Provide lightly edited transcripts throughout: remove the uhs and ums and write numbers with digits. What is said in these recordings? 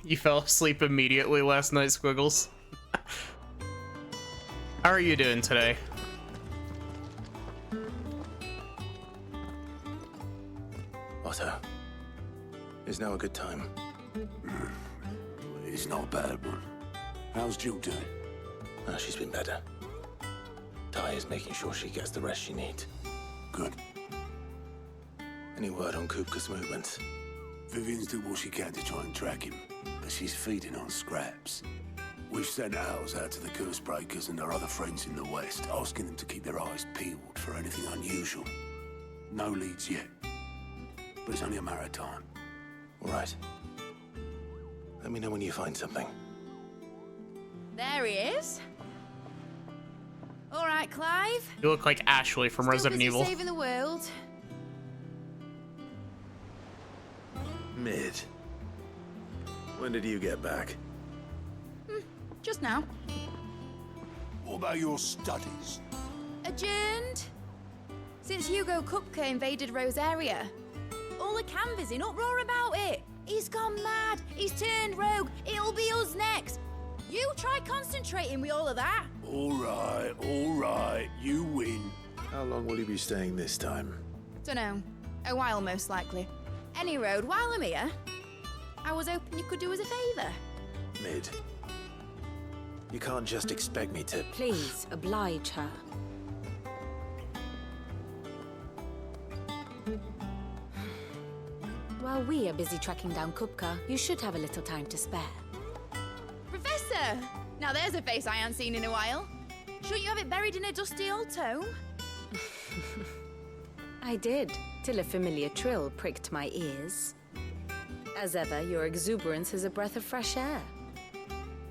You fell asleep immediately last night, Squiggles. How are you doing today? Otto, is now a good time? It's not a bad one. How's Jill doing? Oh, she's been better. Ty is making sure she gets the rest she needs. Good. Any word on Kupka's movements? Vivian's doing what she can to try and track him, but she's feeding on scraps. We've sent ours out to the Cursebreakers and our other friends in the West, asking them to keep their eyes peeled for anything unusual. No leads yet, but it's only a matter of time. All right. Let me know when you find something. There he is. All right, Clive. You look like Ashley from Resident Evil. Saving the world. Mid. When did you get back? Just now. What about your studies? Adjourned. Since Hugo Kupka invaded Rosaria. All the canvas in uproar about it. He's gone mad. He's turned rogue. It'll be us next. You try concentrating with all of that. All right, you win. How long will you be staying this time? Dunno. A while, most likely. Any road, while I'm here, I was hoping you could do us a favour. Mid. You can't just expect me to... Please, oblige her. While we are busy tracking down Kupka, you should have a little time to spare. Professor! Now there's a face I haven't seen in a while. Shouldn't you have it buried in a dusty old tome? I did, till a familiar trill pricked my ears. As ever, your exuberance is a breath of fresh air,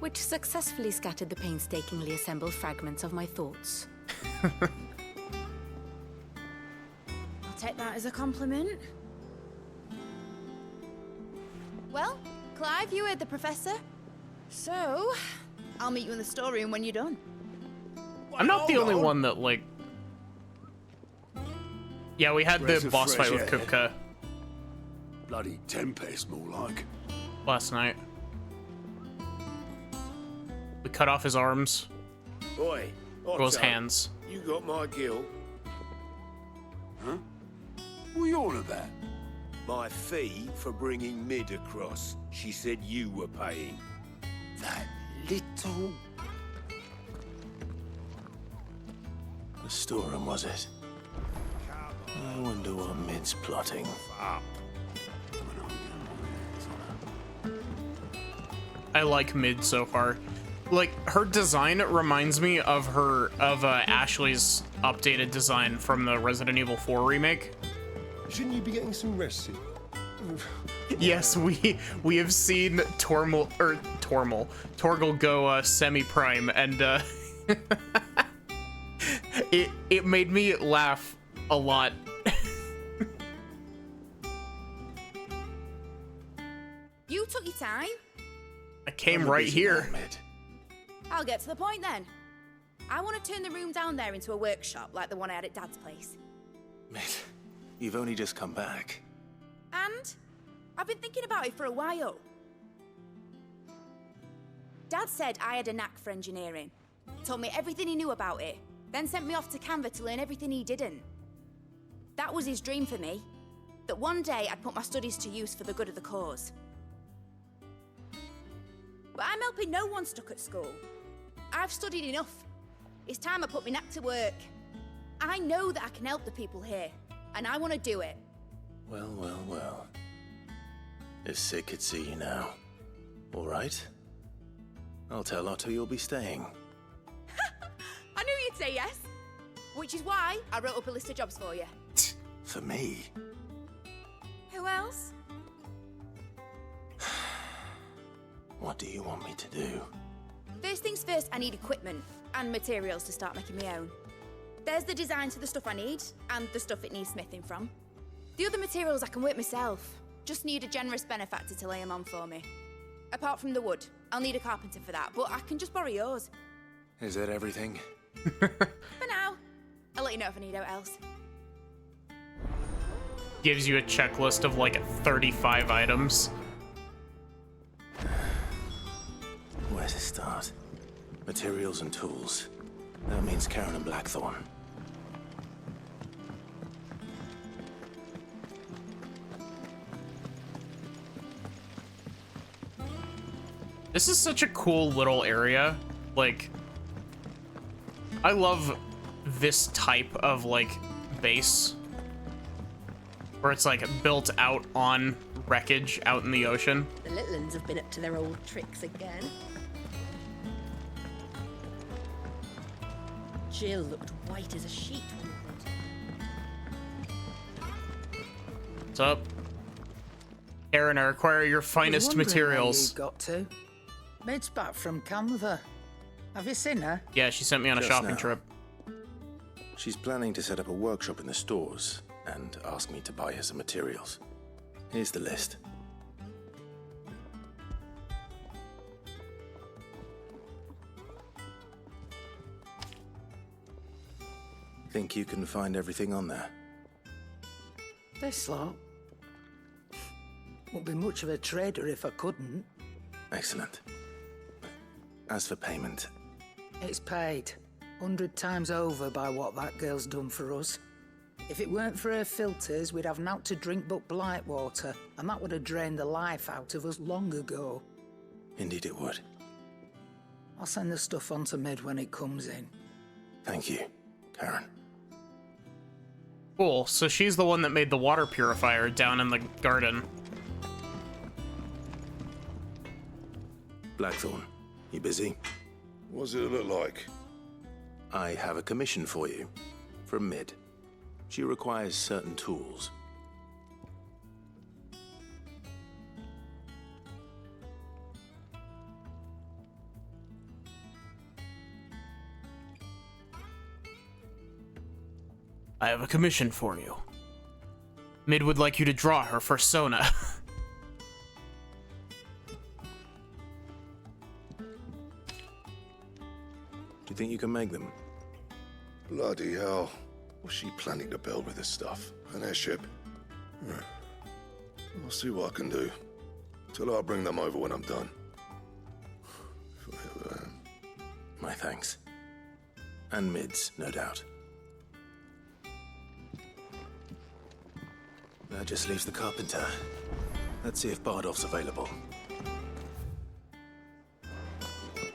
which successfully scattered the painstakingly assembled fragments of my thoughts. I'll take that as a compliment. Well, Clive, you heard the professor. So, I'll meet you in the storeroom when you're done. I'm not the only one that, like... Yeah, we had the boss fight with Kupka Bloody Tempest, more like. last night. We cut off his arms, Boy, or his hands. You got my gill. Huh? What are you on about? My fee for bringing Mid across. She said you were paying. That little... The storeroom, was it? I wonder what Mid's plotting. Up. I like Mid so far. Like, her design reminds me of Ashley's updated design from the Resident Evil 4 remake. Shouldn't you be getting some rest soon? Yes, we have seen Torgal go semi-prime, and it made me laugh a lot. You took your time. I came right here. Mid. I'll get to the point then. I want to turn the room down there into a workshop like the one I had at Dad's place. Mid, you've only just come back. And I've been thinking about it for a while. Dad said I had a knack for engineering. Told me everything he knew about it. Then sent me off to Canva to learn everything he didn't. That was his dream for me. That one day I'd put my studies to use for the good of the cause. But I'm helping no one stuck at school. I've studied enough. It's time I put my knack to work. I know that I can help the people here, and I want to do it. Well, well, well. If Sid could see you now. All right. I'll tell Otto you'll be staying. I knew you'd say yes. Which is why I wrote up a list of jobs for you. For me? Who else? What do you want me to do? First things first, I need equipment and materials to start making my own. There's the designs for the stuff I need and the stuff it needs smithing from. The other materials I can work myself. Just need a generous benefactor to lay them on for me. Apart from the wood, I'll need a carpenter for that, but I can just borrow yours. Is that everything? For now. I'll let you know if I need out else. Gives you a checklist of like 35 items. to start? Materials and tools. That means Karen and Blackthorn. This is such a cool little area. Like, I love this type of, like, base. Where it's, like, built out on wreckage out in the ocean. The little uns have been up to their old tricks again. Jill looked white as a sheet. What's up? Aaron, I require your finest materials. You got to. Mid's back from Canva. Have you seen her? Yeah, she sent me on a Just shopping now. trip. She's planning to set up a workshop in the stores and ask me to buy her some materials. Here's the list. Think you can find everything on there? This lot. Won't be much of a trader if I couldn't. Excellent. As for payment, It's paid 100 times over by what that girl's done for us. If it weren't for her filters, we'd have naught to drink but blight water, and that would have drained the life out of us long ago. indeed it would. I'll send the stuff on to Mid when it comes in. Thank you, Karen. Cool, so she's the one that made the water purifier down in the garden. Blackthorn, you busy? What's it look like? I have a commission for you. From Mid. She requires certain tools. I have a commission for you. Mid would like you to draw her persona. Do you think you can make them? Bloody hell. What's she planning to build with this stuff? An airship? I'll see what I can do. Tell her I'll bring them over when I'm done. If I ever am. My thanks. And Mid's, no doubt. That just leaves the carpenter. Let's see if Bardolph's available.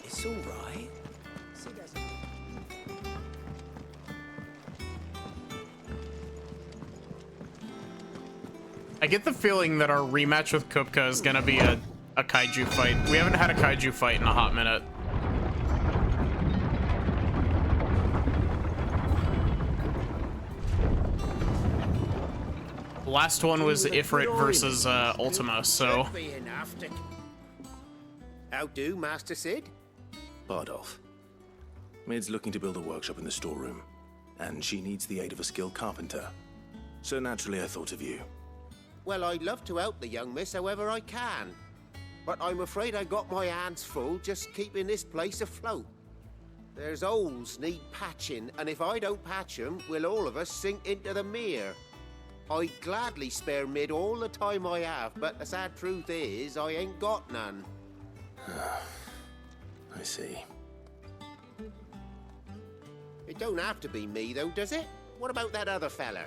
It's all right. I get the feeling that our rematch with Kupka is gonna be a kaiju fight. We haven't had a kaiju fight in a hot minute. The last one was Ifrit versus Ultima, so... How do, Master Sid? Bardolph. Mid's looking to build a workshop in the storeroom, and she needs the aid of a skilled carpenter. So naturally I thought of you. Well, I'd love to help the young miss however I can. But I'm afraid I got my hands full just keeping this place afloat. There's holes need patching, and if I don't patch them, will all of us sink into the mere. I'd gladly spare Mid all the time I have, but the sad truth is, I ain't got none. I see. It don't have to be me, though, does it? What about that other fella?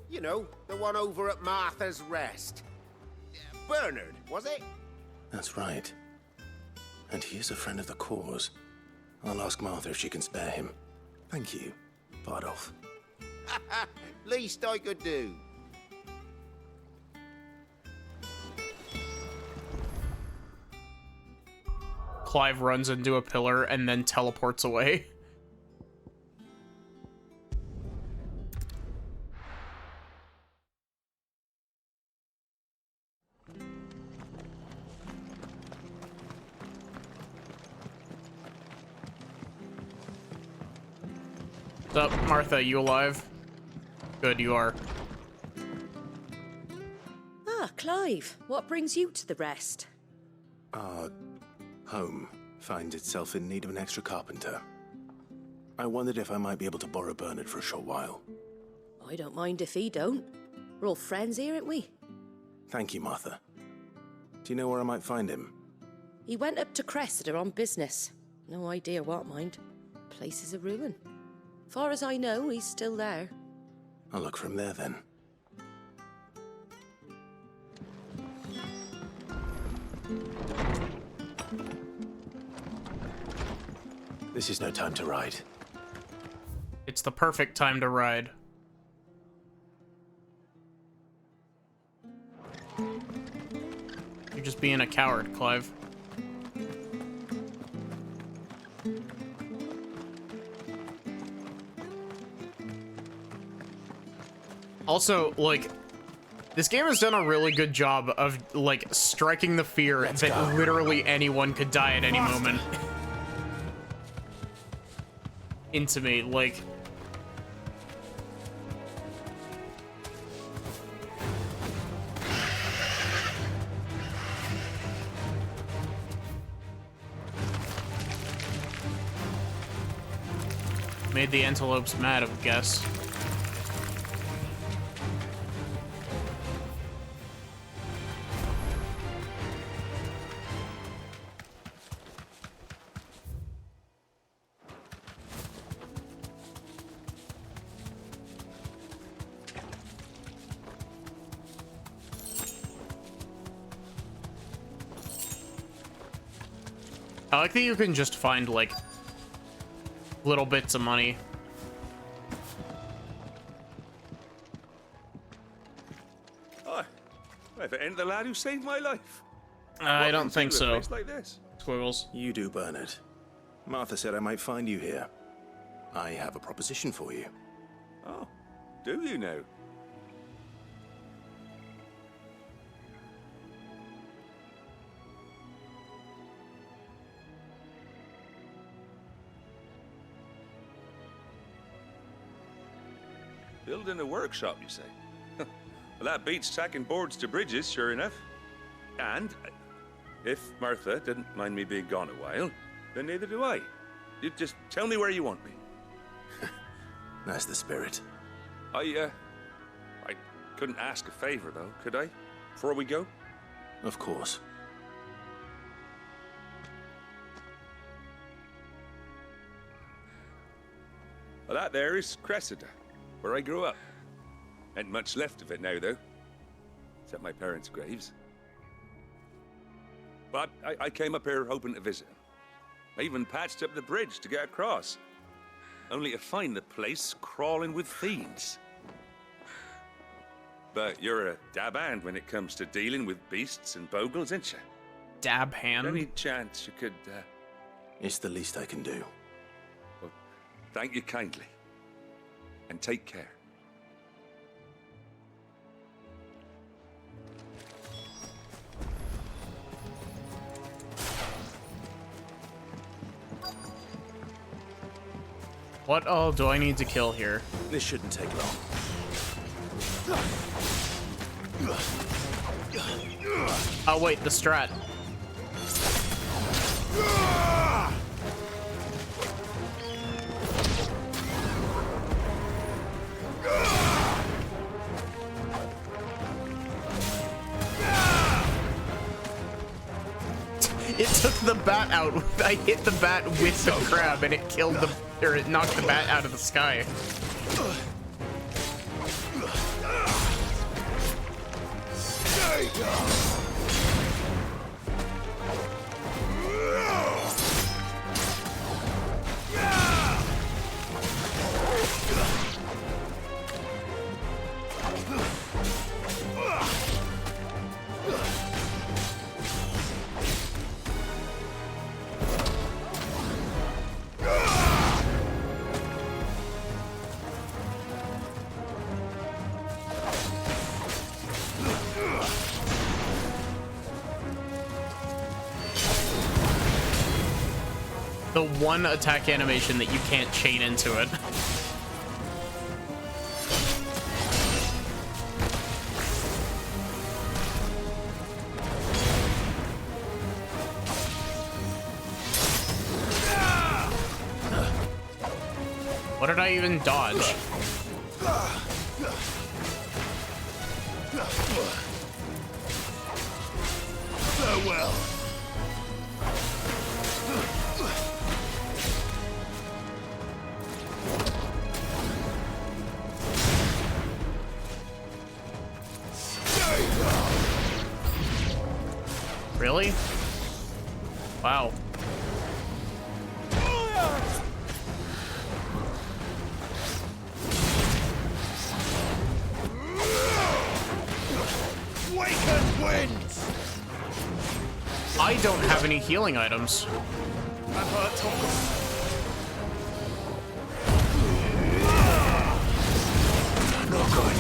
You know, the one over at Martha's Rest. Bernard, was it? That's right. And he is a friend of the cause. I'll ask Martha if she can spare him. Thank you, Bardolph. Least I could do. Clive runs into a pillar and then teleports away. What's up, Martha? You alive? Good, you are. Ah, Clive, what brings you to the rest? Our home finds itself in need of an extra carpenter. I wondered if I might be able to borrow Bernard for a short while. I don't mind if he don't. We're all friends here, aren't we? Thank you, Martha. Do you know where I might find him? He went up to Cressida on business. No idea what, mind. Place is a ruin. Far as I know, he's still there. I'll look from there then. This is no time to ride. It's the perfect time to ride. You're just being a coward, Clive. Also, like, this game has done a really good job of, like, striking the fear that literally anyone could die at any moment into me, like... Made the antelopes mad, I guess. I like that you can just find, like, little bits of money. Oh, if it ain't the lad who saved my life. I don't think so. A place like this? Squiggles. You do, Bernard. Martha said I might find you here. I have a proposition for you. Oh, do you now? Building a workshop, you say? Well, that beats tacking boards to bridges, sure enough. And if Martha didn't mind me being gone a while, then neither do I. You just tell me where you want me. That's the spirit. I couldn't ask a favor, though, could I? Before we go? Of course. Well, that there is Cressida, where I grew up. Ain't much left of it now, though. Except my parents' graves. But I came up here hoping to visit. I even patched up the bridge to get across. Only to find the place crawling with fiends. But you're a dab hand when it comes to dealing with beasts and bogles, ain't you? Dab hand? Any chance you could, It's the least I can do. Well, thank you kindly. And take care. What all do I need to kill here? This shouldn't take long. Oh wait, the strat. It took the bat out. I hit the bat with the crab and it killed the, or it knocked the bat out of the sky. There you go. The one attack animation that you can't chain into it. What did I even dodge? Farewell. Waken winds! I don't have any healing items. No good.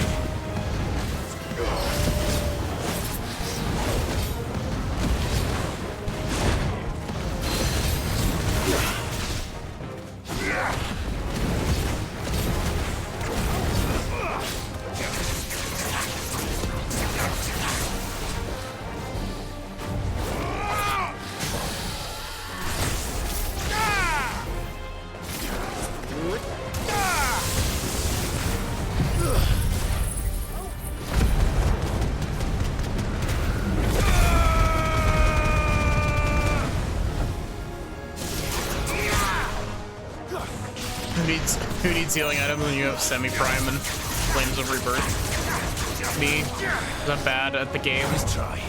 Who needs healing items when you have semi-prime and Flames of Rebirth? Me? I'm bad at the game. Let's try.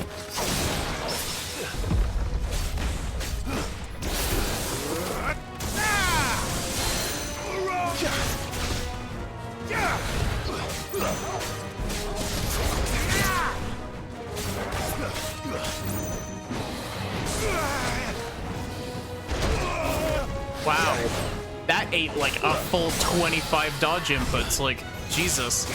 Wow. That ate like a full 25 dodge inputs, like, Jesus.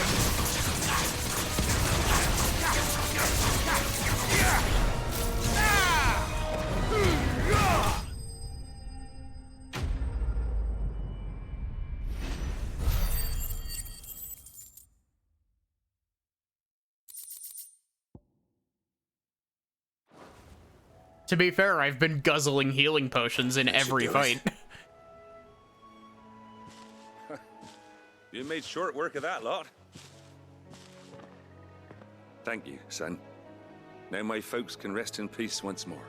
To be fair, I've been guzzling healing potions in every fight. You made short work of that lot. Thank you, son. Now my folks can rest in peace once more.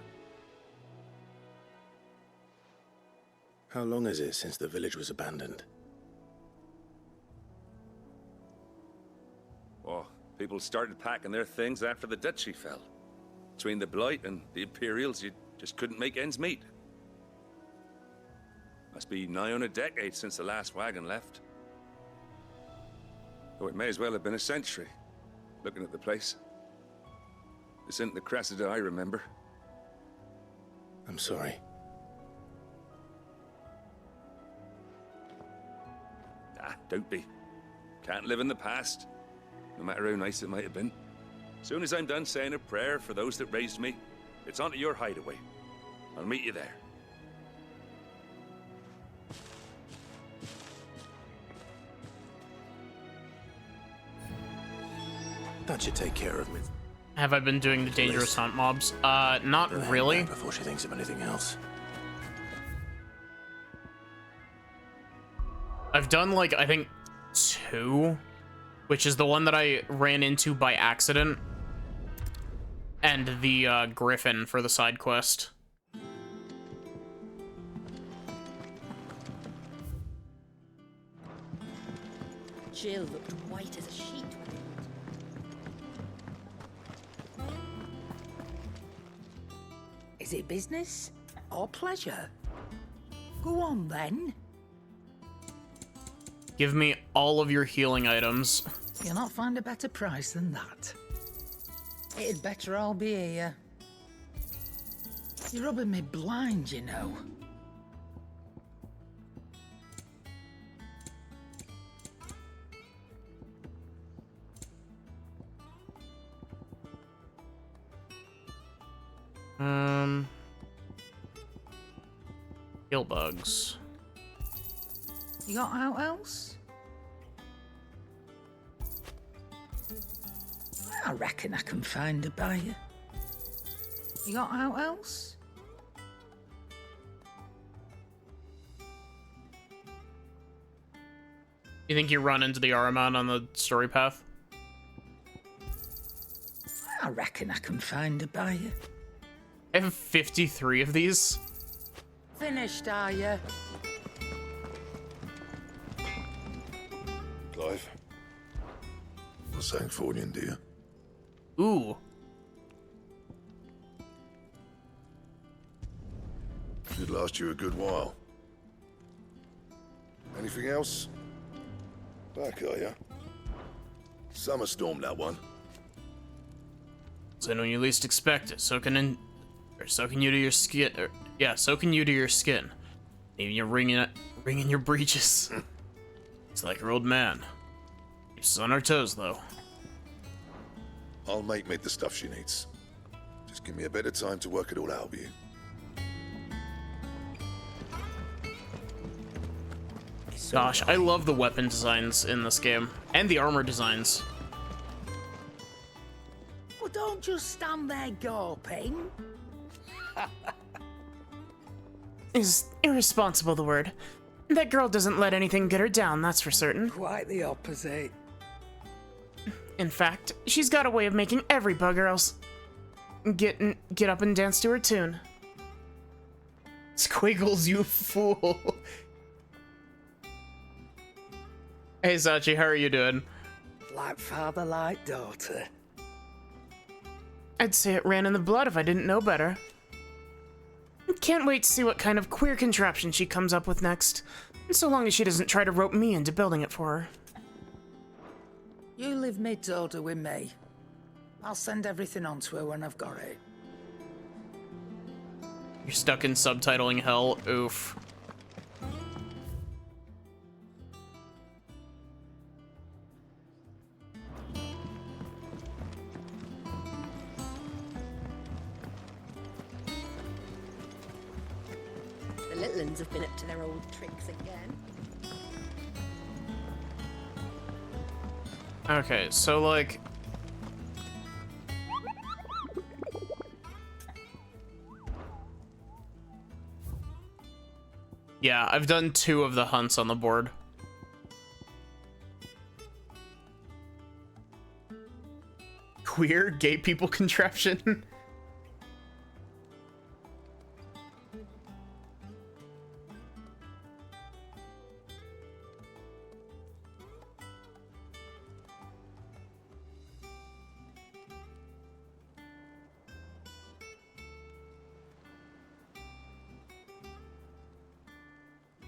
How long is it since the village was abandoned? Oh, people started packing their things after the duchy fell. Between the Blight and the Imperials, you just couldn't make ends meet. Must be nigh on a decade since the last wagon left. Though it may as well have been a century, looking at the place. This isn't the Cressida I remember. I'm sorry. Nah, don't be. Can't live in the past, no matter how nice it might have been. Soon as I'm done saying a prayer for those that raised me, it's onto your hideaway. I'll meet you there. That should take care of me. Have I been doing the dangerous hunt mobs? Not really. Before she thinks of anything else. I've done, like, I think 2, which is the one that I ran into by accident, and the Griffin for the side quest. Jill looked white as a sheet. Is it business or pleasure? Go on then. Give me all of your healing items. You'll not find a better price than that. It'd better all be here. You're rubbing me blind, you know. Kill bugs. You got out else? I reckon I can find a buyer. You got out else? You think you run into the Ahriman on the story path? I reckon I can find a buyer. I have 53 of these. Finished, are you? Clive. A Sancfordian, dear. Ooh. Should last you a good while. Anything else? Back, are ya? Summer storm, that one. So when you least expect it, soaking you to your skin. Soaking you to your skin. Even you're wringing your breeches. It's like your old man. Keeps us on our toes, though. I'll make Mid the stuff she needs. Just give me a bit of time to work it all out with you. Gosh, I love the weapon designs in this game. And the armor designs. Well, don't just stand there gawping. Is irresponsible the word? That girl doesn't let anything get her down, that's for certain. Quite the opposite. In fact, she's got a way of making every bugger else get up and dance to her tune. Squiggles, you fool. Hey, Sachi, how are you doing? Like father, like daughter. I'd say it ran in the blood if I didn't know better. Can't wait to see what kind of queer contraption she comes up with next. So long as she doesn't try to rope me into building it for her. You leave Mid's order with me. I'll send everything on to her when I've got it. You're stuck in subtitling hell. Oof. The little uns have been up to their old tricks again. Okay, so like... Yeah, I've done 2 of the hunts on the board. Queer gay people contraption?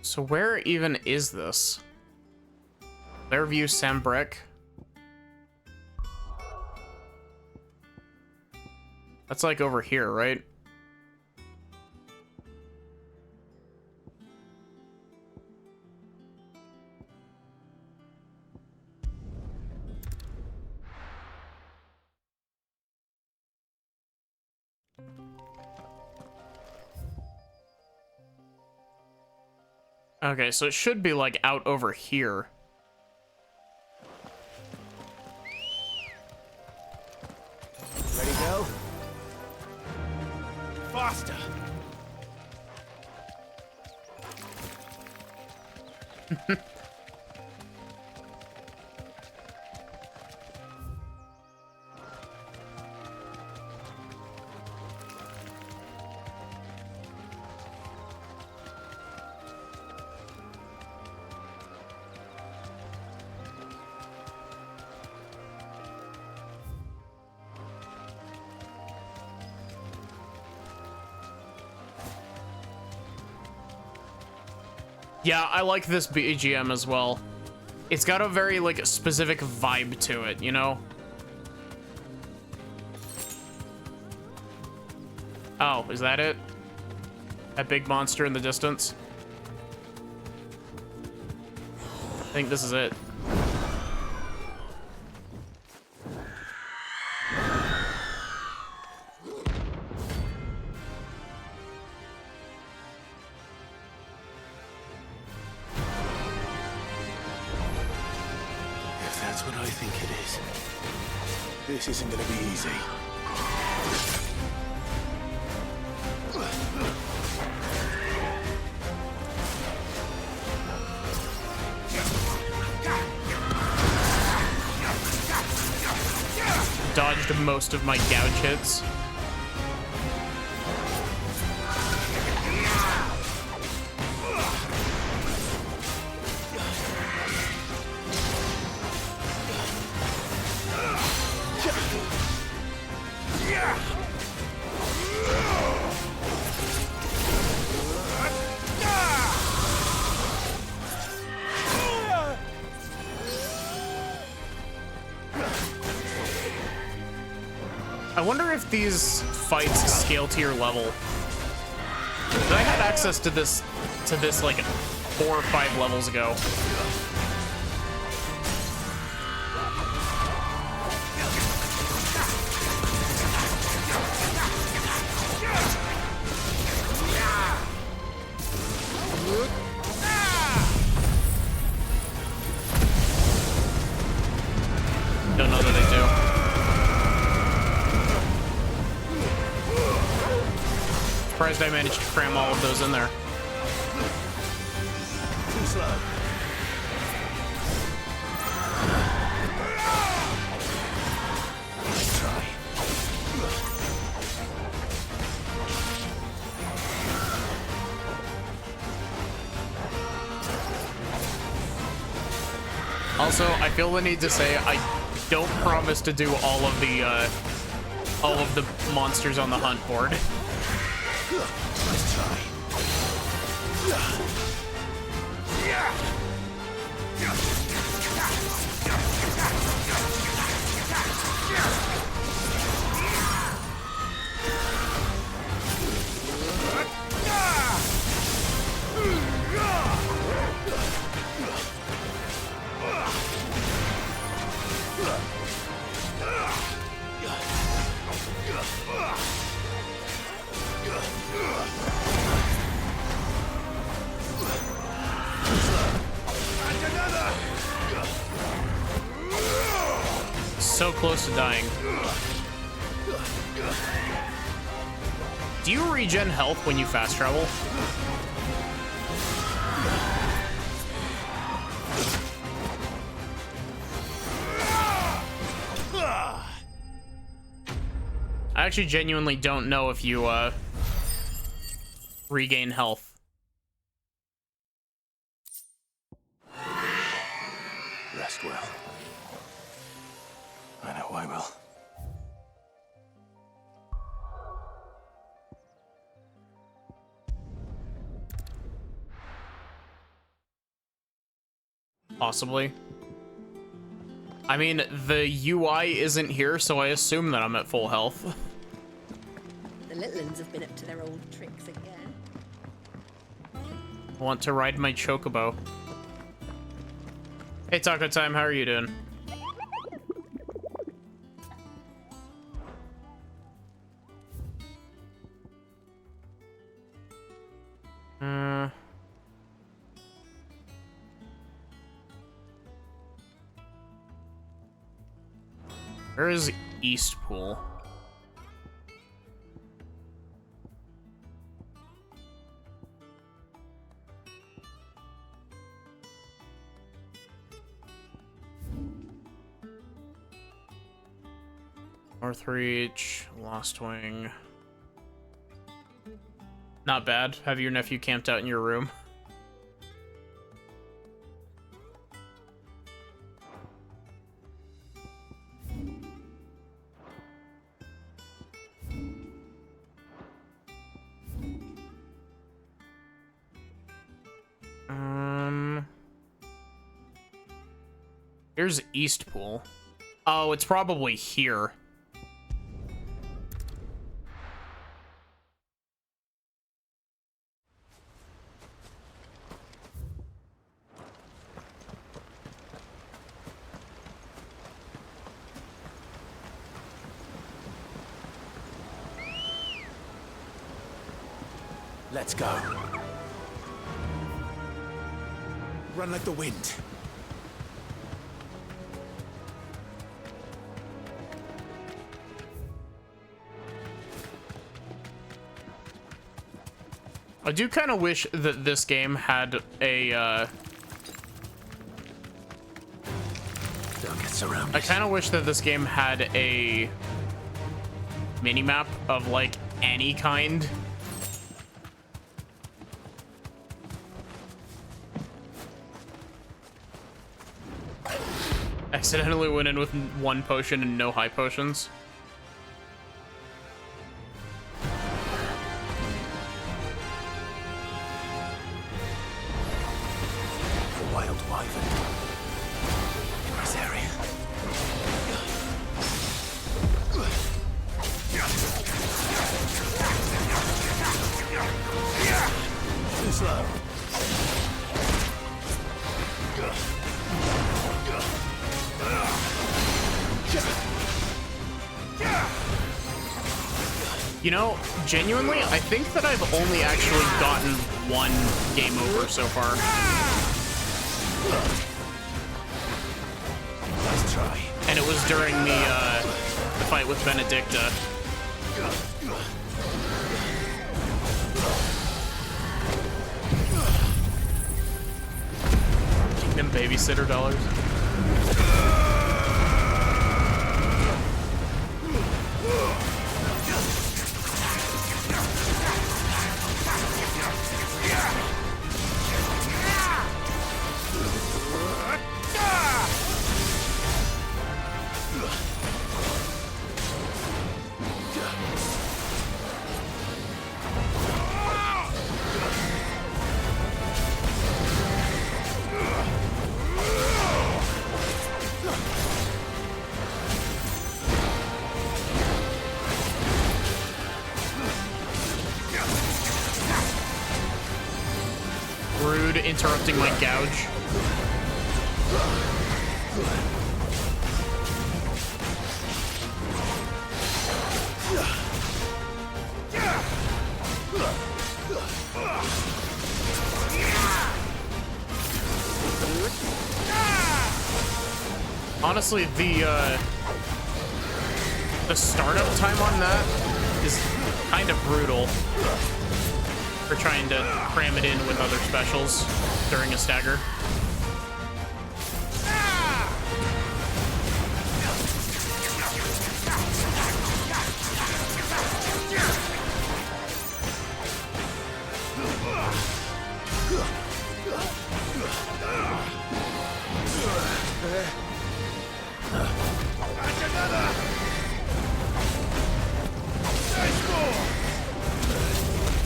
So where even is this? Fairview Sambrec? That's like over here, right? Okay, so it should be like out over here. Ready to go? Faster! Yeah, I like this BGM as well. It's got a very, like, specific vibe to it, you know? Oh, is that it? That big monster in the distance? I think this is it. If that's what I think it is, this isn't gonna be easy. Dodged most of my gouge hits. wonder if these fights scale to your level. I had access to this like 4 or 5 levels ago. Don't know that they do. Surprised I managed to cram all of those in there. Too slow. Let's try. Also, I feel the need to say I don't promise to do all of the monsters on the hunt board. Let's try. So close to dying. Do you regen health when you fast travel? I actually genuinely don't know if you regain health. Rest well. I know I will. Possibly. I mean, the UI isn't here, so I assume that I'm at full health. The little ones have been up to their old tricks again. I want to ride my chocobo. Hey, Taco Time, how are you doing? Where is Eastpool? Northreach, Lost Wing. Not bad. Have your nephew camped out in your room? Here's Eastpool. Oh, it's probably here. Let's go. Run like the wind. I do kind of wish that this game had a, Don't get surrounded. I kind of wish that this game had a mini-map of, like, any kind. Accidentally went in with 1 potion and no high potions. Wild wyvern. In this area. Too slow. You know, genuinely, I think that I've only actually gotten one game over so far. Nice try. And it was during the fight with Benedicta. Them babysitter dollars. Rude, interrupting my gouge. Honestly, the startup time on that is kind of brutal for trying to cram it in with other specials during a stagger.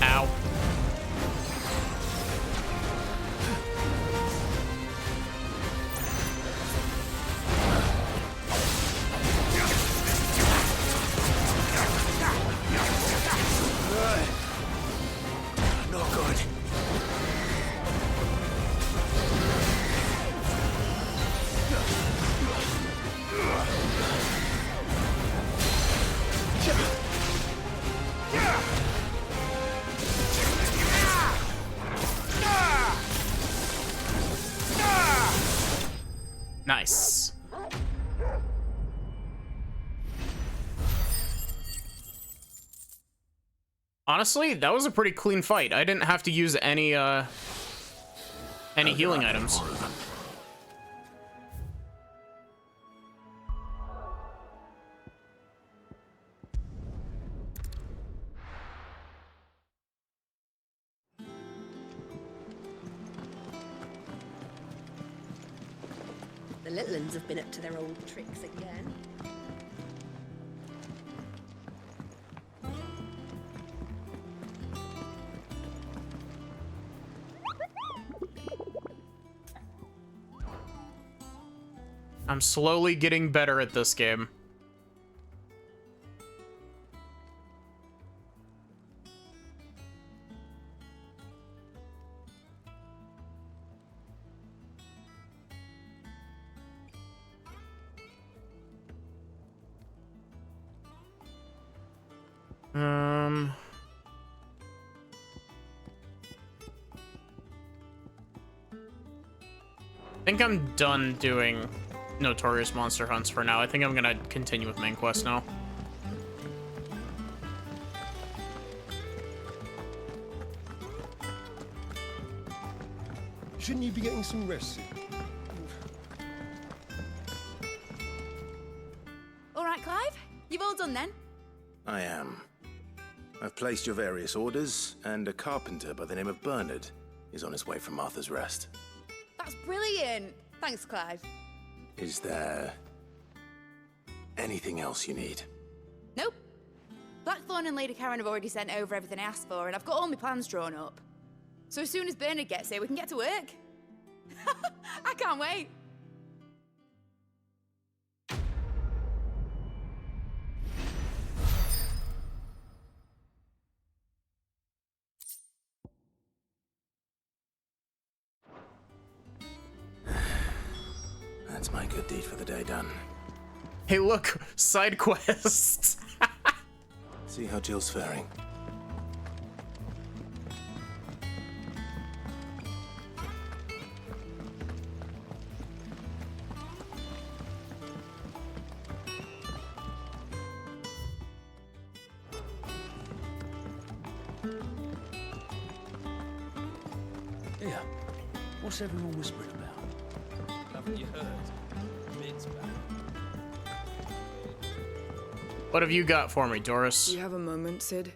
Ow. Not good. Nice. Honestly, that was a pretty clean fight. I didn't have to use any healing items. The little uns have been up to their old tricks again. I'm slowly getting better at this game. I think I'm done doing Notorious Monster Hunts for now. I think I'm gonna continue with main quest now. Shouldn't you be getting some rest soon? All right, Clive? You've all done then? I am. I've placed your various orders, and a carpenter by the name of Bernard is on his way from Arthur's Rest. That's brilliant. Thanks, Clive. Is there anything else you need? Nope. Blackthorn and Lady Karen have already sent over everything I asked for, and I've got all my plans drawn up. So as soon as Bernard gets here, we can get to work. I can't wait. That's my good deed for the day done. Hey, look, side quests. See how Jill's faring. Yeah. What's everyone whispering about? Haven't you heard? Mid's back. What have you got for me, Doris? Do you have a moment, Sid?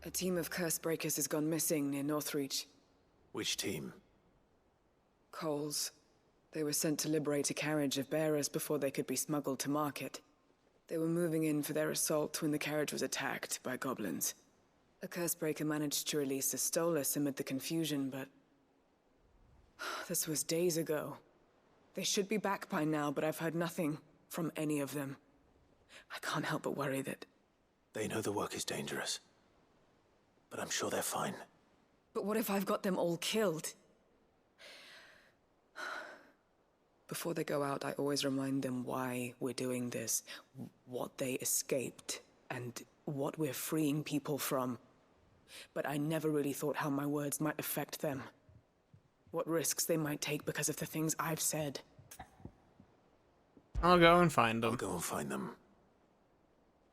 A team of Cursebreakers has gone missing near Northreach. Which team? Coles. They were sent to liberate a carriage of bearers before they could be smuggled to market. They were moving in for their assault when the carriage was attacked by goblins. A Cursebreaker managed to release a Stolas amid the confusion, but... this was days ago. They should be back by now, but I've heard nothing from any of them. I can't help but worry that... They know the work is dangerous. But I'm sure they're fine. But what if I've got them all killed? Before they go out, I always remind them why we're doing this, what they escaped, and what we're freeing people from. But I never really thought how my words might affect them. What risks they might take because of the things I've said. I'll go and find them. I'll go and find them.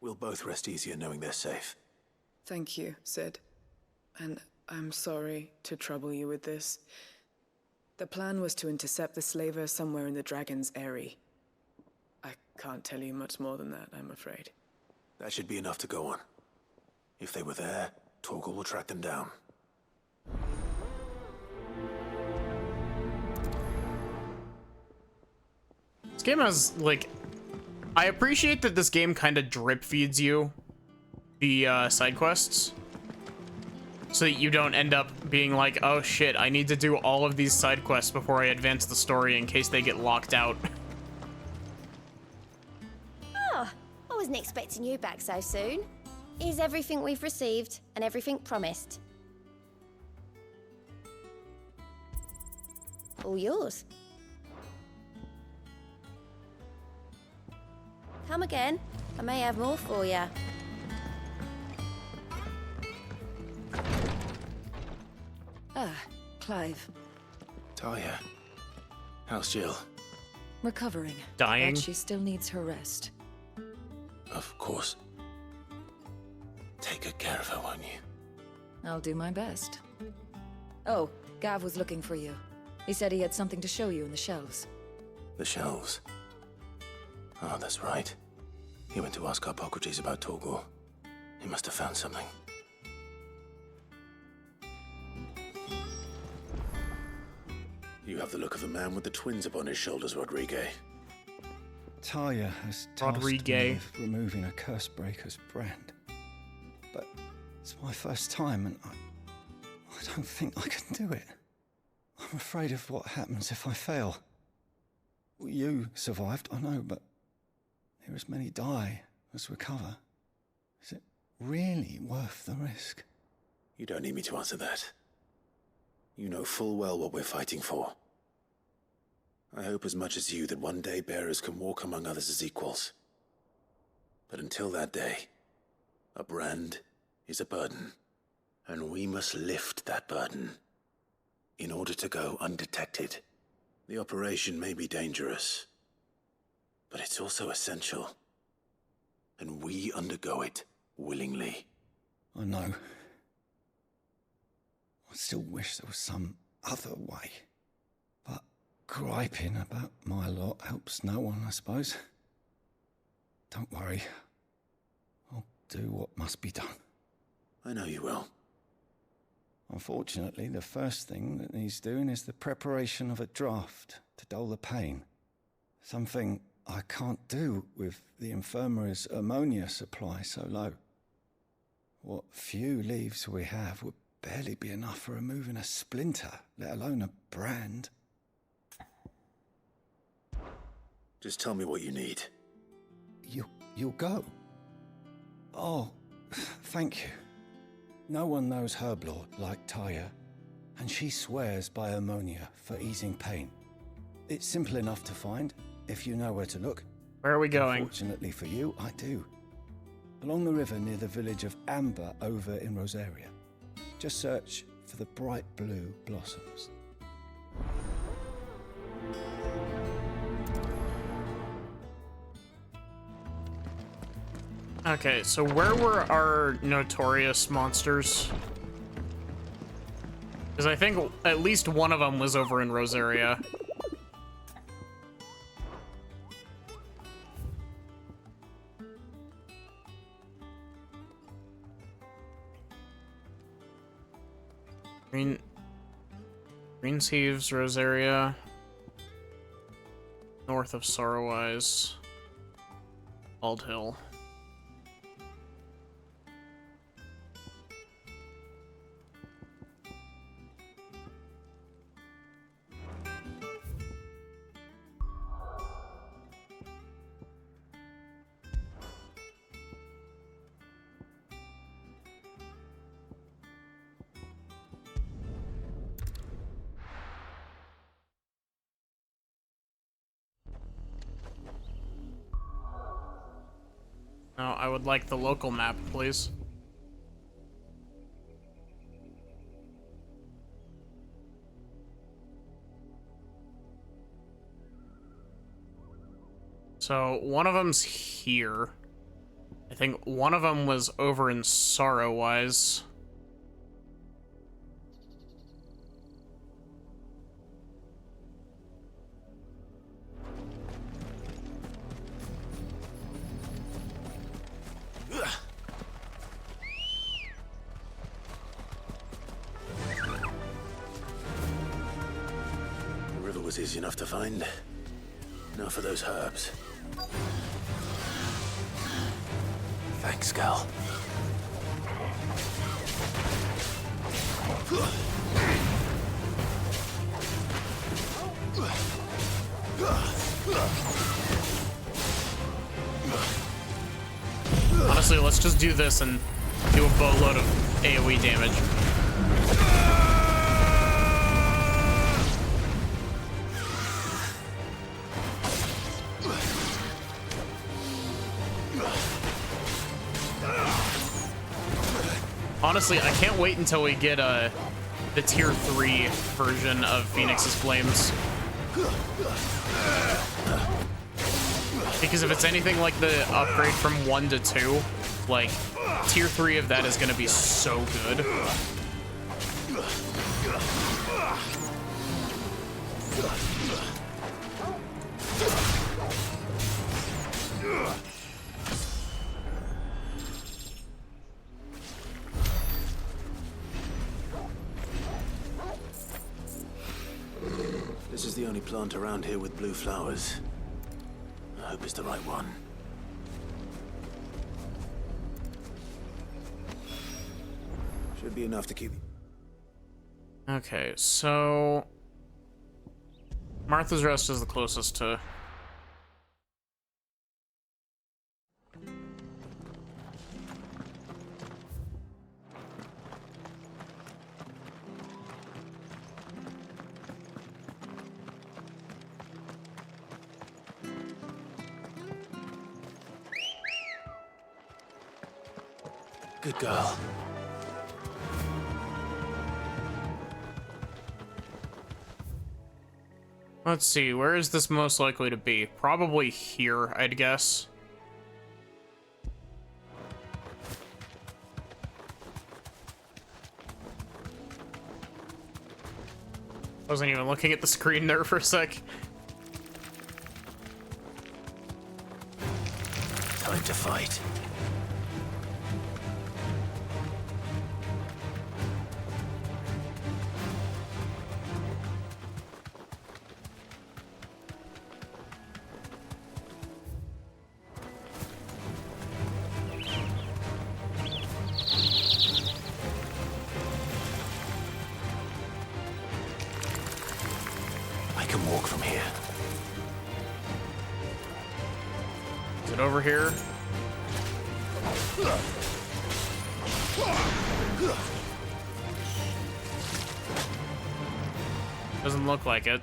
We'll both rest easier knowing they're safe. Thank you, Sid. And I'm sorry to trouble you with this. The plan was to intercept the slaver somewhere in the Dragon's Eyrie. I can't tell you much more than that, I'm afraid. That should be enough to go on. If they were there, Torgal will track them down. This game has, like... I appreciate that this game kind of drip feeds you the side quests. So that you don't end up being like, oh shit, I need to do all of these side quests before I advance the story in case they get locked out. Oh, I wasn't expecting you back so soon. Here's everything we've received and everything promised. All yours. Come again. I may have more for you. Ah, Clive. Talia. How's Jill? Recovering. Dying? But she still needs her rest. Of course. Take good care of her, won't you? I'll do my best. Oh, Gav was looking for you. He said he had something to show you in the shelves. The shelves. Oh, that's right. He went to ask Harpocrates about Torgal. He must have found something. You have the look of a man with the twins upon his shoulders, Rodrigue. Talia has tasked me with removing a Cursebreaker's brand. But it's my first time and I don't think I can do it. I'm afraid of what happens if I fail. You survived, I know, but here as many die as recover. Is it really worth the risk? You don't need me to answer that. You know full well what we're fighting for. I hope as much as you that one day bearers can walk among others as equals. But until that day, a brand is a burden, and we must lift that burden in order to go undetected. The operation may be dangerous, but it's also essential, and we undergo it willingly. I know. I still wish there was some other way. But griping about my lot helps no one, I suppose. Don't worry. I'll do what must be done. I know you will. Unfortunately, the first thing that needs doing is the preparation of a draft to dull the pain. Something I can't do with the infirmary's ammonia supply so low. What few leaves we have would barely be enough for removing a splinter, let alone a brand. Just tell me what you need. You'll go? Oh, thank you. No one knows Herblord like Talia, and she swears by ammonia for easing pain. It's simple enough to find, if you know where to look. Where are we going? Fortunately for you, I do. Along the river near the village of Amber over in Rosaria. Just search for the bright blue blossoms. Okay, so where were our notorious monsters? Because I think at least one of them was over in Rosaria. Greensheaves, Rosaria. North of Sorrowwise. Bald Hill. No, I would like the local map, please. So, one of them's here. I think one of them was over in Sorrowwise. Was easy enough to find. Now for those herbs. Thanks, Gal. Honestly, let's just do this and do a boatload of AoE damage. Honestly, I can't wait until we get the tier 3 version of Phoenix's Flames. Because if it's anything like the upgrade from 1 to 2, like, tier 3 of that is gonna be so good. This is the only plant around here with blue flowers. I hope it's the right one. Should be enough to keep... Okay, so... Martha's Rest is the closest to... Good girl. Let's see, where is this most likely to be? Probably here, I'd guess. Wasn't even looking at the screen there for a sec. Time to fight. Over here. Doesn't look like it.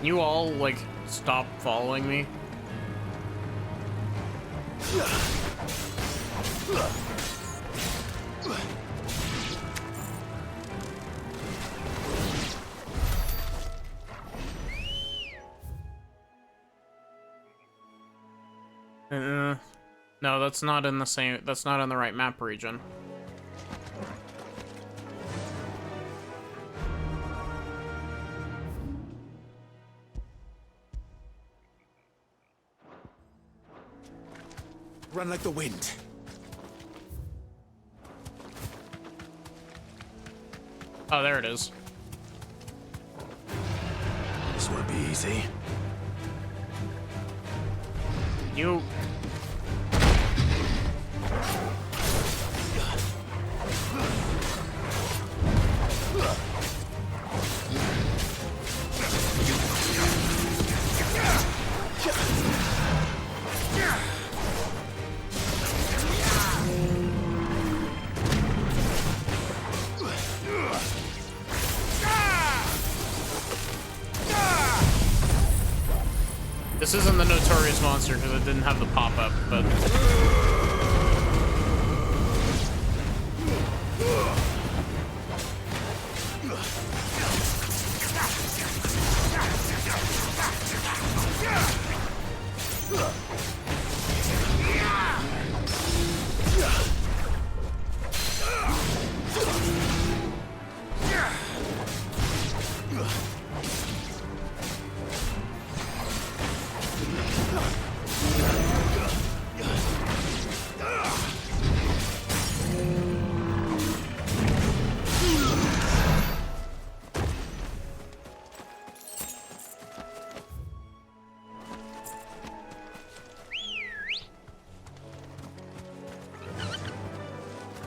You all, like, stop following me? No, that's not in the same, that's not in the right map region. Run like the wind. Oh, there it is. This won't be easy. You... This isn't the Notorious Monster because it didn't have the pop-up, but...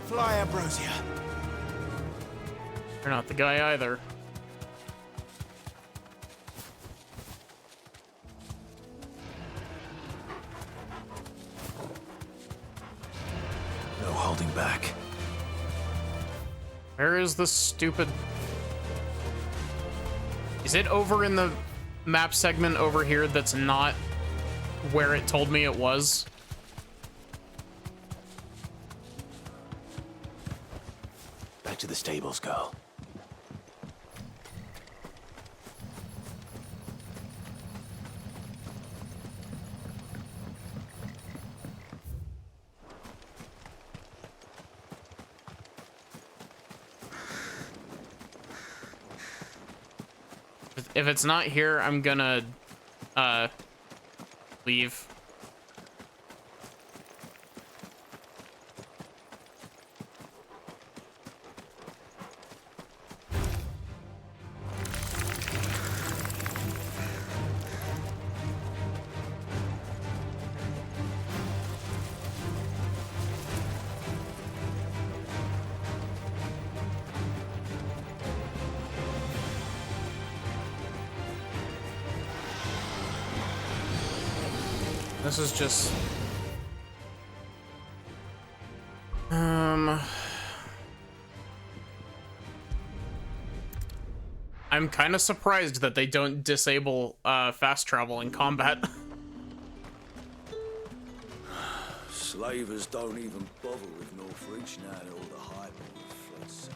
Fly, Ambrosia. You're not the guy either. No holding back. Where is this stupid... Is it over in the map segment over here that's not where it told me it was? Back to the stables, girl. If it's not here, I'm gonna, leave. This is just... I'm kind of surprised that they don't disable fast travel in combat. Slavers don't even bother with Northreach now that all the hype floods south.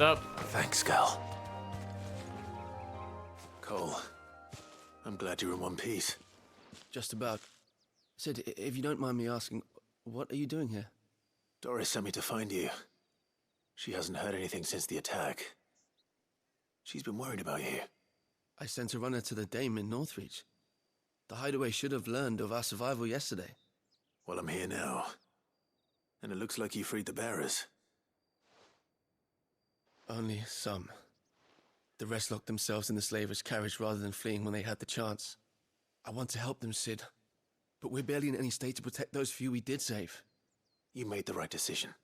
Up. Thanks, Gal. Cole, I'm glad you're in one piece. Just about. Sid, if you don't mind me asking, what are you doing here? Doris sent me to find you. She hasn't heard anything since the attack. She's been worried about you. I sent a runner to the Dame in Northreach. The hideaway should have learned of our survival yesterday. Well, I'm here now. And it looks like you freed the bearers. Only some. The rest locked themselves in the slaver's carriage rather than fleeing when they had the chance. I want to help them, Cid. But we're barely in any state to protect those few we did save. You made the right decision.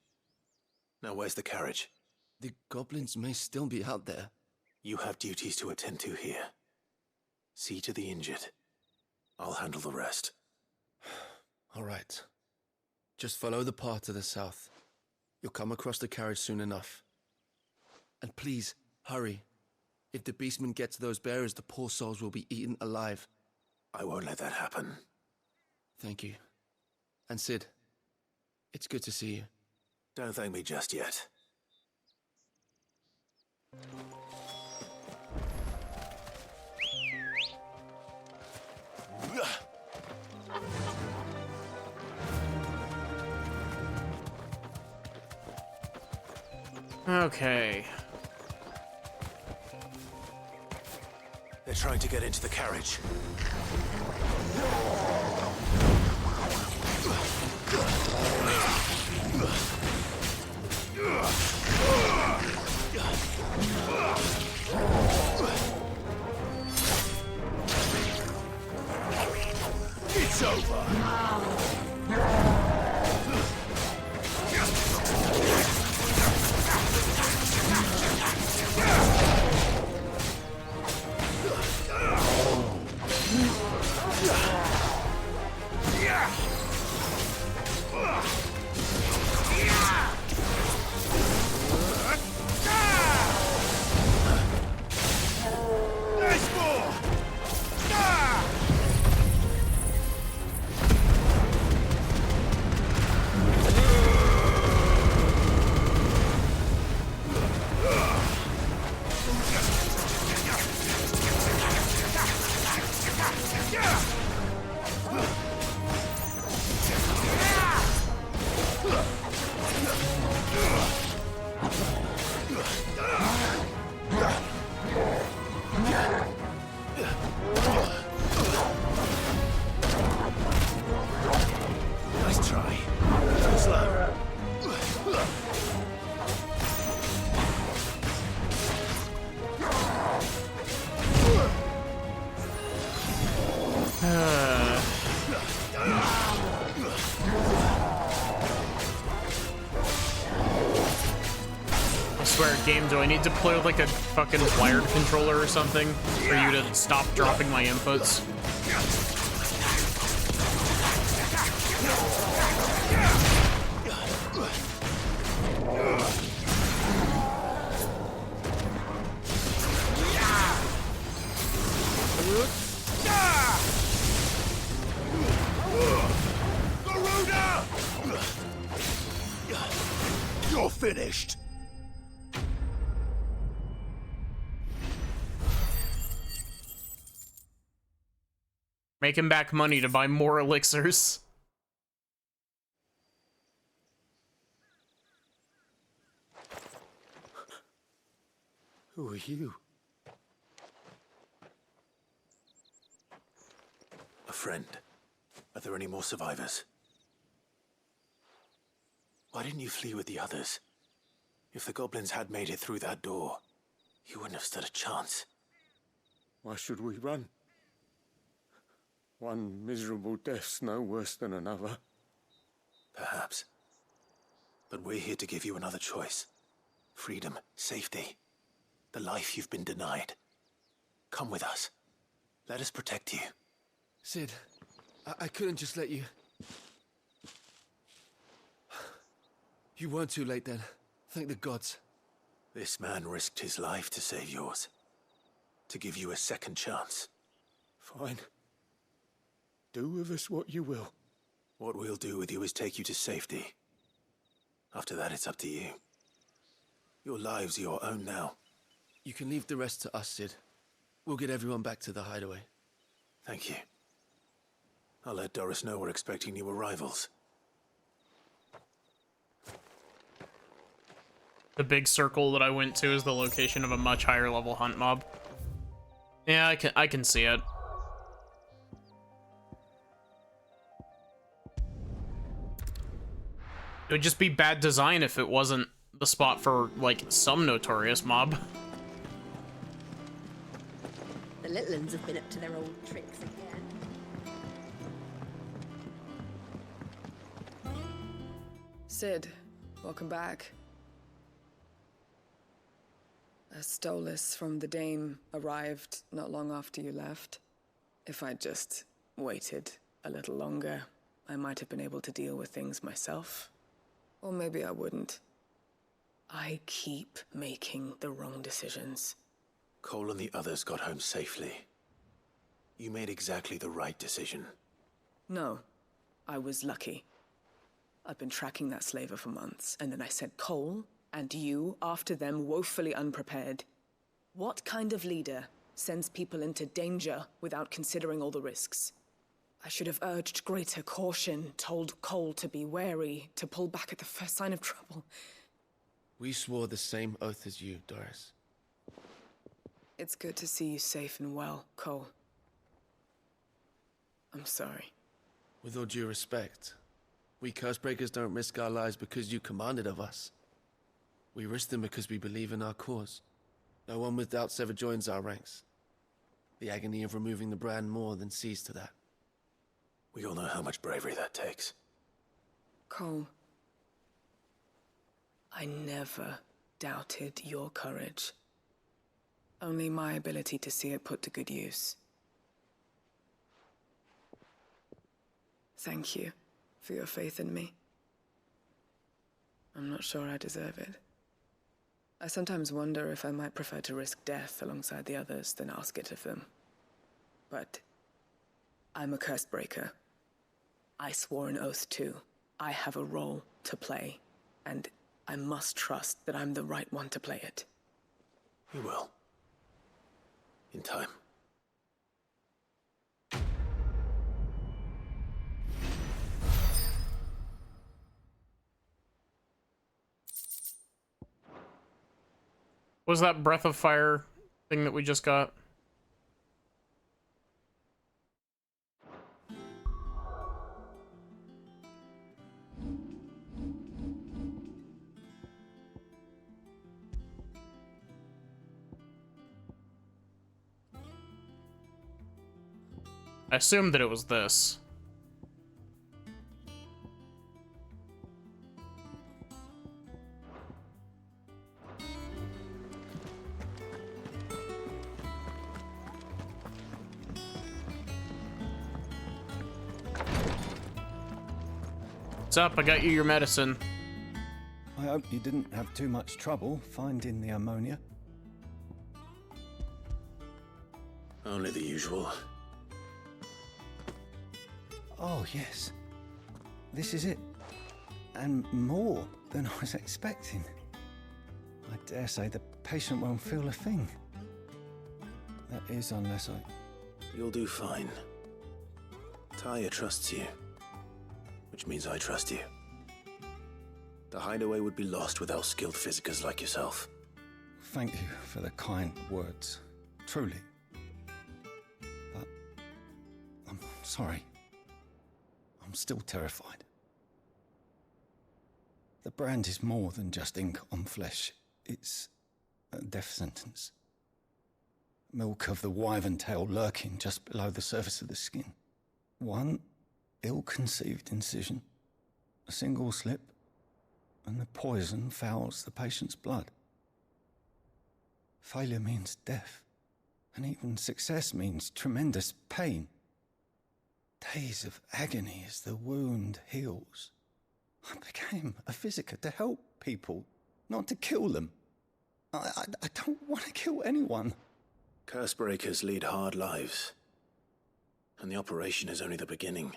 Now where's the carriage? The goblins may still be out there. You have duties to attend to here. See to the injured. I'll handle the rest. All right. Just follow the path to the south. You'll come across the carriage soon enough. And please, hurry. If the beastmen get to those bearers, the poor souls will be eaten alive. I won't let that happen. Thank you. And Cid, it's good to see you. Don't thank me just yet. Okay. They're trying to get into the carriage. It's over. Nice try. Too slow. I swear, game, do I need to play with like a fucking wired controller or something for you to stop dropping my inputs? You're finished. Making back money to buy more elixirs. Who are you? A friend. Are there any more survivors? Why didn't you flee with the others? If the goblins had made it through that door, you wouldn't have stood a chance. Why should we run? One miserable death's no worse than another. Perhaps. But we're here to give you another choice. Freedom, safety, the life you've been denied. Come with us. Let us protect you. Cid, I couldn't just let you... You weren't too late then. Thank the gods. This man risked his life to save yours. To give you a second chance. Fine. Do with us what you will. What we'll do with you is take you to safety. After that, it's up to you. Your lives are your own now. You can leave the rest to us, Cid. We'll get everyone back to the hideaway. Thank you. I'll let Doris know we're expecting new arrivals. The big circle that I went to is the location of a much higher level hunt mob. Yeah, I can see it. It would just be bad design if it wasn't the spot for, like, some notorious mob. The little uns have been up to their old tricks again. Cid, welcome back. A Stolas from the Dame arrived not long after you left. If I'd just waited a little longer, I might have been able to deal with things myself. Or maybe I wouldn't. I keep making the wrong decisions. Cole and the others got home safely. You made exactly the right decision. No, I was lucky. I've been tracking that slaver for months, and then I sent Cole and you after them, woefully unprepared. What kind of leader sends people into danger without considering all the risks? I should have urged greater caution, told Cole to be wary, to pull back at the first sign of trouble. We swore the same oath as you, Doris. It's good to see you safe and well, Cole. I'm sorry. With all due respect, we Cursebreakers don't risk our lives because you commanded of us. We risk them because we believe in our cause. No one with doubts ever joins our ranks. The agony of removing the brand more than sees to that. We all know how much bravery that takes. Cole, I never doubted your courage. Only my ability to see it put to good use. Thank you for your faith in me. I'm not sure I deserve it. I sometimes wonder if I might prefer to risk death alongside the others than ask it of them. But I'm a Cursebreaker. I swore an oath too. I have a role to play, and I must trust that I'm the right one to play it. You will. In time. Was that Breath of Fire thing that we just got? I assumed that it was this. What's up? I got you your medicine. I hope you didn't have too much trouble finding the ammonia. Only the usual. Oh, yes. This is it. And more than I was expecting. I dare say the patient won't feel a thing. That is, unless I... You'll do fine. Talia trusts you. Which means I trust you. The hideaway would be lost without skilled physicers like yourself. Thank you for the kind words. Truly. But... I'm sorry. I'm still terrified. The brand is more than just ink on flesh. It's a death sentence. Milk of the wyvern tail lurking just below the surface of the skin. One ill-conceived incision, a single slip, and the poison fouls the patient's blood. Failure means death, and even success means tremendous pain. Days of agony as the wound heals. I became a physiker to help people, not to kill them. I don't want to kill anyone. Cursebreakers lead hard lives. And the operation is only the beginning.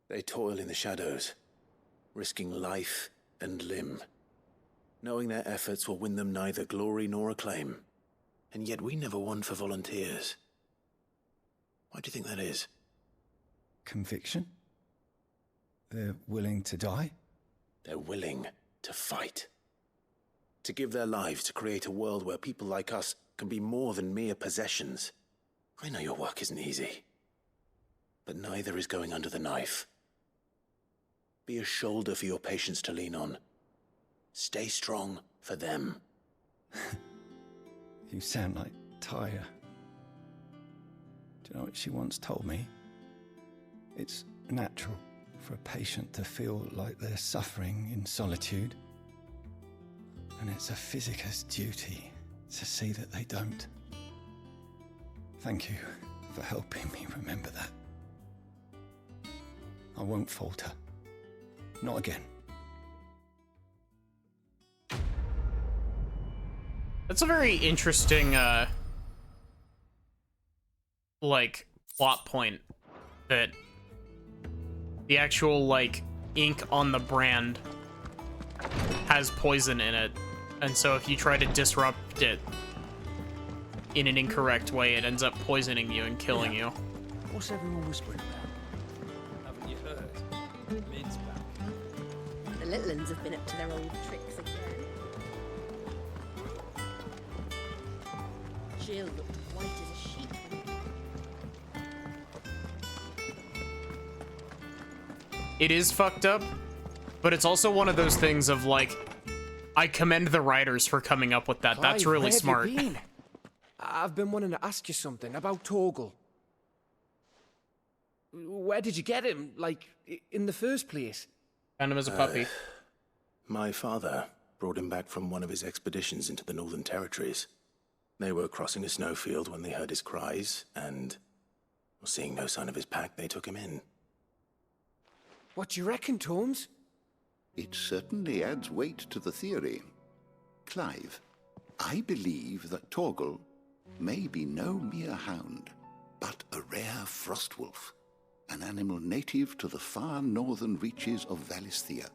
They toil in the shadows, risking life and limb, knowing their efforts will win them neither glory nor acclaim. And yet we never won for volunteers. Why do you think that is? Conviction? They're willing to die? They're willing to fight. To give their lives to create a world where people like us can be more than mere possessions. I know your work isn't easy. But neither is going under the knife. Be a shoulder for your patients to lean on. Stay strong for them. You sound like Talia. Do you know what she once told me? It's natural for a patient to feel like they're suffering in solitude. And it's a physicist's duty to see that they don't. Thank you for helping me remember that. I won't falter. Not again. That's a very interesting, like, plot point. That the actual, like, ink on the brand has poison in it. And so if you try to disrupt it in an incorrect way, it ends up poisoning you and killing you. What's everyone whispering about? Haven't you heard? Mid's back. The little uns have been up to their old tricks again. Jill looked white as a sheep. It is fucked up, but it's also one of those things of like, I commend the writers for coming up with that. That's Clive, really where have smart. you been? I've been wanting to ask you something about Torgal. Where did you get him, like, in the first place? Found him as a puppy. My father brought him back from one of his expeditions into the Northern Territories. They were crossing a snowfield when they heard his cries, and seeing no sign of his pack, they took him in. What do you reckon, Torms? It certainly adds weight to the theory. Clive, I believe that Torgal may be no mere hound, but a rare frostwolf, an animal native to the far northern reaches of Valisthea.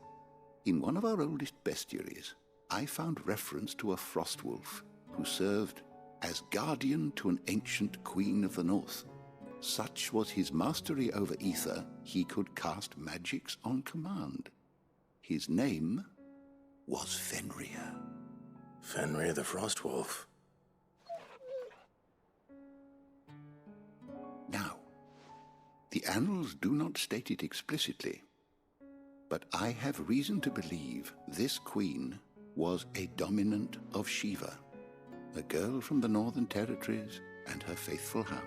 In one of our oldest bestiaries, I found reference to a frostwolf who served as guardian to an ancient queen of the north. Such was his mastery over ether, he could cast magics on command. His name was Fenrir. Fenrir the Frostwolf. Now, the annals do not state it explicitly, but I have reason to believe this queen was a dominant of Shiva, a girl from the Northern Territories and her faithful hound.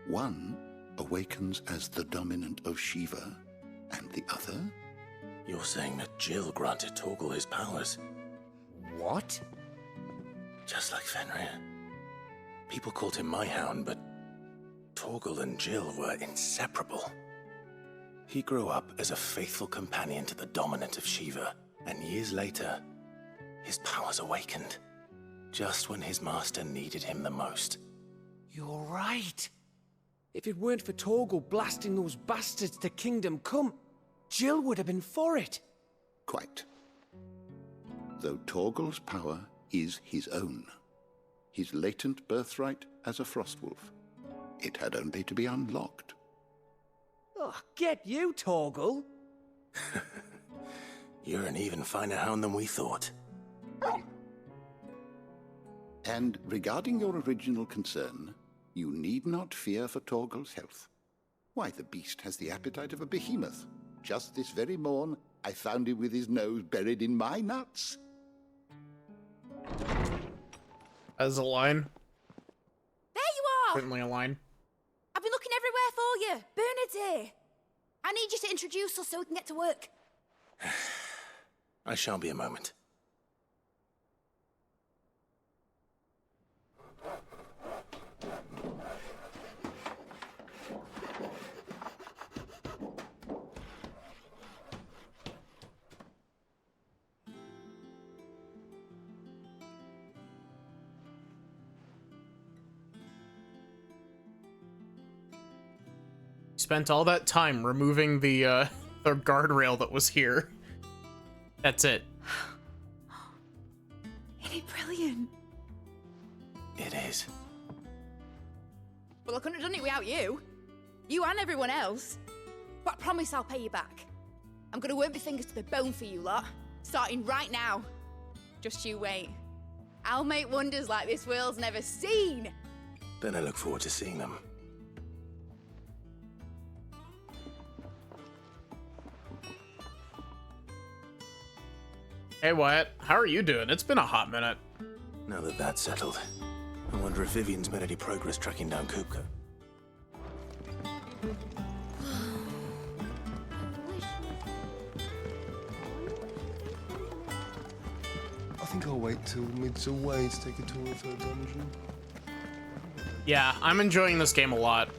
One awakens as the dominant of Shiva, and the other? You're saying that Jill granted Torgal his powers? What? Just like Fenrir. People called him my hound, but Torgal and Jill were inseparable. He grew up as a faithful companion to the dominant of Shiva, and years later, his powers awakened, just when his master needed him the most. You're right. If it weren't for Torgal blasting those bastards to Kingdom Come, Jill would have been for it. Quite. Though Torgal's power is his own, his latent birthright as a Frostwolf, it had only to be unlocked. Oh, get you, Torgal! You're an even finer hound than we thought. And regarding your original concern, you need not fear for Torgal's health. Why, the beast has the appetite of a behemoth. Just this very morn, I found him with his nose buried in my nuts. As a line. There you are! Certainly a line. I've been looking everywhere for you. Bernard's here. I need you to introduce us so we can get to work. I shall be a moment. Spent all that time removing the guardrail that was here. That's it. Isn't it brilliant? It is. Well, I couldn't have done it without you. You and everyone else. But I promise I'll pay you back. I'm gonna work my fingers to the bone for you lot, starting right now. Just you wait. I'll make wonders like this world's never seen. Then I look forward to seeing them. Hey Wyatt, how are you doing? It's been a hot minute. Now that that's settled, I wonder if Vivian's made any progress tracking down Kupka. think I'll wait till Mid's away to take a tour of her dungeon. Yeah, I'm enjoying this game a lot.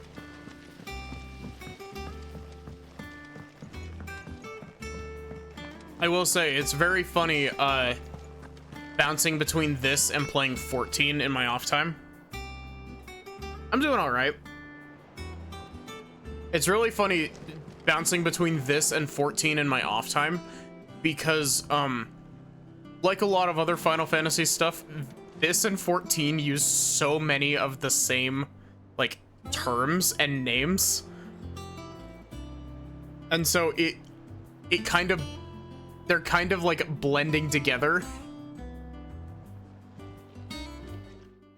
I will say, it's very funny, bouncing between this and playing 14 in my off time. I'm doing alright. It's really funny bouncing between this and 14 in my off time because, like a lot of other Final Fantasy stuff, this and 14 use so many of the same, like, terms and names. And so it kind of, they're kind of like blending together.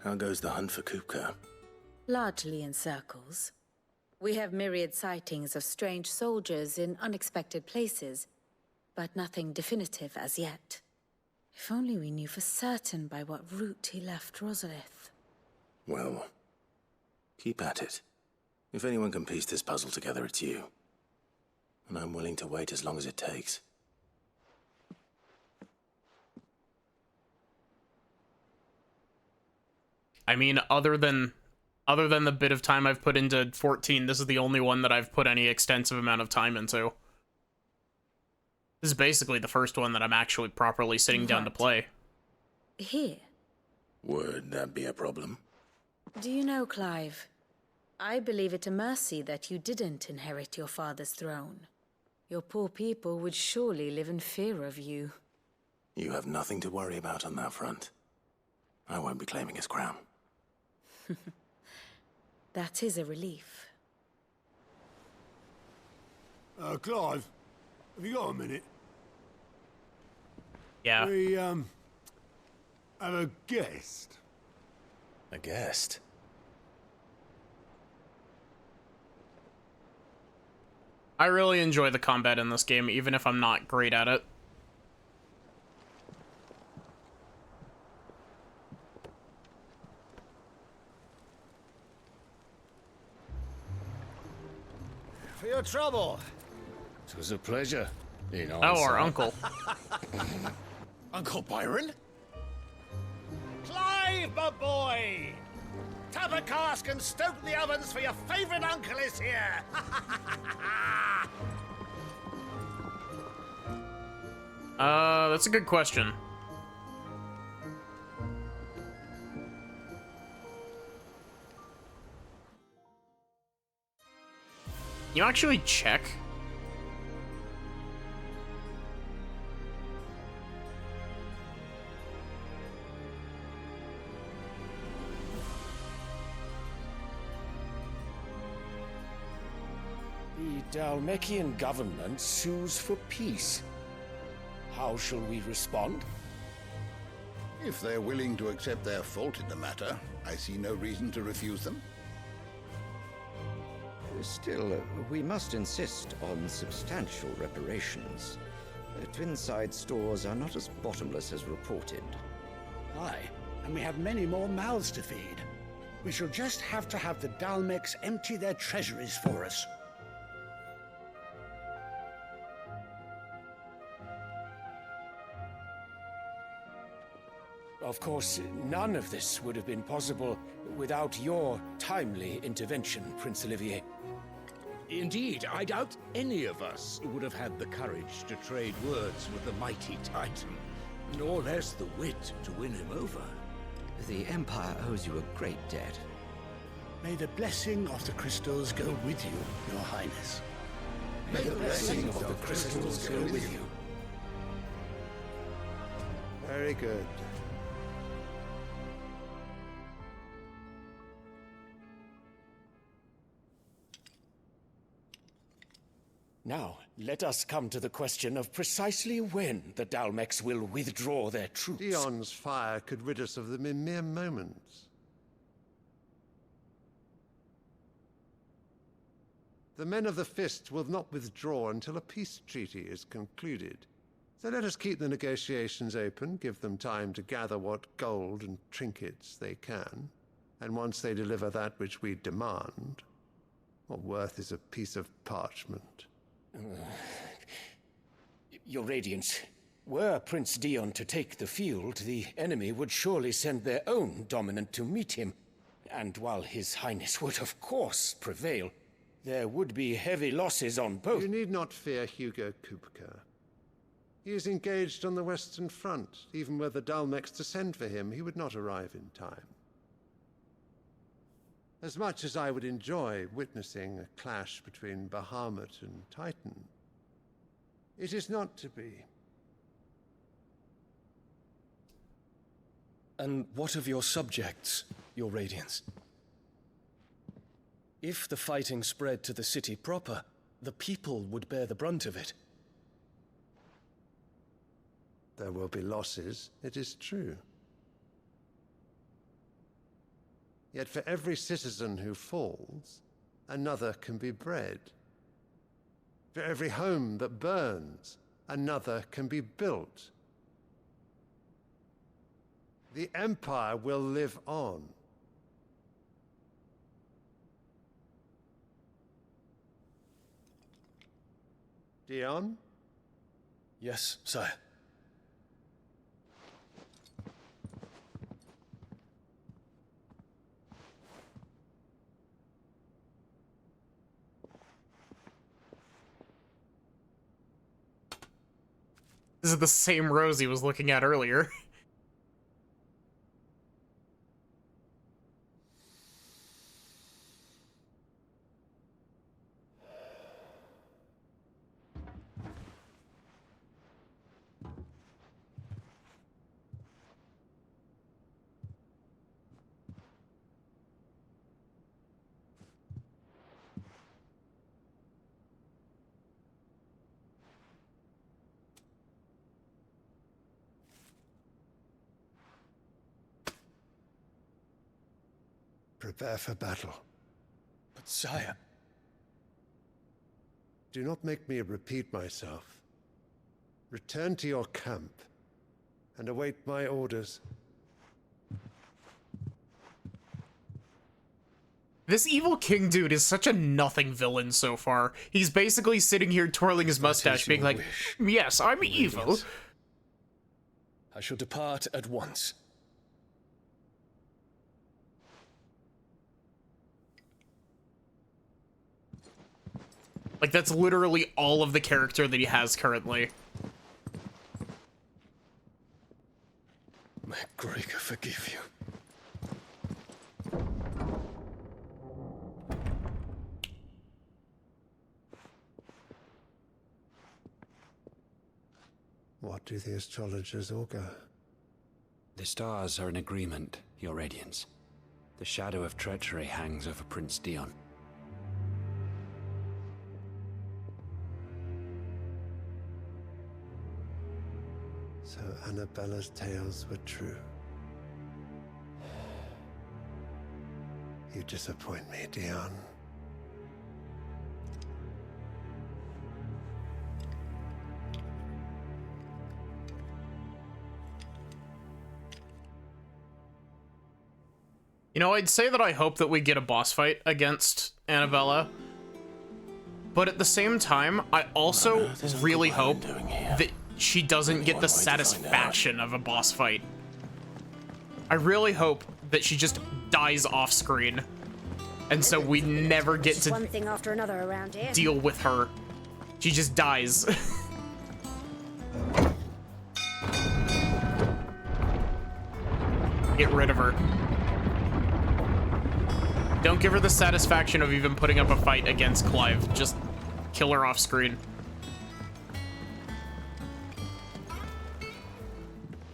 How goes the hunt for Kupka? Largely in circles. We have myriad sightings of strange soldiers in unexpected places, but nothing definitive as yet. If only we knew for certain by what route he left Rosalith. Well, keep at it. If anyone can piece this puzzle together, it's you. And I'm willing to wait as long as it takes. I mean, other than the bit of time I've put into 14, this is the only one that I've put any extensive amount of time into. This is basically the first one that I'm actually properly sitting down to play. Here. Would that be a problem? Do you know, Clive? I believe it a mercy that you didn't inherit your father's throne. Your poor people would surely live in fear of you. You have nothing to worry about on that front. I won't be claiming his crown. That is a relief. Clive, have you got a minute? Yeah. We, have a guest. A guest? I really enjoy the combat in this game, even if I'm not great at it. For your trouble. It was a pleasure. You know, oh, our uncle. Uncle Byron? Clive, my boy! Tap a cask and stoke the ovens for your favorite uncle is here! That's a good question. You actually check? The Dhalmekian government sues for peace. How shall we respond? If they're willing to accept their fault in the matter, I see no reason to refuse them. Still, we must insist on substantial reparations. Twinside stores are not as bottomless as reported. Aye, and we have many more mouths to feed. We shall just have to have the Dhalmeks empty their treasuries for us. Of course, none of this would have been possible without your timely intervention, Prince Olivier. Indeed, I doubt any of us would have had the courage to trade words with the mighty Titan, nor less the wit to win him over. The Empire owes you a great debt. May the blessing of the crystals go with you, Your Highness. May the blessing of the crystals go with you. Very good. Now, let us come to the question of precisely when the Dhalmeks will withdraw their troops. Dion's fire could rid us of them in mere moments. The men of the Fist will not withdraw until a peace treaty is concluded. So let us keep the negotiations open, give them time to gather what gold and trinkets they can, and once they deliver that which we demand, what worth is a piece of parchment? Your Radiance, Were Prince Dion to take the field, the enemy would surely send their own dominant to meet him. And while His Highness would of course prevail, there would be heavy losses on both. You need not fear Hugo Kupka. He is engaged on the Western Front. Even were the Dalmex to send for him, he would not arrive in time. As much as I would enjoy witnessing a clash between Bahamut and Titan, it is not to be. And what of your subjects, Your Radiance? If the fighting spread to the city proper, the people would bear the brunt of it. There will be losses, it is true. Yet for every citizen who falls, another can be bred. For every home that burns, another can be built. The Empire will live on. Dion? Yes, sire. This is the same rose he was looking at earlier. Prepare for battle. But sire... Do not make me repeat myself. Return to your camp and await my orders. This evil king dude is such a nothing villain so far. He's basically sitting here twirling his mustache being like, yes, I'm evil. I shall depart at once. Like, that's literally all of the character that he has currently. May Gregor forgive you. What do the astrologers augur? The stars are in agreement, Your Radiance. The shadow of treachery hangs over Prince Dion. So Annabella's tales were true. You disappoint me, Dion. You know, I'd say that I hope that we get a boss fight against Annabella. But at the same time, I also really hope that she doesn't get the satisfaction of a boss fight. I really hope that she just dies off screen. And so we never get to one thing after another around here. deal with her. She just dies. Get rid of her. Don't give her the satisfaction of even putting up a fight against Clive. Just kill her off screen.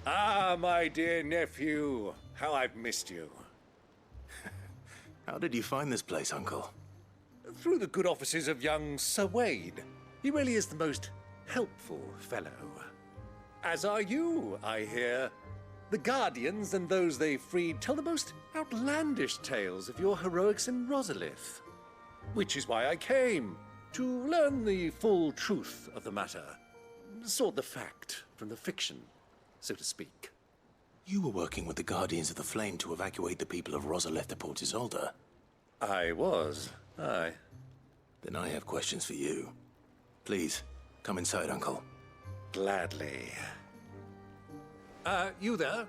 Ah, my dear nephew. How I've missed you. How did you find this place, Uncle? Through the good offices of young Sir Wade. He really is the most helpful fellow. As are you, I hear. The Guardians and those they freed tell the most outlandish tales of your heroics in Rosalith. Which is why I came, to learn the full truth of the matter. Sort the fact from the fiction, so to speak. You were working with the Guardians of the Flame to evacuate the people of Rosalith to Port Isolde. I was, aye. Then I have questions for you. Please, come inside, Uncle. Gladly. You there?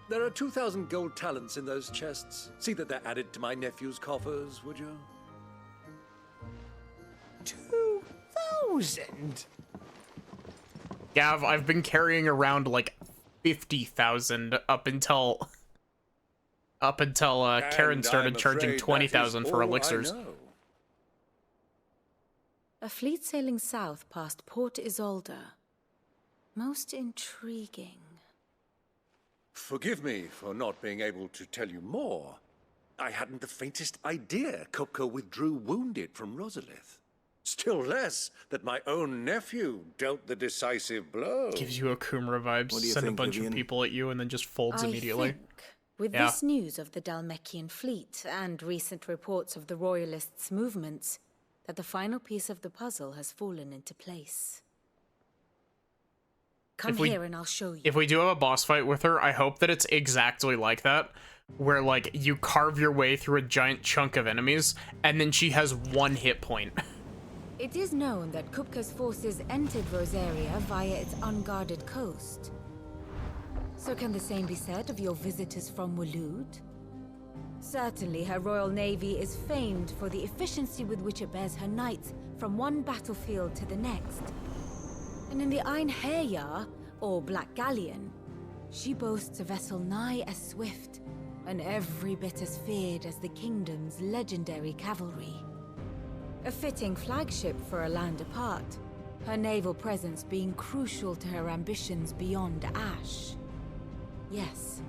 There are 2,000 gold talents in those chests. See that they're added to my nephew's coffers, would you? 2,000? Gav, I've been carrying around like 50,000 up until Karen started charging 20,000 for elixirs. A fleet sailing south past Port Isolde. Most intriguing. Forgive me for not being able to tell you more. I hadn't the faintest idea Kupka withdrew wounded from Rosalith. Still less that my own nephew dealt the decisive blow. Gives you Akumra vibes. Send a bunch of people at you and then just folds immediately. I think, with this news of the Dhalmekian fleet and recent reports of the Royalists' movements, that the final piece of the puzzle has fallen into place. Come here and I'll show you. If we do have a boss fight with her, I hope that it's exactly like that, where like you carve your way through a giant chunk of enemies and then she has 1 hit point. It is known that Kupka's forces entered Rosaria via its unguarded coast. So can the same be said of your visitors from Waloed? Certainly her royal navy is famed for the efficiency with which it bears her knights from one battlefield to the next. And in the Einherjar, or Black Galleon, she boasts a vessel nigh as swift and every bit as feared as the kingdom's legendary cavalry. A fitting flagship for a land apart, her naval presence being crucial to her ambitions beyond Ash. Yes,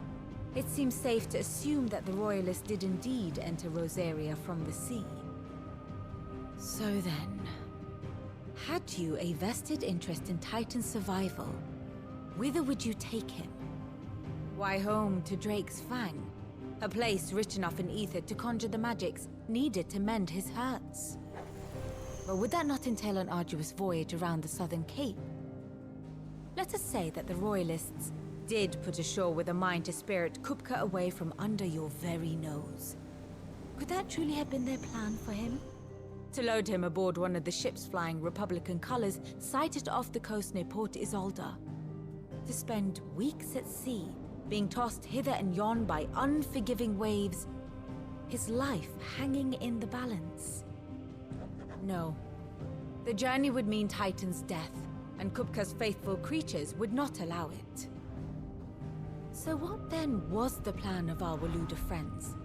it seems safe to assume that the Royalists did indeed enter Rosaria from the sea. So then, had you a vested interest in Titan's survival, whither would you take him? Why, home to Drake's Fang, a place rich enough in ether to conjure the magics needed to mend his hurts. But would that not entail an arduous voyage around the southern cape? Let us say that the Royalists did put ashore with a mind to spirit Kupka away from under your very nose. Could that truly have been their plan for him? To load him aboard one of the ships flying Republican colors sighted off the coast near Port Isolde. To spend weeks at sea, being tossed hither and yon by unforgiving waves, his life hanging in the balance. No. The journey would mean Titan's death, and Kupka's faithful creatures would not allow it. So what then was the plan of our Waloed friends?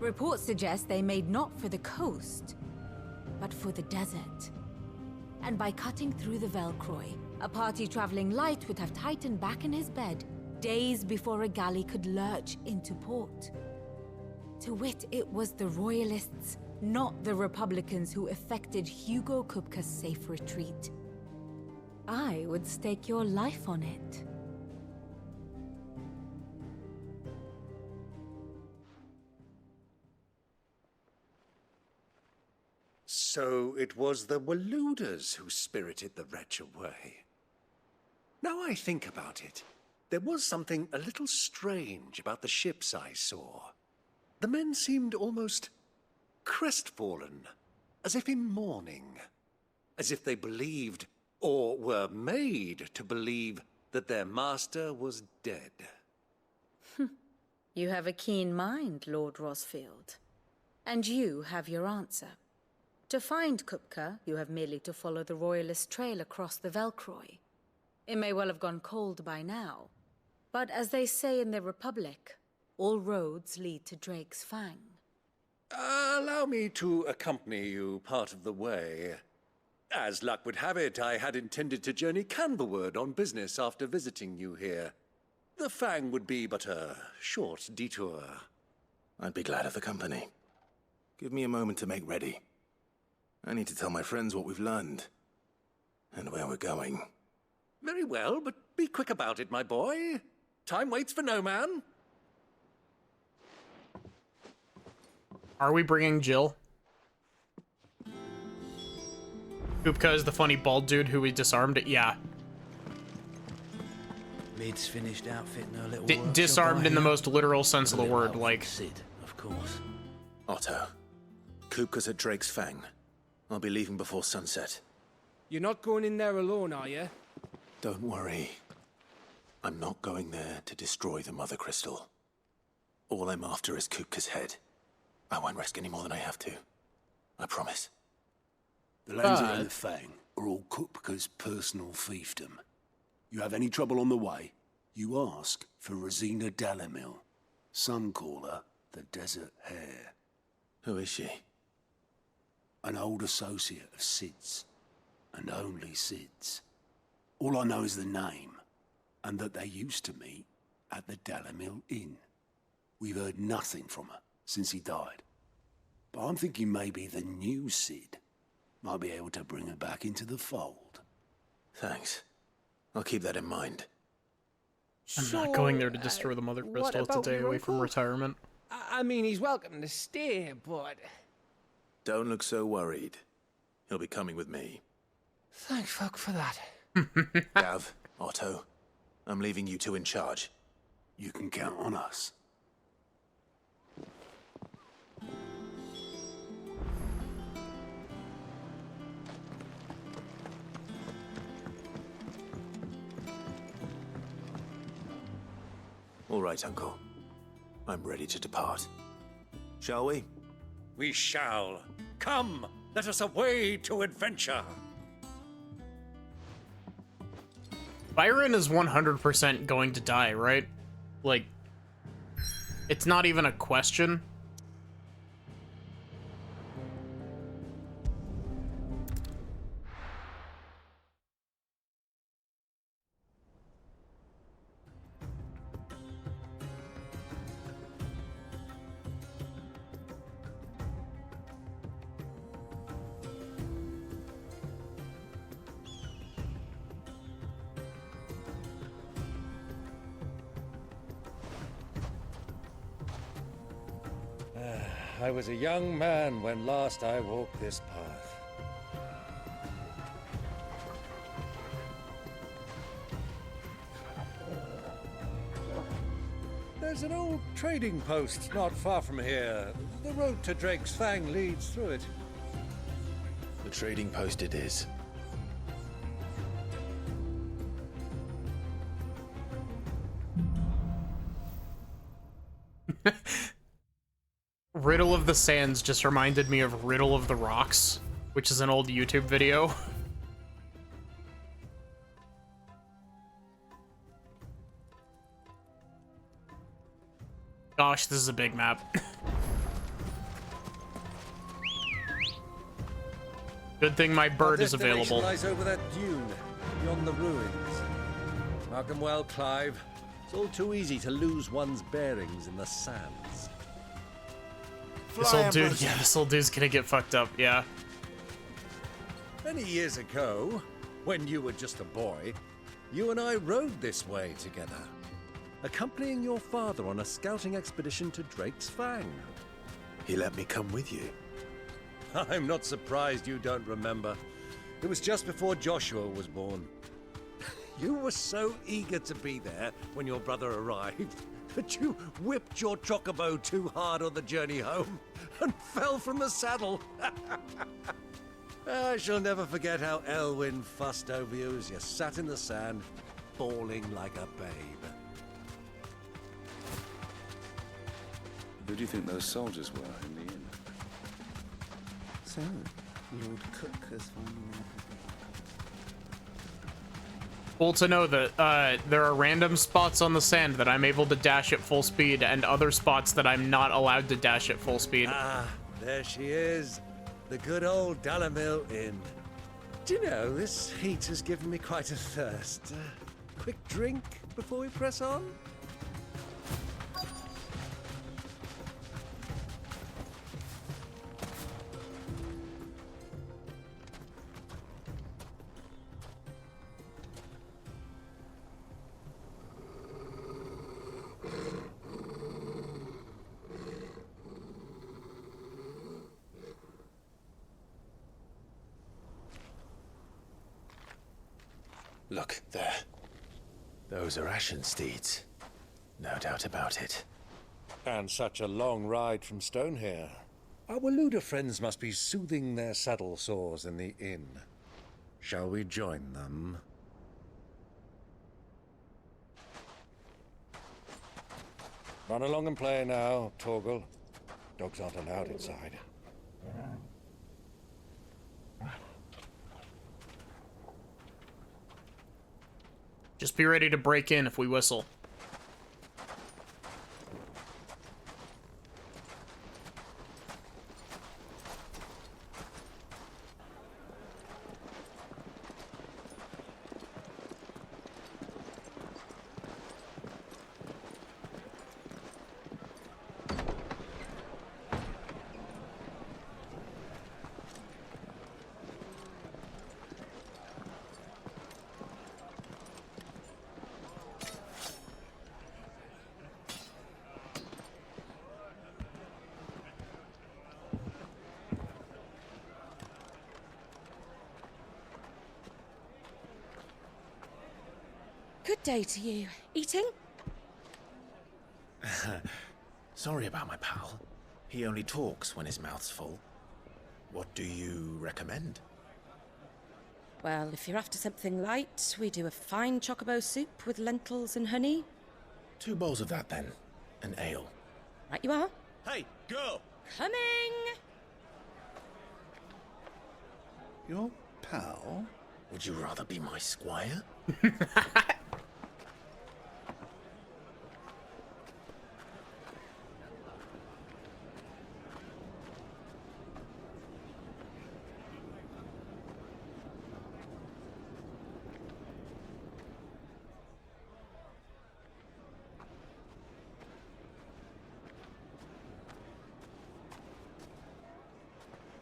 Reports suggest they made not for the coast, but for the desert. And by cutting through the Velcroy, a party traveling light would have Titan back in his bed days before a galley could lurch into port. To wit, it was the Royalists, not the Republicans, who effected Hugo Kupka's safe retreat. I would stake your life on it. So it was the Waloeders who spirited the wretch away. Now I think about it, there was something a little strange about the ships I saw. The men seemed almost crestfallen, as if in mourning, as if they believed, or were made to believe, that their master was dead. You have a keen mind, Lord Rosfield. And you have your answer. To find Kupka, you have merely to follow the Royalist trail across the Velcroy. It may well have gone cold by now, but as they say in the Republic, all roads lead to Drake's Fang. Allow me to accompany you part of the way. As luck would have it, I had intended to journey Canverward on business after visiting you here. The Fang would be but a short detour. I'd be glad of the company. Give me a moment to make ready. I need to tell my friends what we've learned, and where we're going. Very well, but be quick about it, my boy. Time waits for no man. Are we bringing Jill? Kupka is the funny bald dude who we disarmed. Yeah. Mid's finished outfitting her little workshop disarmed in the most literal sense of the Little word, elf, like. Sid, of course. Otto, Kupka's at Drake's Fang. I'll be leaving before sunset. You're not going in there alone, are you? Don't worry. I'm not going there to destroy the Mother Crystal. All I'm after is Kupka's head. I won't risk any more than I have to. I promise. The lands around the Fang are all Kupka's personal fiefdom. You have any trouble on the way, you ask for Rosina Dalimil. Some call her the Desert Hare. Who is she? An old associate of Sid's, and only Sid's. All I know is the name, and that they used to meet at the Dalimil Inn. We've heard nothing from her since he died. But I'm thinking maybe the new Sid might be able to bring her back into the fold. Thanks. I'll keep that in mind. I'm not going there to destroy the Mother Crystal. It's a day away from retirement. I mean, he's welcome to stay, but... Don't look so worried. He'll be coming with me. Thank fuck for that. Gav, Otto, I'm leaving you two in charge. You can count on us. All right, Uncle. I'm ready to depart. Shall we? We shall. Come, let us away to adventure. Byron is 100% going to die, right? Like, it's not even a question. I was a young man when last I walked this path. There's an old trading post not far from here. The road to Drake's Fang leads through it. The trading post it is. Riddle of the Sands just reminded me of Riddle of the Rocks, which is an old YouTube video. Gosh, this is a big map. Good thing my bird is available. Lies over that dune, beyond the ruins. Mark 'em well, Clive. It's all too easy to lose one's bearings in the sands. This old dude, yeah, this old dude's gonna get fucked up, yeah. Many years ago, when you were just a boy, you and I rode this way together, accompanying your father on a scouting expedition to Drake's Fang. He let me come with you. I'm not surprised you don't remember. It was just before Joshua was born. You were so eager to be there when your brother arrived that you whipped your chocobo too hard on the journey home and fell from the saddle. I shall never forget how Elwyn fussed over you as you sat in the sand, bawling like a babe. Who do you think those soldiers were in the inn? So, Lord Cook has finally... Cool to know that there are random spots on the sand that I'm able to dash at full speed and other spots that I'm not allowed to dash at full speed. Ah, there she is. The good old Dalimil Inn. Do you know, this heat has given me quite a thirst. Quick drink before we press on? Look, there. Those are Ashen steeds. No doubt about it. And such a long ride from Stonehair. Our Waluda friends must be soothing their saddle sores in the inn. Shall we join them? Run along and play now, Torgal. Dogs aren't allowed inside. Just be ready to break in if we whistle. Good day to you. Eating? Sorry about my pal. He only talks when his mouth's full. What do you recommend? Well, if you're after something light, we do a fine chocobo soup with lentils and honey. 2 bowls of that, then. An ale. Right you are. Hey, girl! Coming! Your pal? Would you rather be my squire?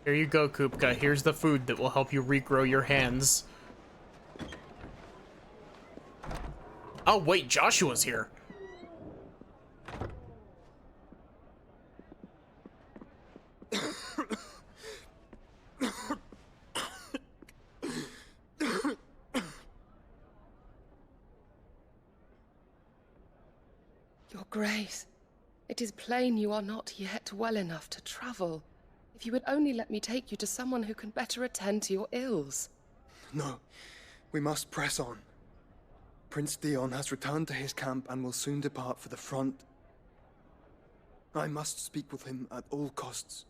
Here you go, Kupka. Here's the food that will help you regrow your hands. Oh, wait, Joshua's here. Your Grace, it is plain you are not yet well enough to travel. If you would only let me take you to someone who can better attend to your ills. No, we must press on. Prince Dion has returned to his camp and will soon depart for the front. I must speak with him at all costs.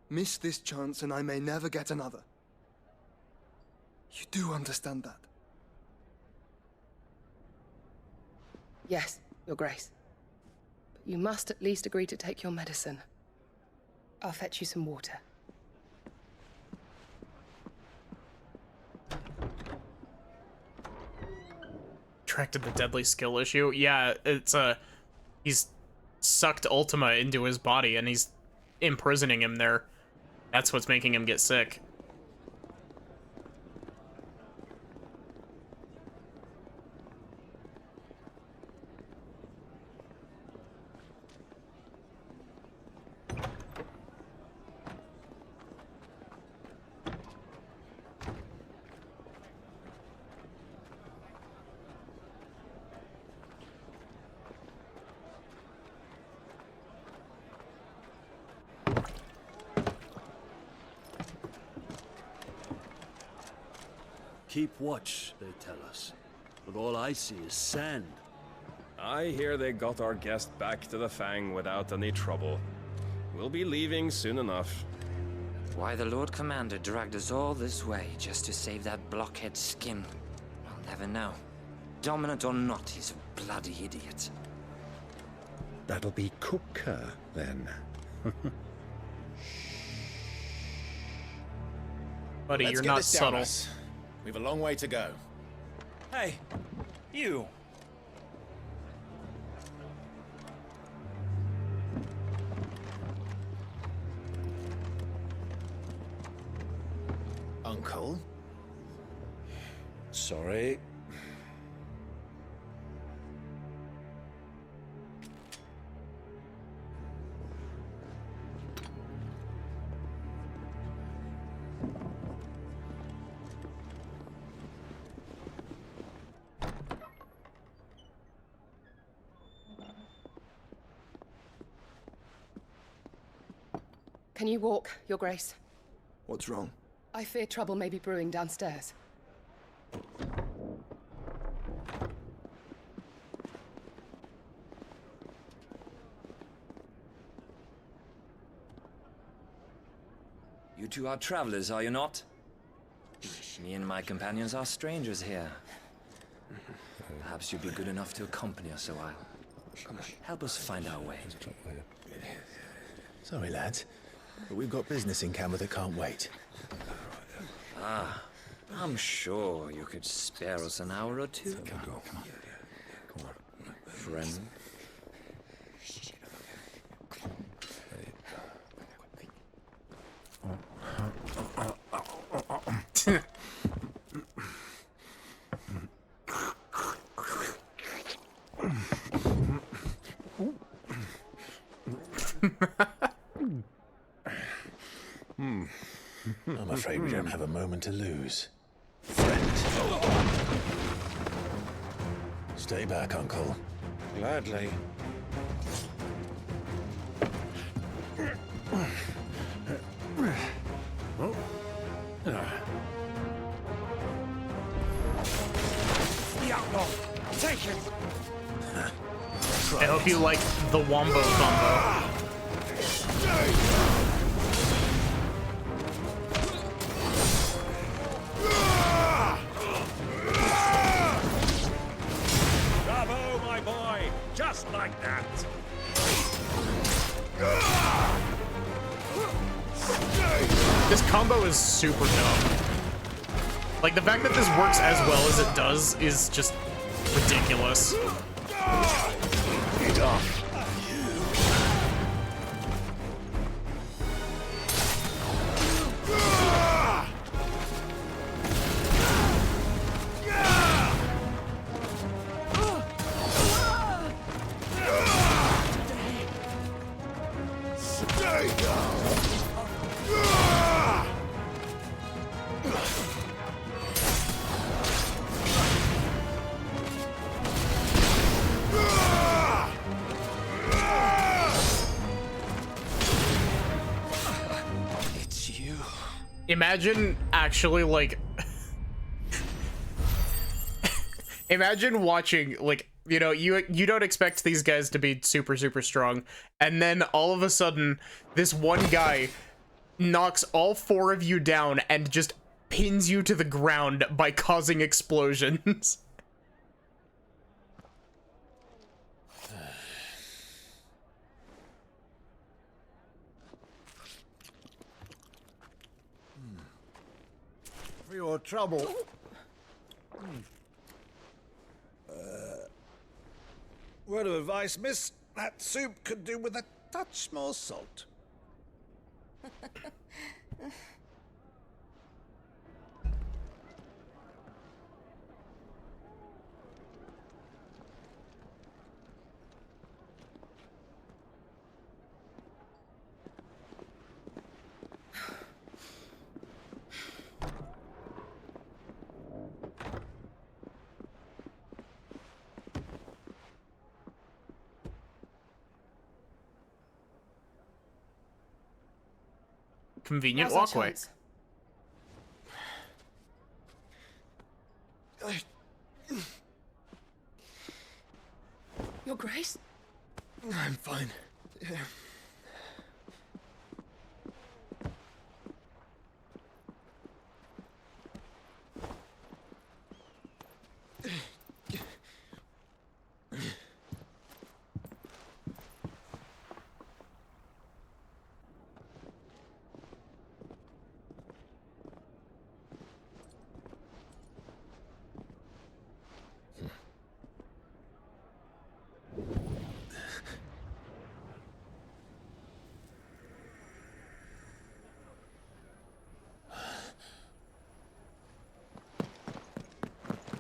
Miss this chance and I may never get another. You do understand that? Yes, Your Grace. But you must at least agree to take your medicine. I'll fetch you some water. Attracted the deadly skill issue. Yeah, it's he's sucked Ultima into his body and he's imprisoning him there. That's what's making him get sick. Keep watch, they tell us. But all I see is sand. I hear they got our guest back to the Fang without any trouble. We'll be leaving soon enough. Why the Lord Commander dragged us all this way just to save that blockhead's skin, I'll never know. Dominant or not, he's a bloody idiot. That'll be Kupka, then. Buddy, Let's you're get not this down subtle. us. We've a long way to go. Hey, you. Uncle? Sorry. Can you walk, Your Grace? What's wrong? I fear trouble may be brewing downstairs. You two are travelers, are you not? Me and my companions are strangers here. Perhaps you'd be good enough to accompany us a while. Help us find our way. Sorry, lads, but we've got business in camera that can't wait. Ah, I'm sure you could spare us an hour or two. Come on. Friend. I'm afraid we don't have a moment to lose. Friend. Stay back, Uncle. Gladly. The outlaw! Take him! I hope you like the Wombo combo. Bravo, my boy! Just like that! This combo is super dumb. Like, the fact that this works as well as it does is just ridiculous. Get off. Imagine actually, like... Imagine watching, like, you know, you don't expect these guys to be super strong, and then all of a sudden, this one guy knocks all four of you down and just pins you to the ground by causing explosions. For your trouble. Word of advice, miss. That soup could do with a touch more salt. Convenient Now's our walkway. chance. Your Grace? I'm fine. Yeah.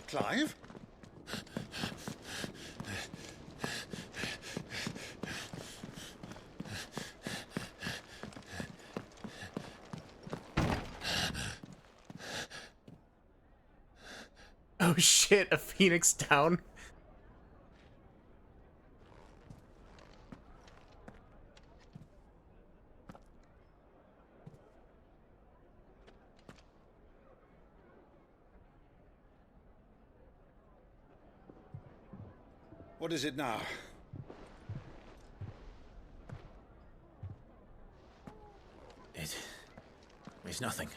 Clive? Oh shit, a phoenix down. What is it now? It's nothing.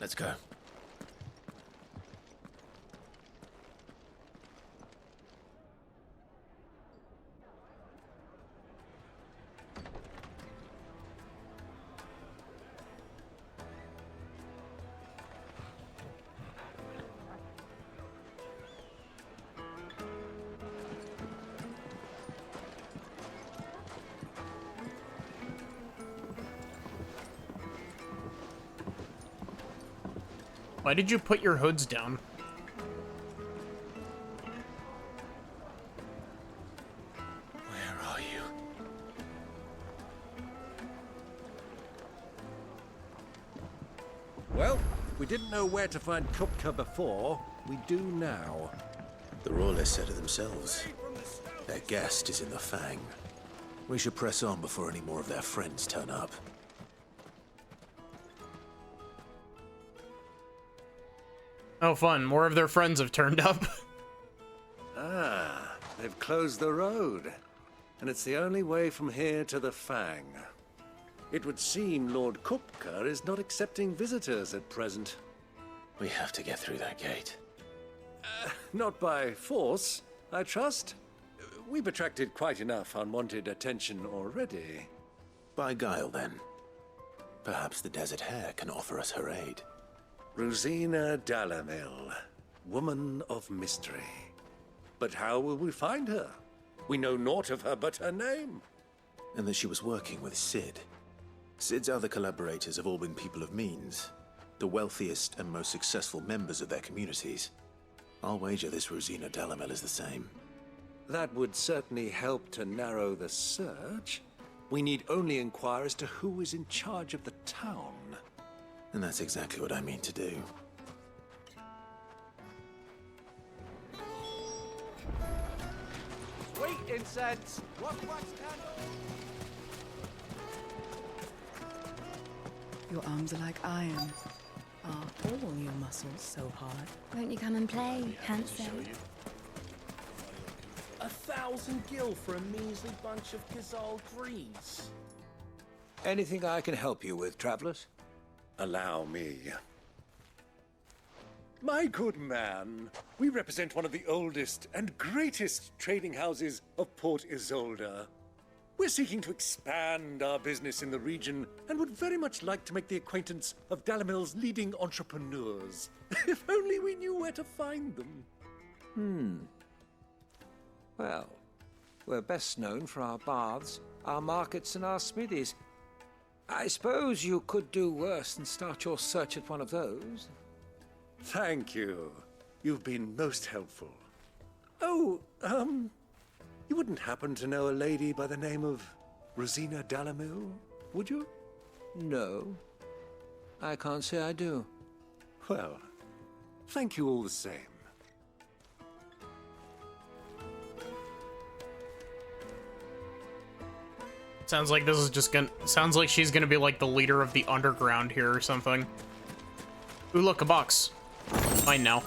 Let's go. Why did you put your hoods down? Where are you? Well, we didn't know where to find Kupka before. We do now. The Royalists said it themselves. Their guest is in the Fang. We should press on before any more of their friends turn up. Oh, fun. More of their friends have turned up. Ah, they've closed the road. And it's the only way from here to the Fang. It would seem Lord Kupka is not accepting visitors at present. We have to get through that gate. Not by force, I trust. We've attracted quite enough unwanted attention already. By guile, then. Perhaps the Desert Hare can offer us her aid. Rosina Dalamil, woman of mystery. But how will we find her? We know naught of her but her name. And that she was working with Cid. Cid's other collaborators have all been people of means, the wealthiest and most successful members of their communities. I'll wager this Rosina Dalamil is the same. That would certainly help to narrow the search. We need only inquire as to who is in charge of the town. And that's exactly what I mean to do. Sweet incense! Wax candle! Your arms are like iron. Are all your muscles so hard? Won't you come and play, handsome? 1,000 gil for a measly bunch of Gazal greaves. Anything I can help you with, travelers? Allow me. My good man, we represent one of the oldest and greatest trading houses of Port Isolde. We're seeking to expand our business in the region and would very much like to make the acquaintance of Dalamil's leading entrepreneurs. If only we knew where to find them. Well, we're best known for our baths, our markets, and our smithies. I suppose you could do worse than start your search at one of those. Thank you. You've been most helpful. Oh, you wouldn't happen to know a lady by the name of Rosina Dalamil, would you? No. I can't say I do. Well, thank you all the same. Sounds like this is just gonna... Sounds like she's gonna be like the leader of the underground here or something. Ooh, look, a box. Mine now.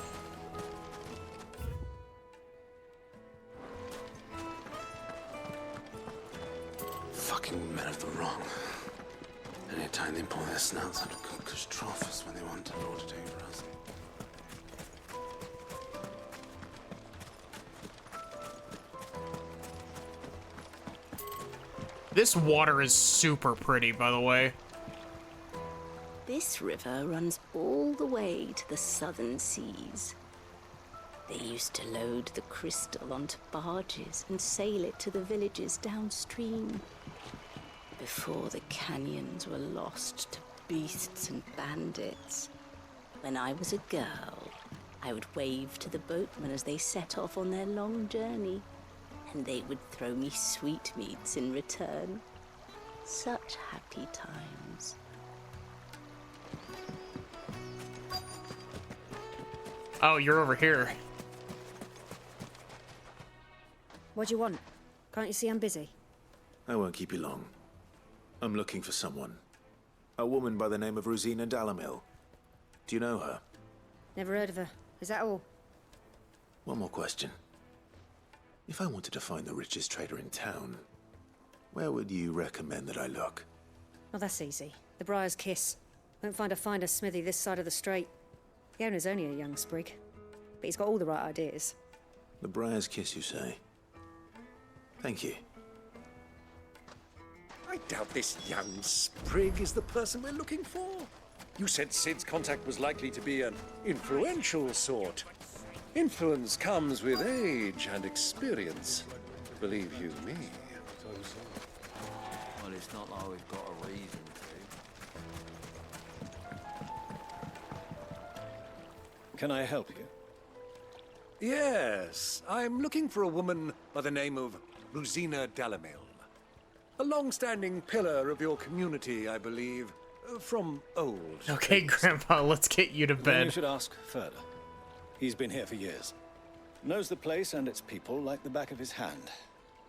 Fucking men of the wrong. Anytime they pull their snouts out of Kupka's trough is when they want to lord it over us. This water is super pretty, by the way. This river runs all the way to the southern seas. They used to load the crystal onto barges and sail it to the villages downstream. Before the canyons were lost to beasts and bandits. When I was a girl, I would wave to the boatmen as they set off on their long journey, and they would throw me sweetmeats in return. Such happy times. Oh, you're over here. What do you want? Can't you see I'm busy? I won't keep you long. I'm looking for someone. A woman by the name of Rosina Dalamil. Do you know her? Never heard of her. Is that all? One more question. If I wanted to find the richest trader in town, where would you recommend that I look? Well, that's easy. The Briar's Kiss. Won't find a finer smithy this side of the strait. The owner's only a young sprig, but he's got all the right ideas. The Briar's Kiss, you say? Thank you. I doubt this young sprig is the person we're looking for. You said Sid's contact was likely to be an influential sort. Influence comes with age and experience. Believe you me. Well, it's not like we've got a reason to. Can I help you? Yes, I'm looking for a woman by the name of Rosina Dalamil. A long-standing pillar of your community, I believe, from old. Okay, Grandpa, let's get you to Then bed. you should ask Ferda. He's been here for years. Knows the place and its people like the back of his hand.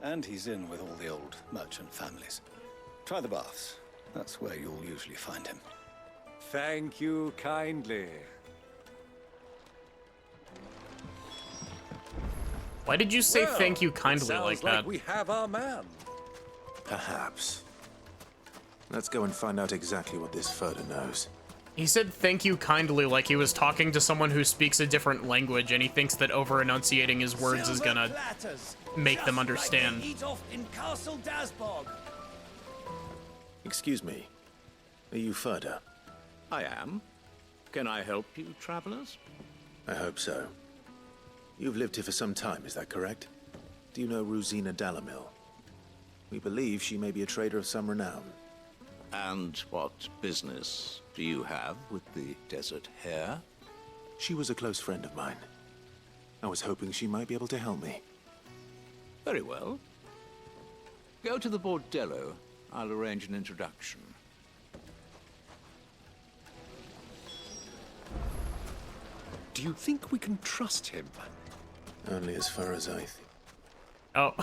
And he's in with all the old merchant families. Try the baths. That's where you'll usually find him. Thank you kindly. Why did you say Well, thank you it kindly sounds like that? we have our man. Perhaps. Let's go and find out exactly what this Ferda knows. He said thank you kindly like he was talking to someone who speaks a different language and he thinks that over-enunciating his words is gonna make them understand. Eat off in Castle Dazbog. Excuse me. Are you Ferda? I am. Can I help you, travelers? I hope so. You've lived here for some time, is that correct? Do you know Rosina Dalamil? We believe she may be a trader of some renown. And what business do you have with the Desert Hare? She was a close friend of mine. I was hoping she might be able to help me. Very well. Go to the Bordello. I'll arrange an introduction. Do you think we can trust him? Only as far as I think. Oh.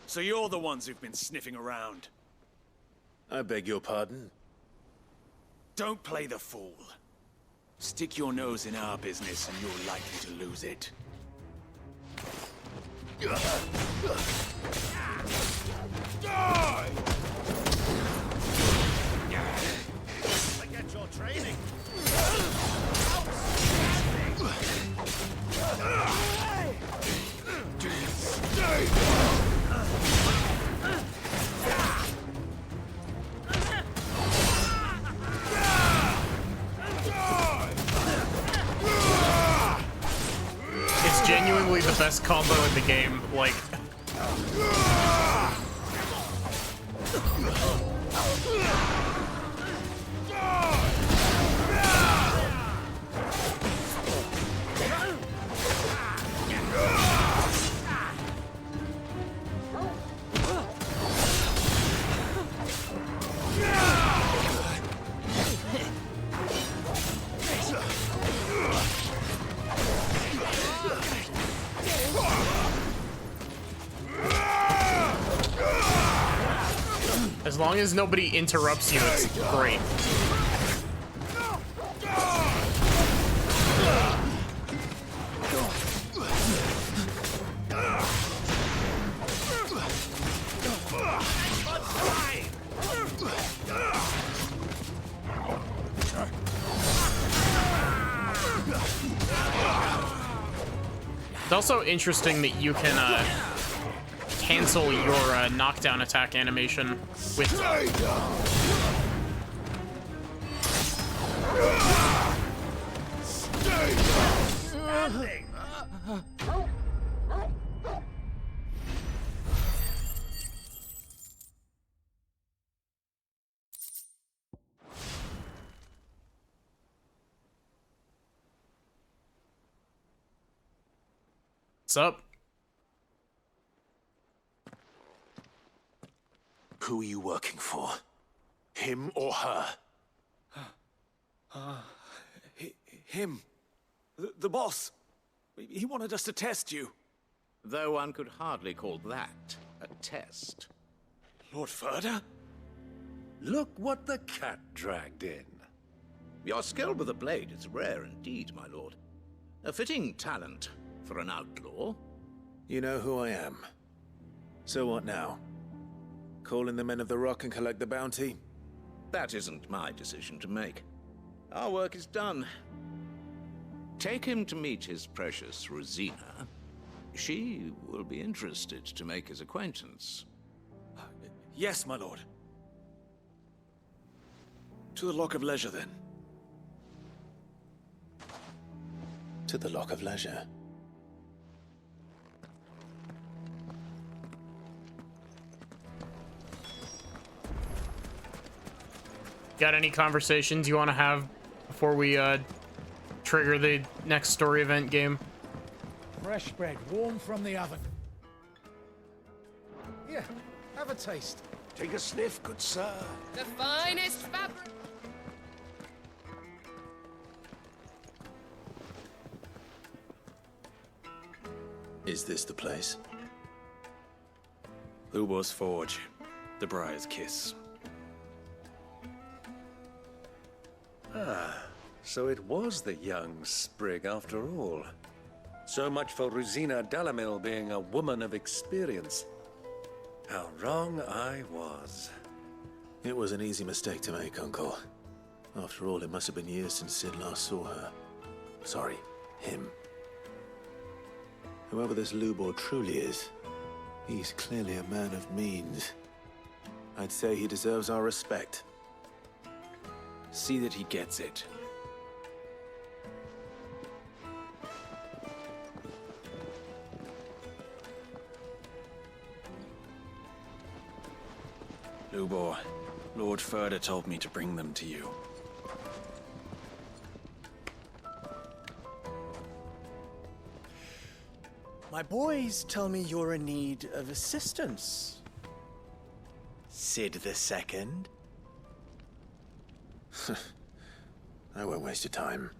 So you're the ones who've been sniffing around. I beg your pardon? Don't play the fool. Stick your nose in our business and you're likely to lose it. Die! Forget your training. It's genuinely the best combo in the game, like... As long as nobody interrupts you, it's great. It's also interesting that you can cancel your knockdown attack animation with What's up? Who are you working for? Him or her? Him. The boss. He wanted us to test you. Though one could hardly call that a test. Lord Ferda? Look what the cat dragged in. Your skill with the blade is rare indeed, my lord. A fitting talent for an outlaw. You know who I am. So what now? Call in the Men of the Rock and collect the bounty? that isn't my decision to make. Our work is done. Take him to meet his precious Rosina. She will be interested to make his acquaintance. Yes, my lord. To the Lock of Leisure, then. To the Lock of Leisure. Got any conversations you want to have before we trigger the next story event game? Fresh bread, warm from the oven. Here, have a taste. Take a sniff, good sir. The finest fabric. Is this the place? Lubor's Forge. The Briar's Kiss. Ah, so it was the young sprig after all. So much for Rosina Dalamil being a woman of experience. How wrong I was. It was an easy mistake to make, Uncle. After all, it must have been years since Sid last saw her. Sorry, him. Whoever this Lubor truly is, he's clearly a man of means. I'd say he deserves our respect. See that he gets it. Lubor, Lord Furder told me to bring them to you. My boys tell me you're in need of assistance. Sid the Second. I won't waste your time.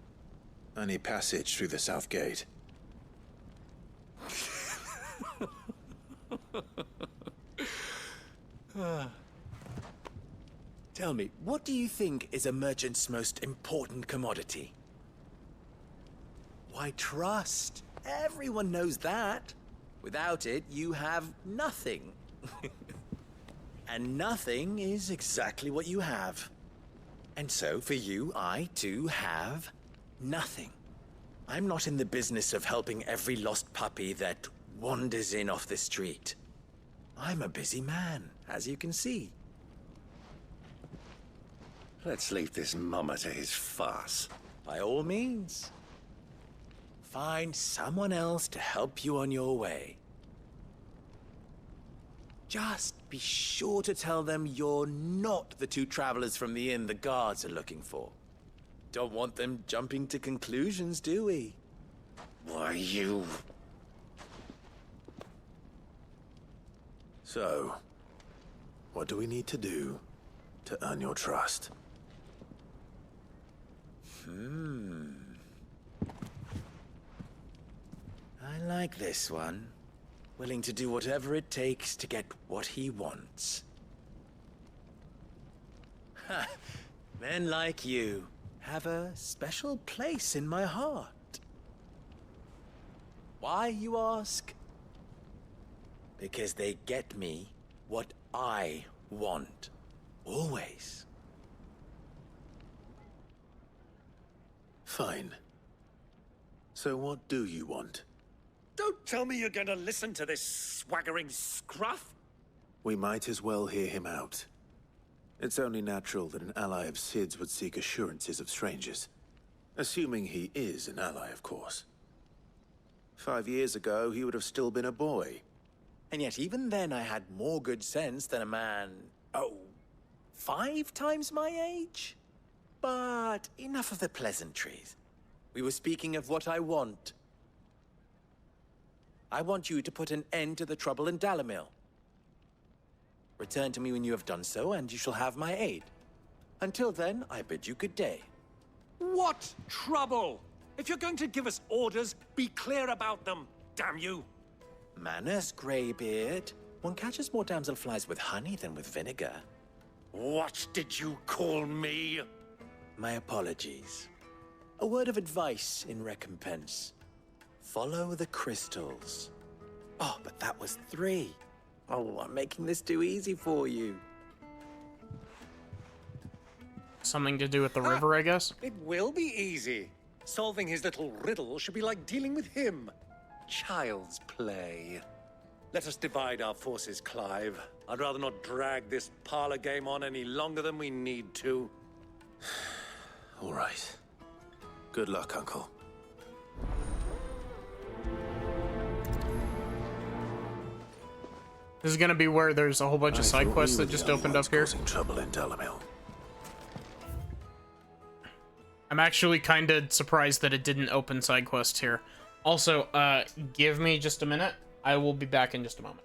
I need passage through the south gate. Tell me, what do you think is a merchant's most important commodity? Why, trust. Everyone knows that. Without it, you have nothing. And nothing is exactly what you have. And so, for you, I, too, have nothing. I'm not in the business of helping every lost puppy that wanders in off the street. I'm a busy man, as you can see. Let's leave this mummer to his farce. By all means. Find someone else to help you on your way. Just be sure to tell them you're not the two travelers from the inn the guards are looking for. Don't want them jumping to conclusions, do we? Why, you... So, what do we need to do to earn your trust? I like this one. Willing to do whatever it takes to get what he wants. Ha! Men like you have a special place in my heart. Why, you ask? Because they get me what I want. Always. Fine. So what do you want? Don't tell me you're going to listen to this swaggering scruff! We might as well hear him out. It's only natural that an ally of Sid's would seek assurances of strangers. Assuming he is an ally, of course. 5 years ago, he would have still been a boy. And yet even then I had more good sense than a man, 5 times my age? But enough of the pleasantries. We were speaking of what I want. I want you to put an end to the trouble in Dalamil. Return to me when you have done so, and you shall have my aid. Until then, I bid you good day. What trouble? If you're going to give us orders, be clear about them, damn you! Manners, Greybeard. One catches more damselflies with honey than with vinegar. What did you call me? My apologies. A word of advice in recompense. Follow the crystals. Oh, but that was 3. Oh, I'm making this too easy for you. something to do with the river, I guess. It will be easy. Solving his little riddle should be like dealing with him. Child's play. Let us divide our forces, Clive. I'd rather not drag this parlor game on any longer than we need to. All right. Good luck, Uncle. This is gonna be where there's a whole bunch of side quests that just opened up here. Trouble in Dalamil. I'm actually kind of surprised that it didn't open side quests here. Also, give me just a minute. I will be back in just a moment.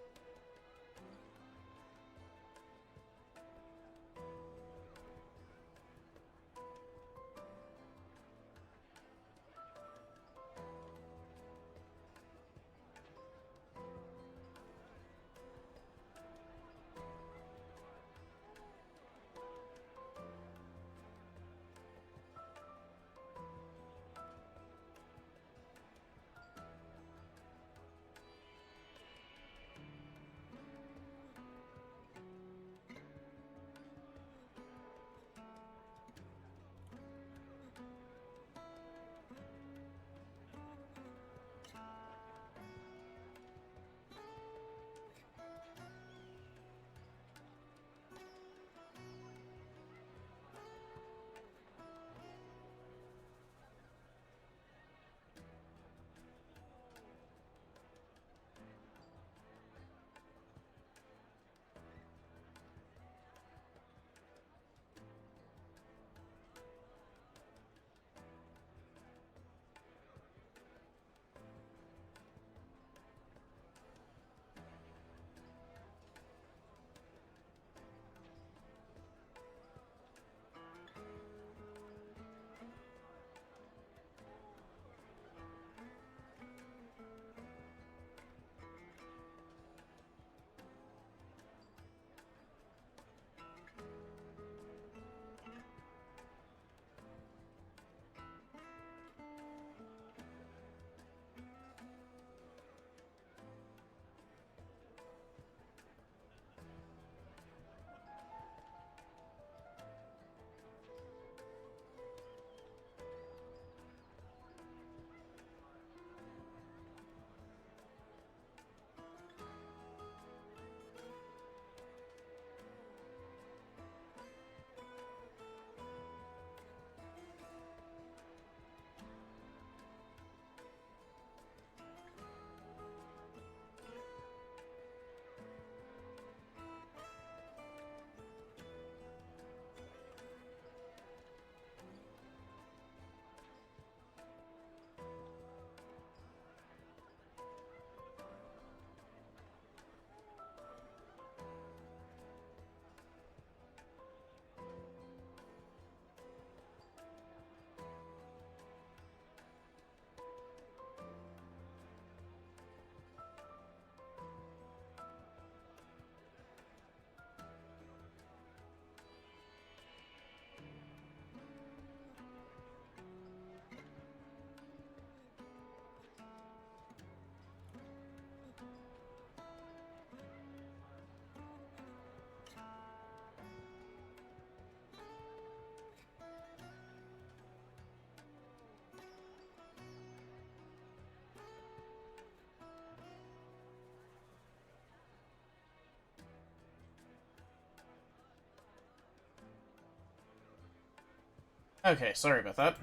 Okay, sorry about that.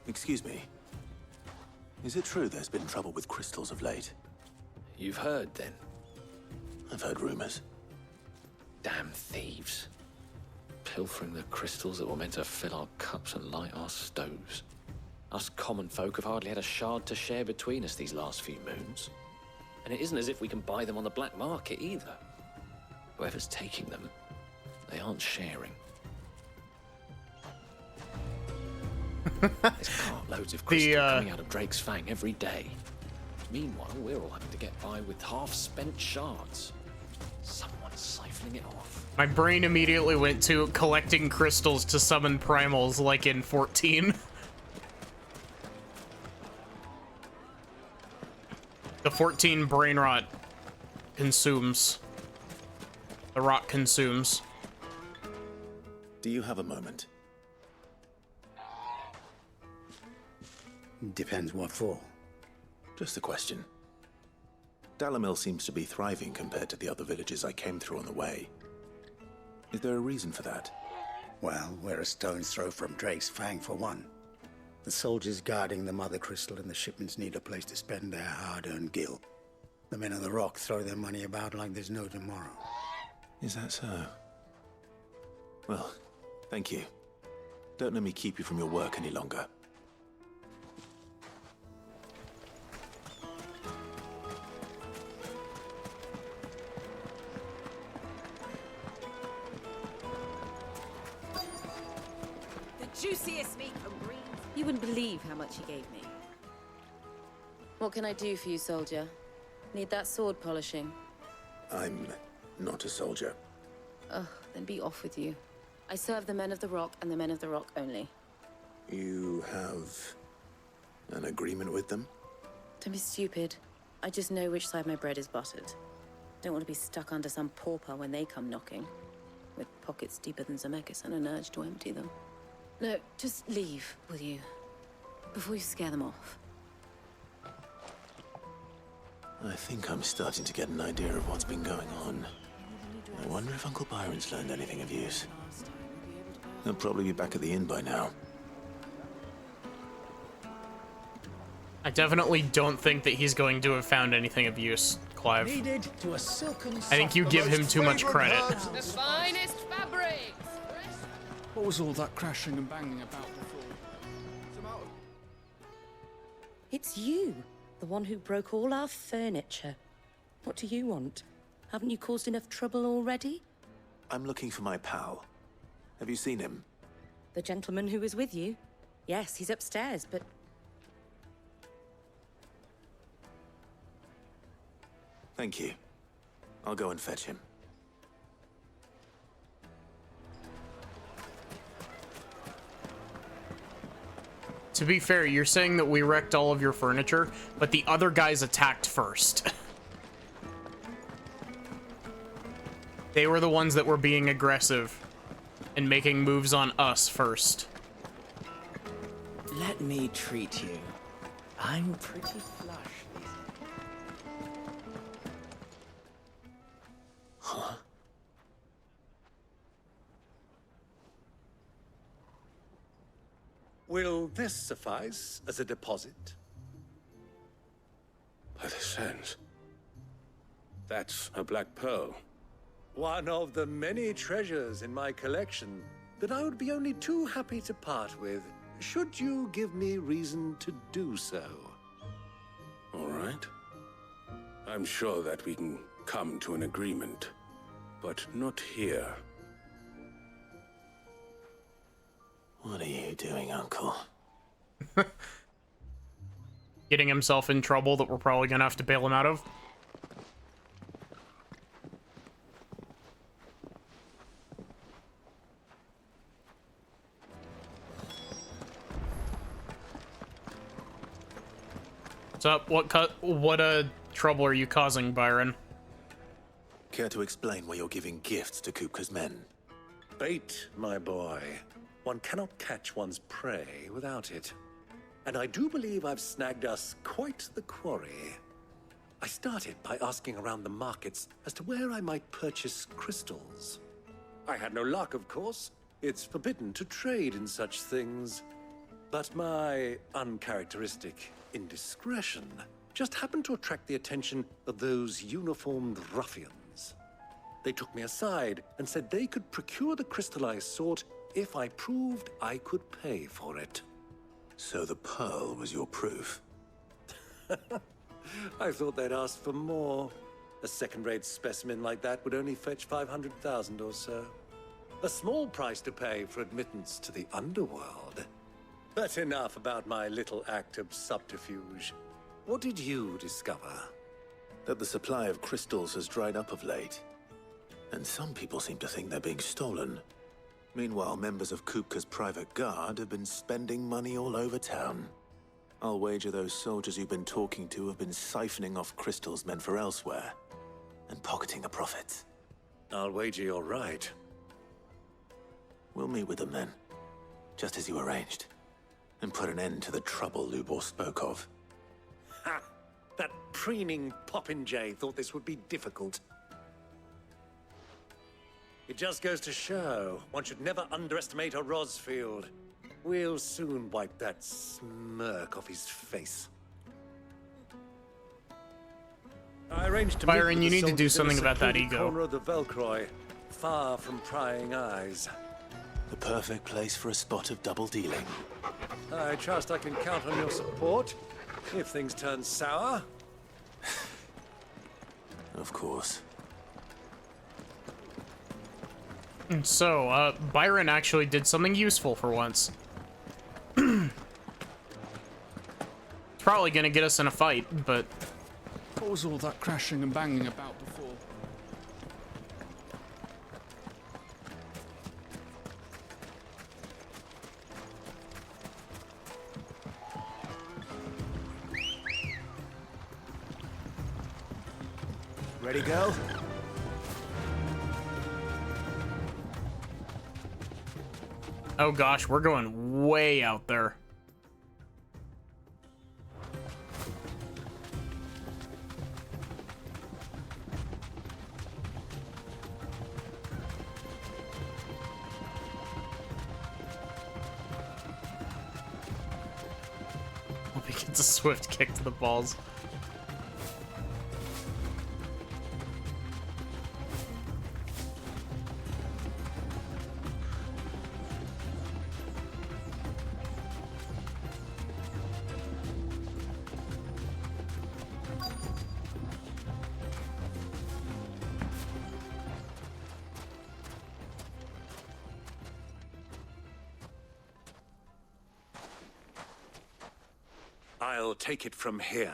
Excuse me. Is it true there's been trouble with crystals of late? You've heard, then? I've heard rumors. Damn thieves. Pilfering the crystals that were meant to fill our cups and light our stoves. Us common folk have hardly had a shard to share between us these last few moons. And it isn't as if we can buy them on the black market either. Whoever's taking them, they aren't sharing. There's cartloads of crystal coming out of Drake's Fang every day. Meanwhile, we're all having to get by with half-spent shards. Someone's siphoning rattling it off. My brain immediately went to collecting crystals to summon primals like in 14. The 14 brain rot consumes. The rot consumes. Do you have a moment? Depends what for. Just a question. Dalamil seems to be thriving compared to the other villages I came through on the way. Is there a reason for that? Well, we're a stone's throw from Drake's Fang for one. The soldiers guarding the Mother Crystal and the shipments need a place to spend their hard-earned gil. The men of the Rock throw their money about like there's no tomorrow. Is that so? Well, thank you. Don't let me keep you from your work any longer. Juiciest meat from Greens. You wouldn't believe how much he gave me. What can I do for you, soldier? Need that sword polishing? I'm not a soldier. Ugh, then be off with you. I serve the men of the Rock and the men of the Rock only. You have an agreement with them? Don't be stupid. I just know which side my bread is buttered. Don't want to be stuck under some pauper when they come knocking. With pockets deeper than Zemeckis and an urge to empty them. No, just leave, will you? Before you scare them off. I think I'm starting to get an idea of what's been going on. I wonder if Uncle Byron's learned anything of use. He'll probably be back at the inn by now. I definitely don't think that he's going to have found anything of use, Clive. Needed to a silken I think you give him too much credit. The finest fabrics! What was all that crashing and banging about before? It's you, the one who broke all our furniture. What do you want? Haven't you caused enough trouble already? I'm looking for my pal. Have you seen him? The gentleman who was with you? Yes, he's upstairs, but... Thank you. I'll go and fetch him. To be fair, you're saying that we wrecked all of your furniture, but the other guys attacked first. They were the ones that were being aggressive and making moves on us first. Let me treat you. I'm pretty flush these days. Huh? Will this suffice as a deposit? By the sands. That's a black pearl. One of the many treasures in my collection that I would be only too happy to part with, should you give me reason to do so. All right. I'm sure that we can come to an agreement, but not here. What are you doing, Uncle? Getting himself in trouble that we're probably gonna have to bail him out of. What's up? What trouble are you causing, Byron? Care to explain why you're giving gifts to Kupka's men? Bait, my boy. One cannot catch one's prey without it. And I do believe I've snagged us quite the quarry. I started by asking around the markets as to where I might purchase crystals. I had no luck, of course. It's forbidden to trade in such things. But my uncharacteristic indiscretion just happened to attract the attention of those uniformed ruffians. They took me aside and said they could procure the crystal I sought if I proved I could pay for it. So the pearl was your proof? I thought they'd ask for more. A second-rate specimen like that would only fetch 500,000 or so. A small price to pay for admittance to the underworld. But enough about my little act of subterfuge. What did you discover? That the supply of crystals has dried up of late. And some people seem to think they're being stolen. Meanwhile, members of Kupka's private guard have been spending money all over town. I'll wager those soldiers you've been talking to have been siphoning off crystals meant for elsewhere, and pocketing the profits. I'll wager you're right. We'll meet with them then, just as you arranged, and put an end to the trouble Lubor spoke of. Ha! That preening popinjay thought this would be difficult. It just goes to show, one should never underestimate a Rosfield. We'll soon wipe that smirk off his face. I arranged to Byron, meet with you the need to do soldiers in a something about that secluded ego. corner of the Velcroy, far from prying eyes. The perfect place for a spot of double dealing. I trust I can count on your support if things turn sour. Of course. So, Byron actually did something useful for once. It's probably gonna get us in a fight, but... What was all that crashing and banging about before? Ready, girl? Oh gosh, we're going way out there. Hope he gets a swift kick to the balls. I'll take it from here.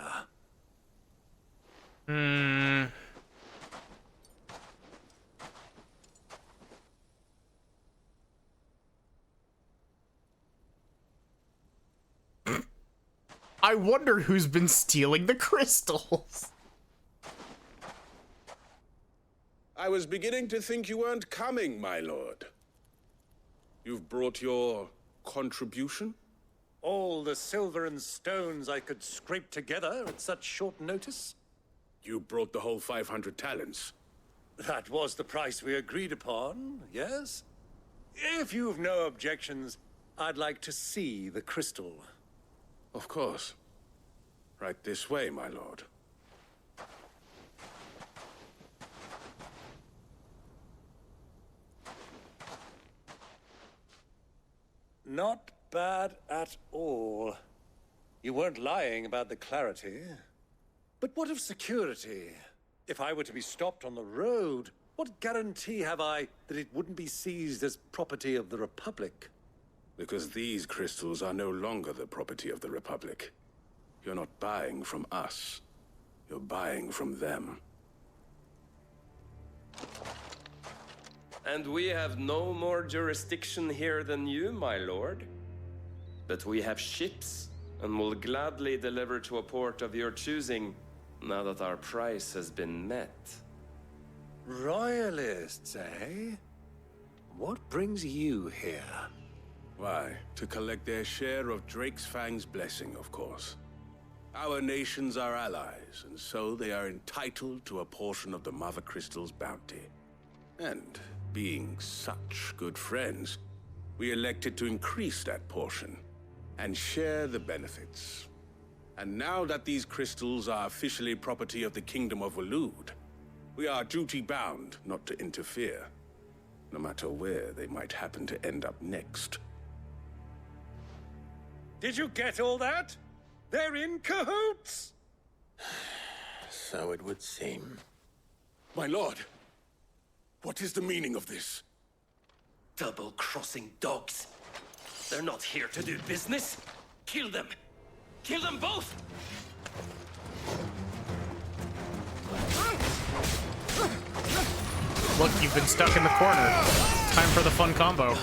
I wonder who's been stealing the crystals. I was beginning to think you weren't coming, my lord. You've brought your contribution? All the silver and stones I could scrape together at such short notice? You brought the whole 500 talents. That was the price we agreed upon, yes? If you've no objections, I'd like to see the crystal. Of course. Right this way, my lord. Not bad at all. You weren't lying about the clarity. But what of security? If I were to be stopped on the road, what guarantee have I that it wouldn't be seized as property of the Republic? Because these crystals are no longer the property of the Republic. You're not buying from us. You're buying from them. And we have no more jurisdiction here than you, my lord. But we have ships, and will gladly deliver to a port of your choosing, now that our price has been met. Royalists, eh? What brings you here? Why, to collect their share of Drake's Fang's blessing, of course. Our nations are allies, and so they are entitled to a portion of the Mother Crystal's bounty. And, being such good friends, we elected to increase that portion and share the benefits. And now that these crystals are officially property of the Kingdom of Waloed, we are duty-bound not to interfere, no matter where they might happen to end up next. Did you get all that? They're in cahoots! So it would seem. My lord, what is the meaning of this? Double-crossing dogs. They're not here to do business. Kill them. Kill them both! Look, you've been stuck in the corner. Time for the fun combo.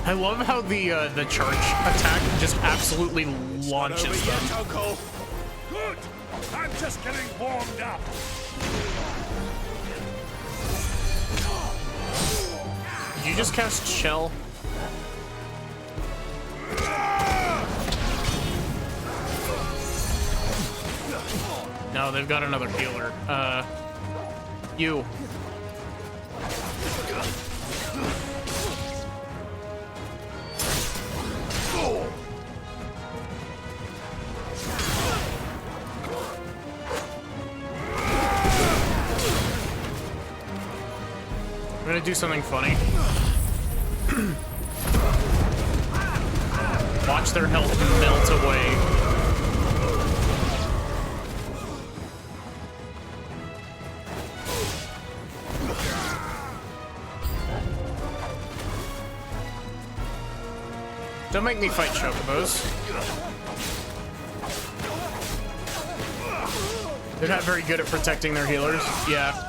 I love how the charge attack just absolutely launches them. Good! I'm just getting warmed up. Did you just cast Shell? No, they've got another healer. You. I'm gonna do something funny. Watch their health melt away. Don't make me fight chocobos. They're not very good at protecting their healers. Yeah.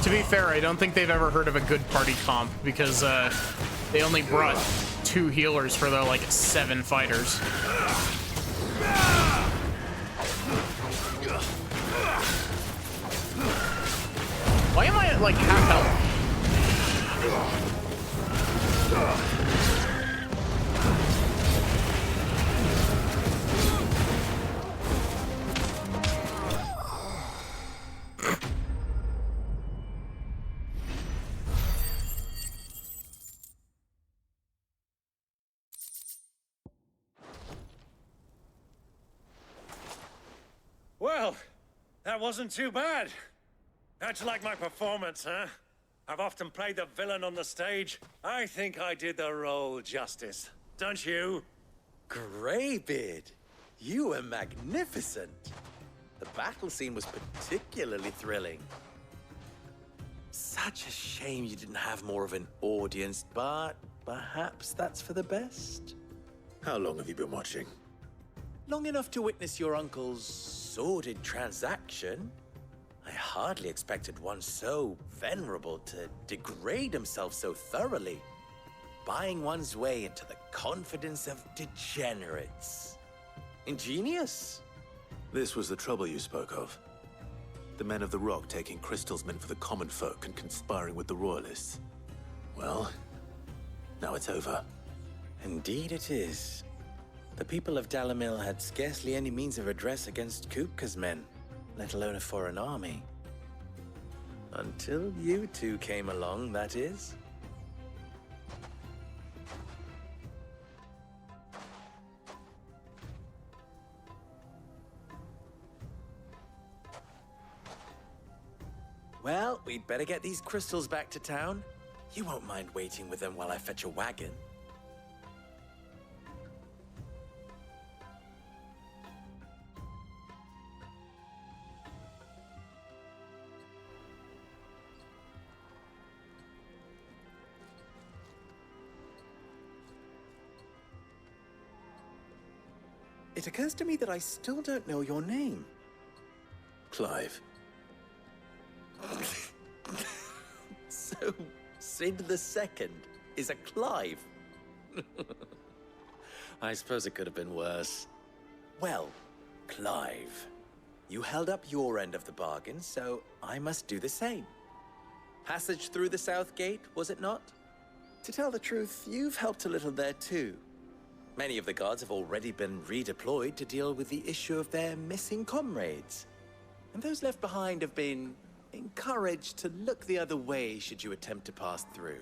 To be fair, I don't think they've ever heard of a good party comp because they only brought 2 healers for their like 7 fighters. Why am I at like half health? Well, that wasn't too bad. How'd you like my performance, huh? I've often played the villain on the stage. I think I did the role justice. Don't you? Greybeard, you were magnificent. The battle scene was particularly thrilling. Such a shame you didn't have more of an audience, but perhaps that's for the best. How long have you been watching? Long enough to witness your uncle's sordid transaction. I hardly expected one so venerable to degrade himself so thoroughly, buying one's way into the confidence of degenerates. Ingenious. This was the trouble you spoke of. The men of the Rock taking crystals meant for the common folk and conspiring with the Royalists. Well, now it's over. Indeed it is. The people of Dalamil had scarcely any means of redress against Kupka's men, let alone a foreign army. Until you two came along, that is. Well, we'd better get these crystals back to town. You won't mind waiting with them while I fetch a wagon. It occurs to me that I still don't know your name. Clive. So, Sid the Second is a Clive? I suppose it could have been worse. Well, Clive, you held up your end of the bargain, so I must do the same. Passage through the South Gate, was it not? To tell the truth, you've helped a little there too. Many of the guards have already been redeployed to deal with the issue of their missing comrades. And those left behind have been encouraged to look the other way should you attempt to pass through.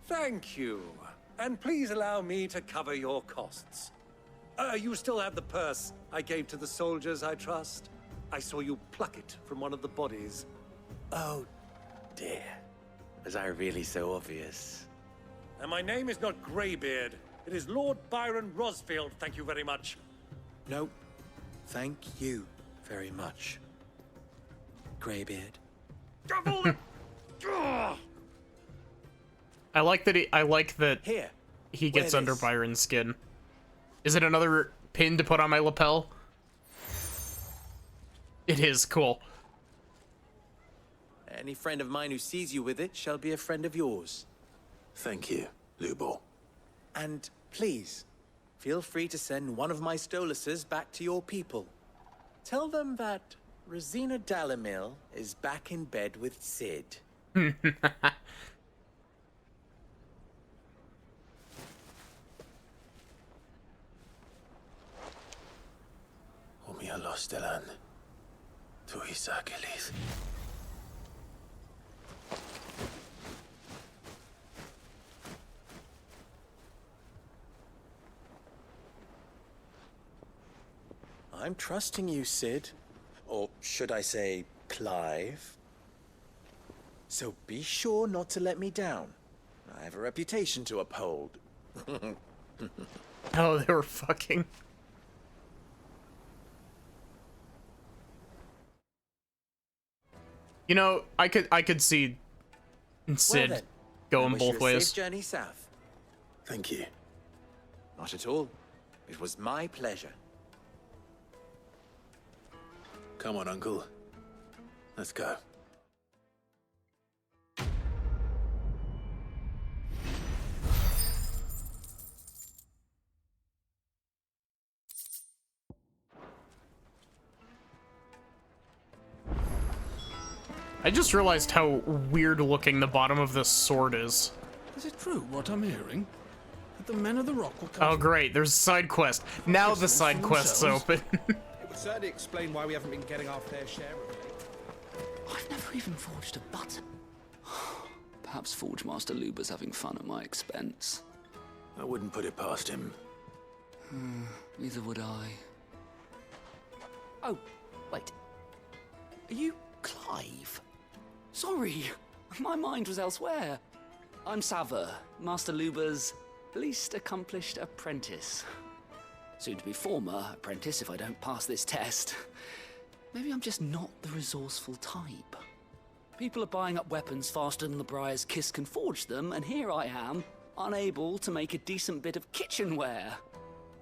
Thank you. And please allow me to cover your costs. You still have the purse I gave to the soldiers, I trust? I saw you pluck it from one of the bodies. Oh, dear. Was I really so obvious? And my name is not Greybeard. It is Lord Byron Rosfield, thank you very much. No, thank you very much, Greybeard. I like that Here, he gets wear under this. Byron's skin. Is it another pin to put on my lapel? It is, cool. Any friend of mine who sees you with it shall be a friend of yours. Thank you, Lubor. And please, feel free to send one of my Stoluses back to your people. Tell them that Rosina Dalamil is back in bed with Sid. Umia los delan. Tu isakelis. I'm trusting you, Sid. Or should I say, Clive? So be sure not to let me down. I have a reputation to uphold. Oh, they were fucking. You know, I could see Sid then, going I wish both you a ways. Safe journey south. Thank you. Not at all. It was my pleasure. Come on, Uncle. Let's go. I just realized how weird looking the bottom of this sword is. Is it true what I'm hearing? That the men of the rock will come Oh great, there's a side quest. Now the side quest's open. It would certainly explain why we haven't been getting our fair share of it. I've never even forged a button. Perhaps Forge Master Luber's having fun at my expense. I wouldn't put it past him. Neither would I. Oh, wait. Are you Clive? Sorry, my mind was elsewhere. I'm Saver, Master Luber's least accomplished apprentice. Soon to be former apprentice if I don't pass this test. Maybe I'm just not the resourceful type. People are buying up weapons faster than the Briar's Kiss can forge them, and here I am, unable to make a decent bit of kitchenware.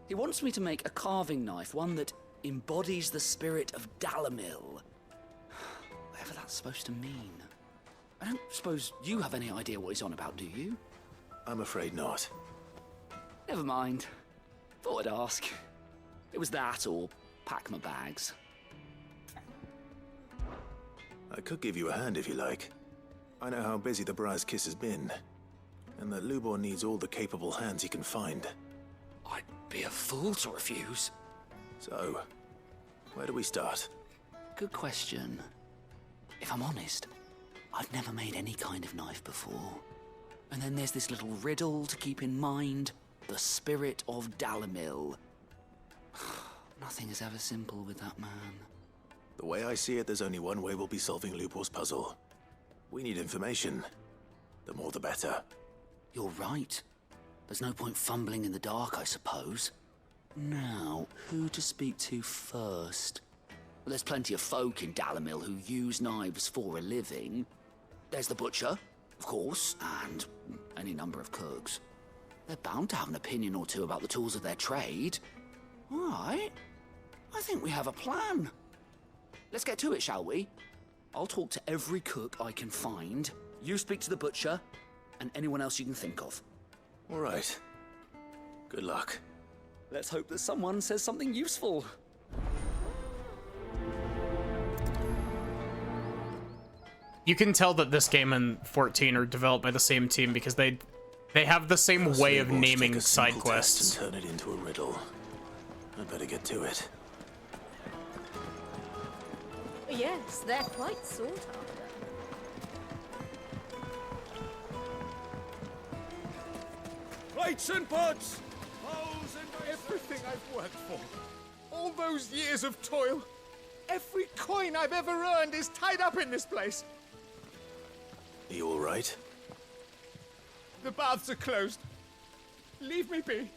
He wants me to make a carving knife, one that embodies the spirit of Dalamil. Whatever that's supposed to mean. I don't suppose you have any idea what he's on about, do you? I'm afraid not. Never mind. Thought I'd ask. It was that or pack my bags. I could give you a hand if you like. I know how busy the Briar's Kiss has been, and that Lubor needs all the capable hands he can find. I'd be a fool to refuse. So, where do we start? Good question. If I'm honest, I've never made any kind of knife before. And then there's this little riddle to keep in mind. The spirit of Dalamil. Nothing is ever simple with that man. The way I see it, there's only one way we'll be solving Lubor's puzzle. We need information. The more the better. You're right. There's no point fumbling in the dark, I suppose. Now, who to speak to first? Well, there's plenty of folk in Dalamil who use knives for a living. There's the butcher, of course, and any number of cooks. They're bound to have an opinion or two about the tools of their trade. All right. I think we have a plan. Let's get to it, shall we? I'll talk to every cook I can find. You speak to the butcher, and anyone else you can think of. All right. Good luck. Let's hope that someone says something useful. You can tell that this game and 14 are developed by the same team because they have the same way of naming side quests. And turn it into a riddle. I'd better get to it. Yes, they're quite sought after. Plates and pots! Bowls and everything I've worked for. All those years of toil. Every coin I've ever earned is tied up in this place. Are you all right? The baths are closed. Leave me be.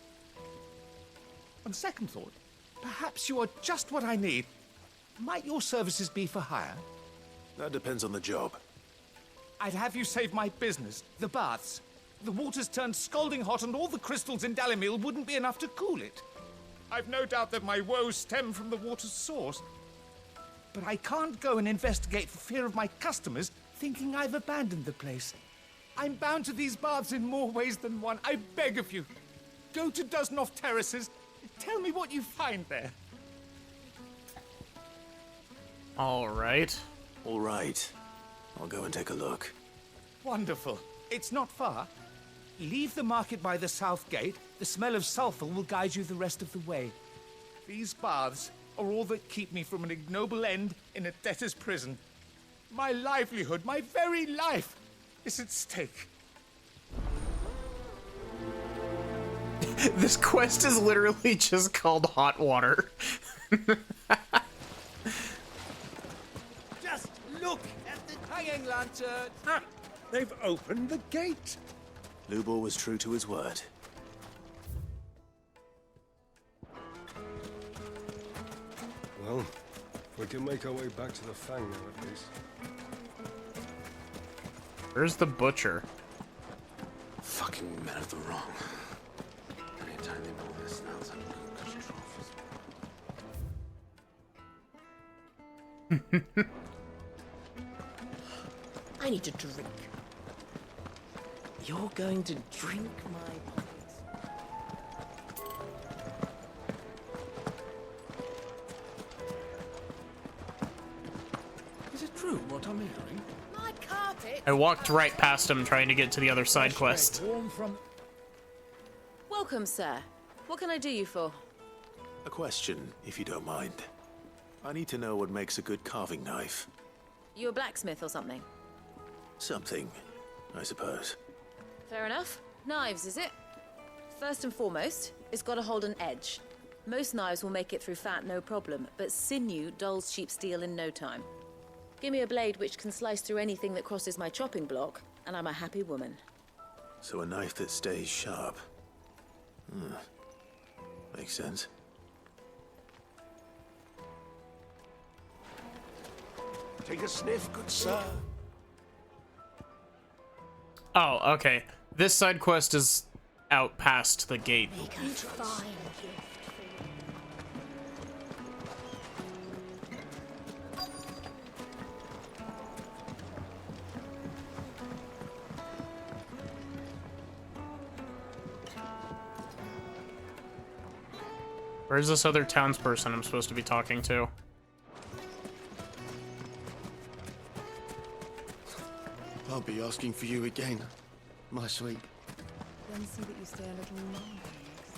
On second thought, perhaps you are just what I need. Might your services be for hire? That depends on the job. I'd have you save my business, the baths. The water's turned scalding hot and all the crystals in Dalimil wouldn't be enough to cool it. I've no doubt that my woes stem from the water's source. But I can't go and investigate for fear of my customers thinking I've abandoned the place. I'm bound to these baths in more ways than one. I beg of you. Go to Dusnoff Terraces. Tell me what you find there. All right. All right. I'll go and take a look. Wonderful. It's not far. Leave the market by the south gate. The smell of sulfur will guide you the rest of the way. These baths are all that keep me from an ignoble end in a debtor's prison. My livelihood, my very life, is at stake. This quest is literally just called Hot Water. Just look at the hanging lantern. Ah, they've opened the gate. Lubor was true to his word. Well, we can make our way back to the Fang now, at least. Where's the butcher? Fucking men of the wrong. Anytime they pull their snouts out of cushion troughs. I need to drink. You're going to drink my pockets. Is it true what I'm hearing? My carpet. I walked right past him trying to get to the other side quest. Welcome, sir. What can I do you for? A question, if you don't mind. I need to know what makes a good carving knife. You a blacksmith or something? Something, I suppose. Fair enough. Knives, is it? First and foremost, it's got to hold an edge. Most knives will make it through fat, no problem, but sinew dulls cheap steel in no time. Give me a blade which can slice through anything that crosses my chopping block, and I'm a happy woman. So a knife that stays sharp. Makes sense. Take a sniff, good sir. Oh, okay. This side quest is out past the gate. Make a fine gift. Where's this other townsperson I'm supposed to be talking to? I'll be asking for you again, my sweet. Then see that you stay a little longer next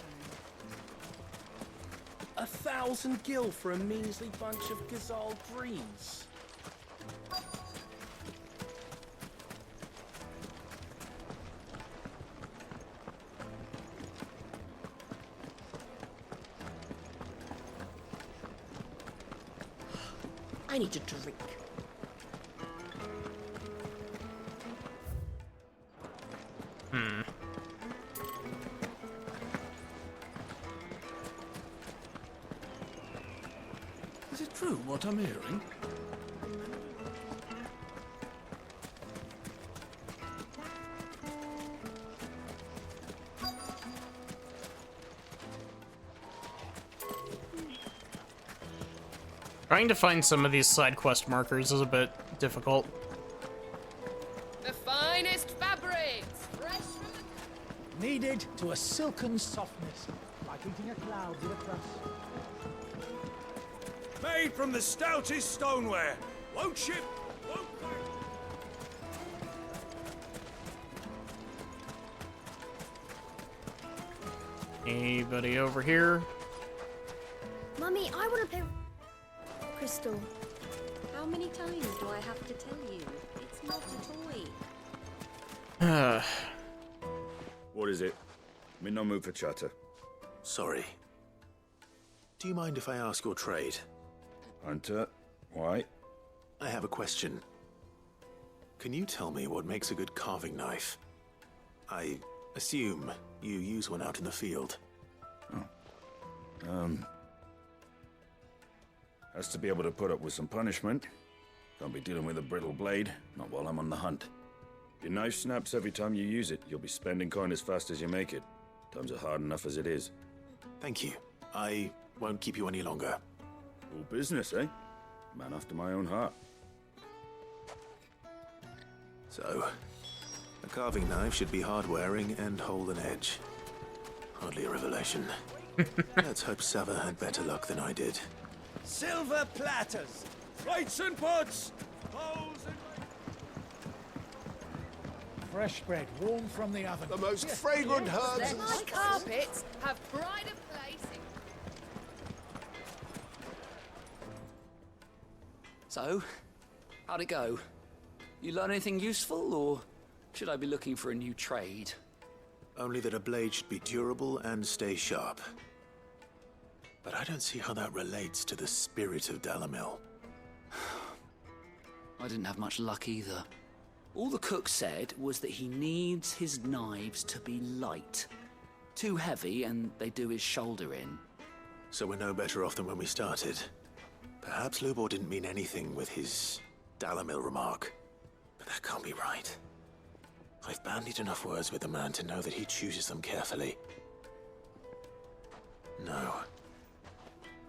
time. 1,000 gil for a measly bunch of Ghazal dreams. I need to drink. Is it true what I'm hearing? Trying to find some of these side quest markers is a bit difficult. The finest fabrics, fresh from the... Kneaded to a silken softness, like eating a cloud with a crust. Made from the stoutest stoneware. Won't ship, won't crack. Anybody over here? Mummy, I want to play Crystal. How many times do I have to tell you? It's not a toy. What is it? I'm in no mood for chatter. Sorry. Do you mind if I ask your trade? Hunter, why? I have a question. Can you tell me what makes a good carving knife? I assume you use one out in the field. Has to be able to put up with some punishment. Can't be dealing with a brittle blade, not while I'm on the hunt. If your knife snaps every time you use it, you'll be spending coin as fast as you make it. Times are hard enough as it is. Thank you. I won't keep you any longer. All business, eh? Man after my own heart. So, a carving knife should be hard-wearing and hold an edge. Hardly a revelation. Let's hope Sava had better luck than I did. Silver platters, plates and pots, bowls and... Fresh bread, warm from the oven. The most fragrant herbs. My carpets have pride of place. So, how'd it go? You learn anything useful, or should I be looking for a new trade? Only that a blade should be durable and stay sharp. But I don't see how that relates to the spirit of Dalimil. I didn't have much luck either. All the cook said was that he needs his knives to be light. Too heavy and they do his shoulder in. So we're no better off than when we started. Perhaps Lubor didn't mean anything with his Dalimil remark. But that can't be right. I've bandied enough words with the man to know that he chooses them carefully. No.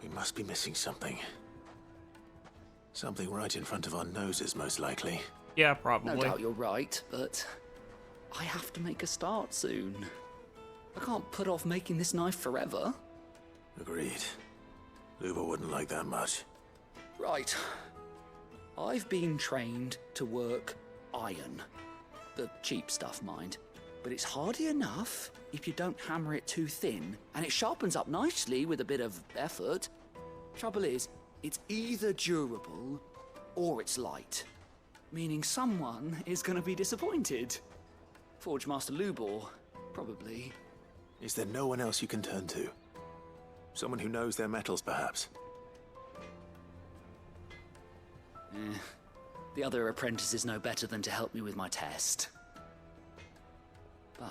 We must be missing something. Something right in front of our noses, most likely. Yeah, probably. No doubt you're right, but I have to make a start soon. I can't put off making this knife forever. Agreed. Lubor wouldn't like that much. Right. I've been trained to work iron. The cheap stuff, mind. But it's hardy enough if you don't hammer it too thin, and it sharpens up nicely with a bit of effort. Trouble is, it's either durable or it's light. Meaning someone is going to be disappointed. Forge Master Lubor, probably. Is there no one else you can turn to? Someone who knows their metals, perhaps? The other apprentices know better than to help me with my test. But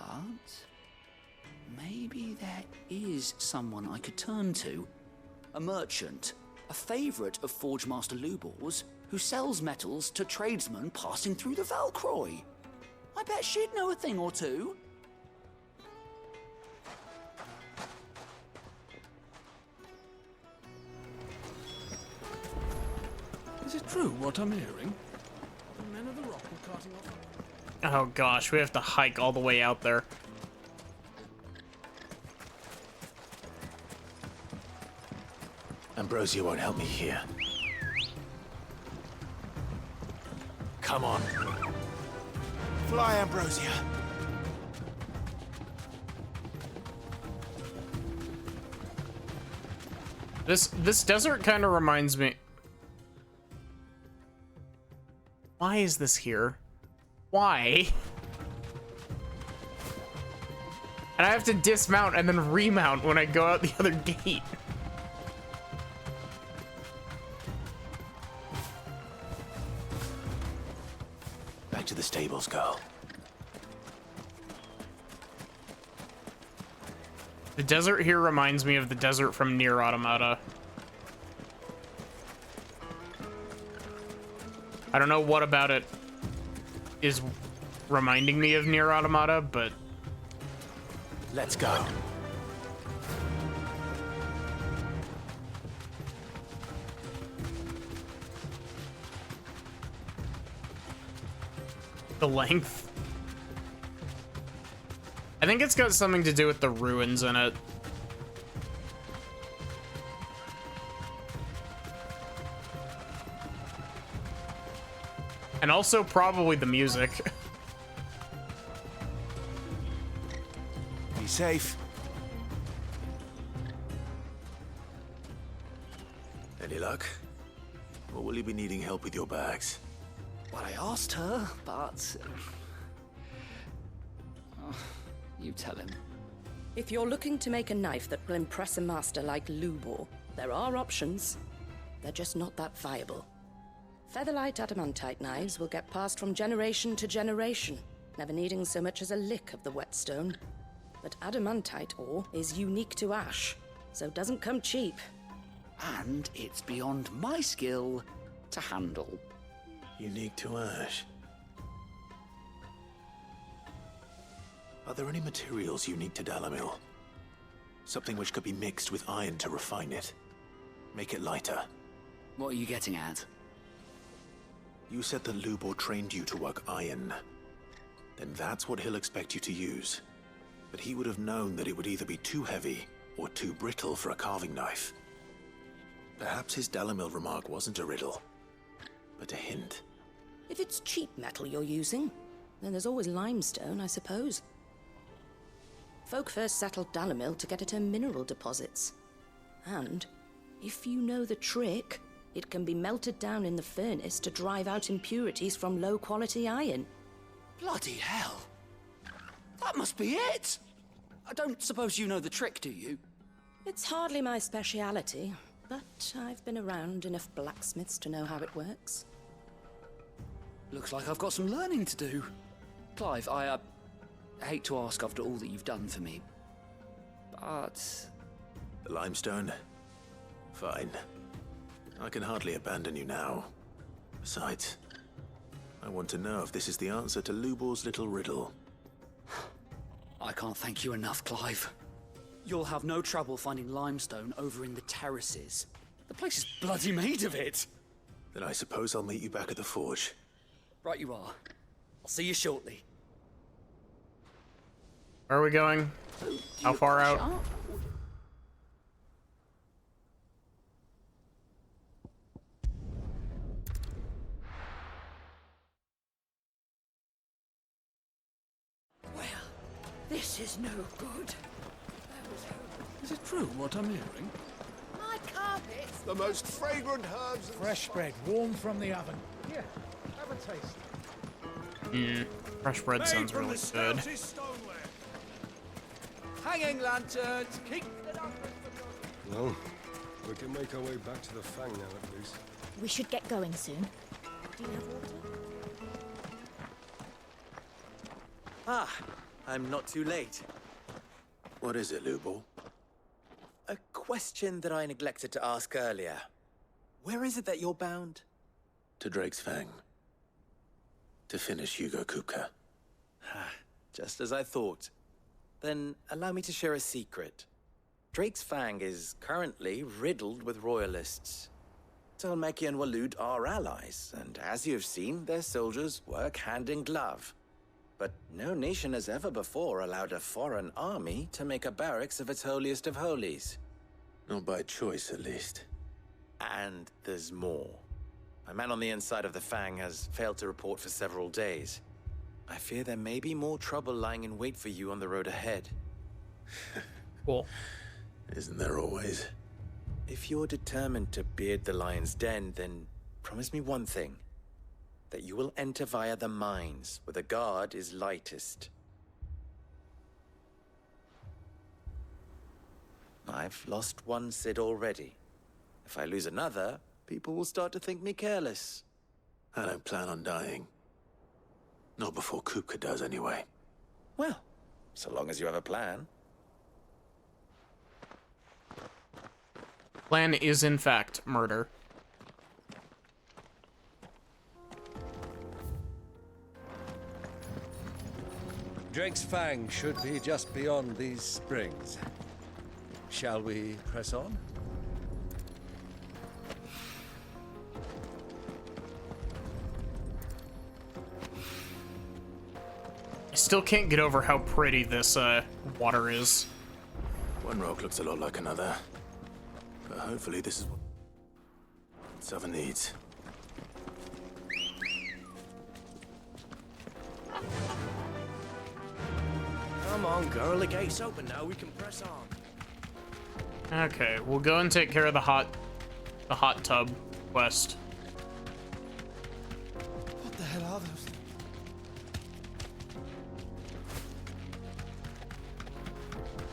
maybe there is someone I could turn to. A merchant, a favorite of Forge Master Lubor's, who sells metals to tradesmen passing through the Valcroy. I bet she'd know a thing or two. Is it true what I'm hearing? The men of the rock were carting off. Oh gosh, we have to hike all the way out there. Ambrosia won't help me here. Come on. Fly, Ambrosia. This desert kind of reminds me. Why is this here? Why? And I have to dismount and then remount when I go out the other gate. Back to the stables, girl. The desert here reminds me of the desert from Nier Automata. I don't know what about it is reminding me of Nier Automata, but let's go. The length. I think it's got something to do with the ruins in it. And also probably the music. Be safe. Any luck? Or will you be needing help with your bags? Well, I asked her, but... you tell him. If you're looking to make a knife that will impress a master like Lubor, there are options. They're just not that viable. Featherlight adamantite knives will get passed from generation to generation. never needing so much as a lick of the whetstone. But adamantite ore is unique to ash, so doesn't come cheap. And it's beyond my skill to handle. Unique to ash. Are there any materials unique to Dalimil? Something which could be mixed with iron to refine it. Make it lighter. What are you getting at? You said that Lubor trained you to work iron. Then that's what he'll expect you to use. But he would have known that it would either be too heavy or too brittle for a carving knife. Perhaps his Dalimil remark wasn't a riddle, but a hint. If it's cheap metal you're using, then there's always limestone, I suppose. Folk first settled Dalimil to get at her mineral deposits. And, if you know the trick, it can be melted down in the furnace to drive out impurities from low-quality iron. Bloody hell! That must be it! I don't suppose you know the trick, do you? It's hardly my speciality, but I've been around enough blacksmiths to know how it works. Looks like I've got some learning to do. Clive, I hate to ask after all that you've done for me, but... The limestone? Fine. I can hardly abandon you now. Besides, I want to know if this is the answer to Lubor's little riddle. I can't thank you enough, Clive. You'll have no trouble finding limestone over in the terraces. The place is bloody made of it. Then I suppose I'll meet you back at the forge. Right you are. I'll see you shortly. Where are we going? How far out? Well, this is no good. Is it true what I'm hearing? My carpets! The most fragrant herbs and Fresh bread, warm from the oven. Here, have a taste. Fresh bread sounds really good. Hanging lanterns, keep it up. Well, we can make our way back to the Fang now, at least. We should get going soon. Do you have water? Ah, I'm not too late. What is it, Lubor? A question that I neglected to ask earlier. Where is it that you're bound? To Drake's Fang. To finish Hugo Kupka. Just as I thought. Then allow me to share a secret. Drake's Fang is currently riddled with royalists. Talmeki and Waloed are allies, and as you've seen, their soldiers work hand in glove. But no nation has ever before allowed a foreign army to make a barracks of its holiest of holies. Not by choice, at least. And there's more. A man on the inside of the Fang has failed to report for several days. I fear there may be more trouble lying in wait for you on the road ahead. Cool. Isn't there always? If you're determined to beard the lion's den, then promise me one thing. That you will enter via the mines, where the guard is lightest. I've lost one Cid already. If I lose another, people will start to think me careless. I don't plan on dying. Not before Kupka does, anyway. Well, so long as you have a plan. Plan is, in fact, murder. Drake's Fang should be just beyond these springs. Shall we press on? I still can't get over how pretty this water is. One rock looks a lot like another. But hopefully this is what Southern needs. Come on, girl. The gate's open now. We can press on. Okay, we'll go and take care of the hot tub quest. What the hell are those?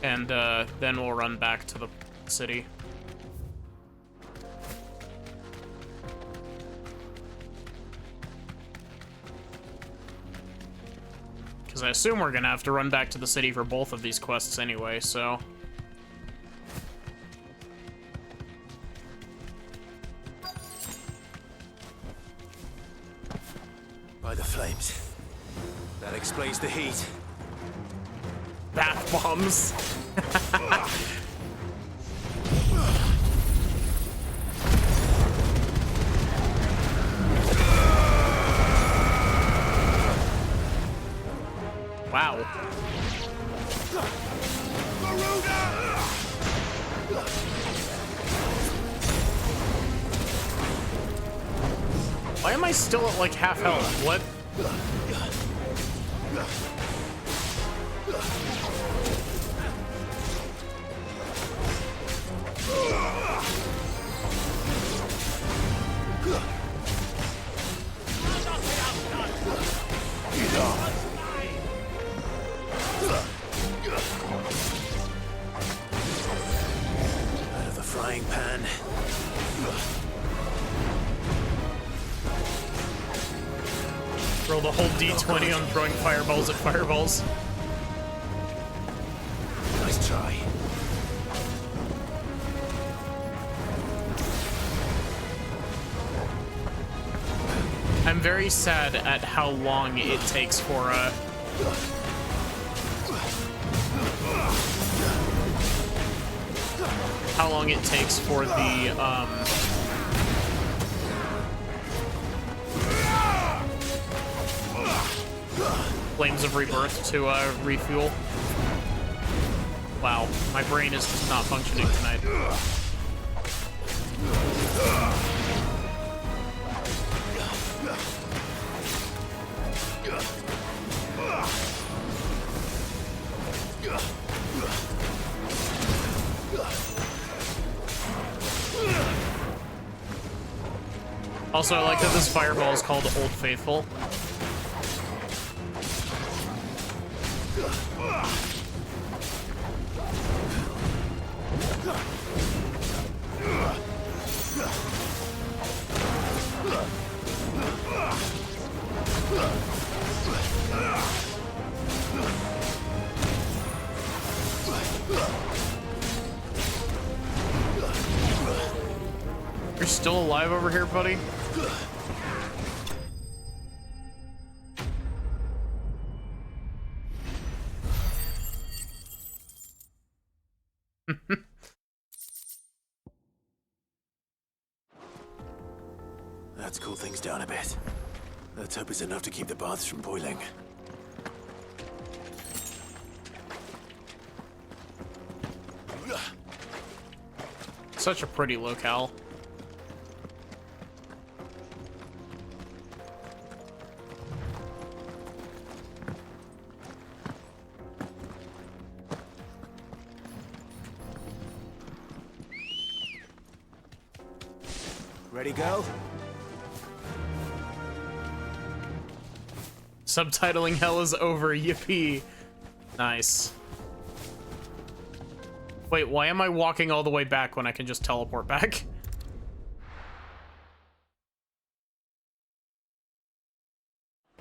And then we'll run back to the city. Because I assume we're gonna have to run back to the city for both of these quests anyway, so... By the flames. That explains the heat. Bath bombs. Wow. Why am I still at like half health? What? Out of the frying pan. Roll the whole D20 on throwing fireballs at fireballs. Nice try. I'm very sad at how long it takes for the Flames of Rebirth to refuel. Wow, my brain is just not functioning tonight. Also, I like that this fireball is called Old Faithful. You're still alive over here, buddy? Let's cool things down a bit. Let's hope it's enough to keep the baths from boiling. Such a pretty locale. Ready, go? Subtitling hell is over, yippee. Nice. Wait, why am I walking all the way back when I can just teleport back?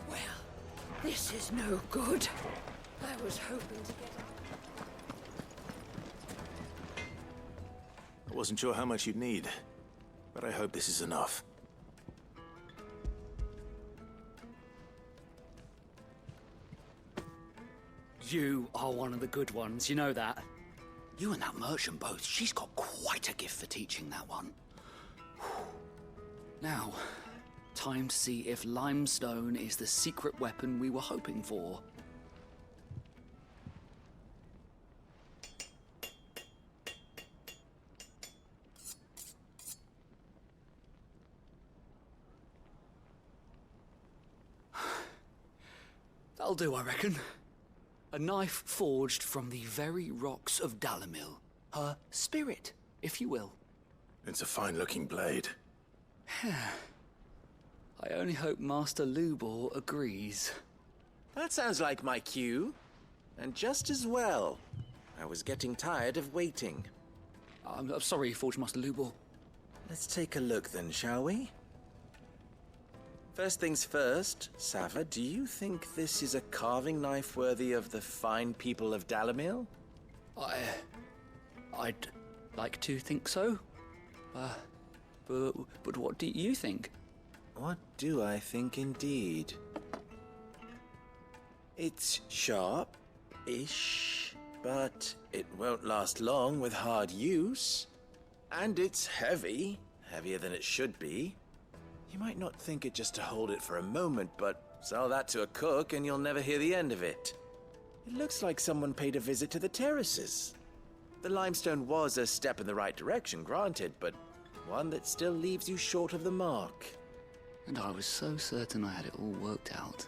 Well, this is no good. I was hoping to get... I wasn't sure how much you'd need, but I hope this is enough. You are one of the good ones, you know that? You and that merchant both, she's got quite a gift for teaching that one. Now, time to see if limestone is the secret weapon we were hoping for. That'll do, I reckon. A knife forged from the very rocks of Dalimil. Her spirit, if you will. It's a fine-looking blade. I only hope Master Lubor agrees. That sounds like my cue. And just as well. I was getting tired of waiting. I'm sorry, Forge Master Lubor. Let's take a look then, shall we? First things first, Sava, do you think this is a carving knife worthy of the fine people of Dalimil? I'd like to think so. But what do you think? What do I think indeed? It's sharp-ish, but it won't last long with hard use. And it's heavy, heavier than it should be. You might not think it just to hold it for a moment, but sell that to a cook and you'll never hear the end of it. It looks like someone paid a visit to the terraces. The limestone was a step in the right direction, granted, but one that still leaves you short of the mark. And I was so certain I had it all worked out.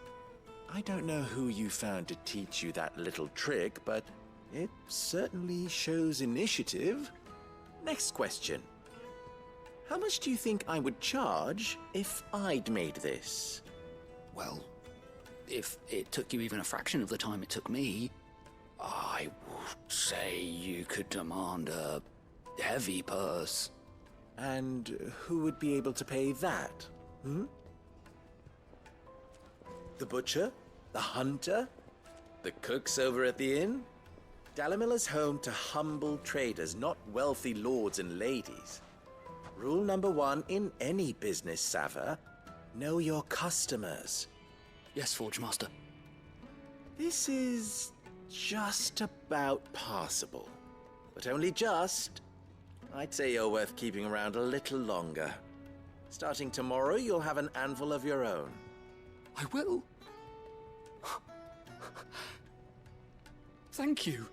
I don't know who you found to teach you that little trick, but it certainly shows initiative. Next question. How much do you think I would charge if I'd made this? Well, if it took you even a fraction of the time it took me, I would say you could demand a heavy purse. And who would be able to pay that? The butcher? The hunter? The cooks over at the inn? Dalimil is home to humble traders, not wealthy lords and ladies. Rule number 1 in any business, Sava, know your customers. Yes, Forge Master. This is just about passable, but only just. I'd say you're worth keeping around a little longer. Starting tomorrow, you'll have an anvil of your own. I will. Thank you.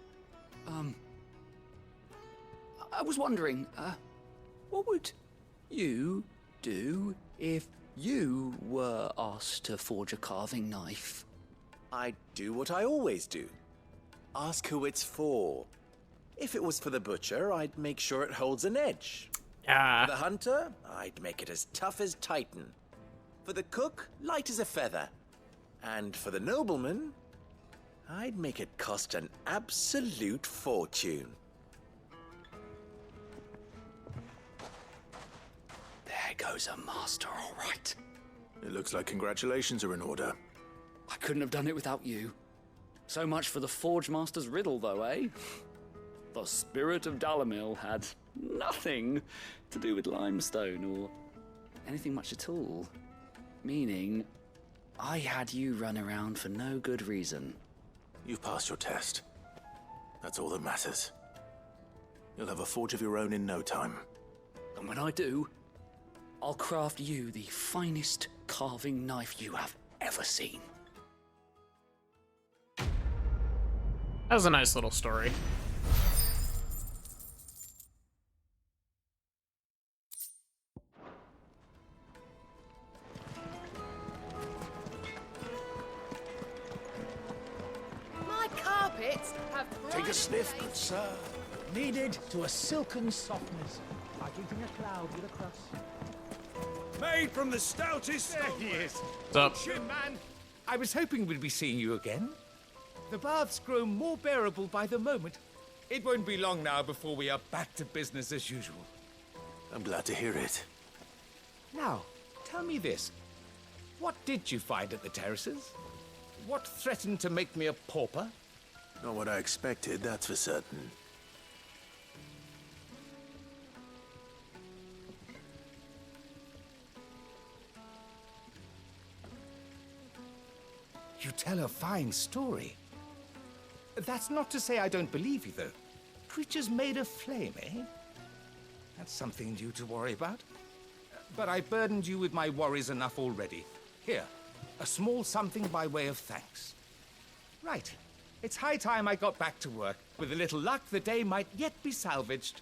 I was wondering, what would you do if you were asked to forge a carving knife? I'd do what I always do. Ask who it's for. If it was for the butcher, I'd make sure it holds an edge. For the hunter, I'd make it as tough as Titan. For the cook, light as a feather. And for the nobleman, I'd make it cost an absolute fortune. There goes a master, all right. It looks like congratulations are in order. I couldn't have done it without you. So much for the Forge Master's riddle, though, eh? The spirit of Dalimil had nothing to do with limestone or anything much at all. Meaning, I had you run around for no good reason. You've passed your test. That's all that matters. You'll have a forge of your own in no time. And when I do, I'll craft you the finest carving knife you have ever seen. That was a nice little story. My carpets have Take a sniff, good sir. Kneaded to a silken softness, like eating a cloud with a crust. Made from the stoutest. There he is. What's up? Chin man. I was hoping we'd be seeing you again. The baths grow more bearable by the moment. It won't be long now before we are back to business as usual. I'm glad to hear it. Now, tell me this. What did you find at the terraces? What threatened to make me a pauper? Not what I expected, that's for certain. You tell a fine story. That's not to say I don't believe you, though. Creatures made of flame, eh? That's something new to worry about. But I burdened you with my worries enough already. Here, a small something by way of thanks. Right. It's high time I got back to work. With a little luck, the day might yet be salvaged.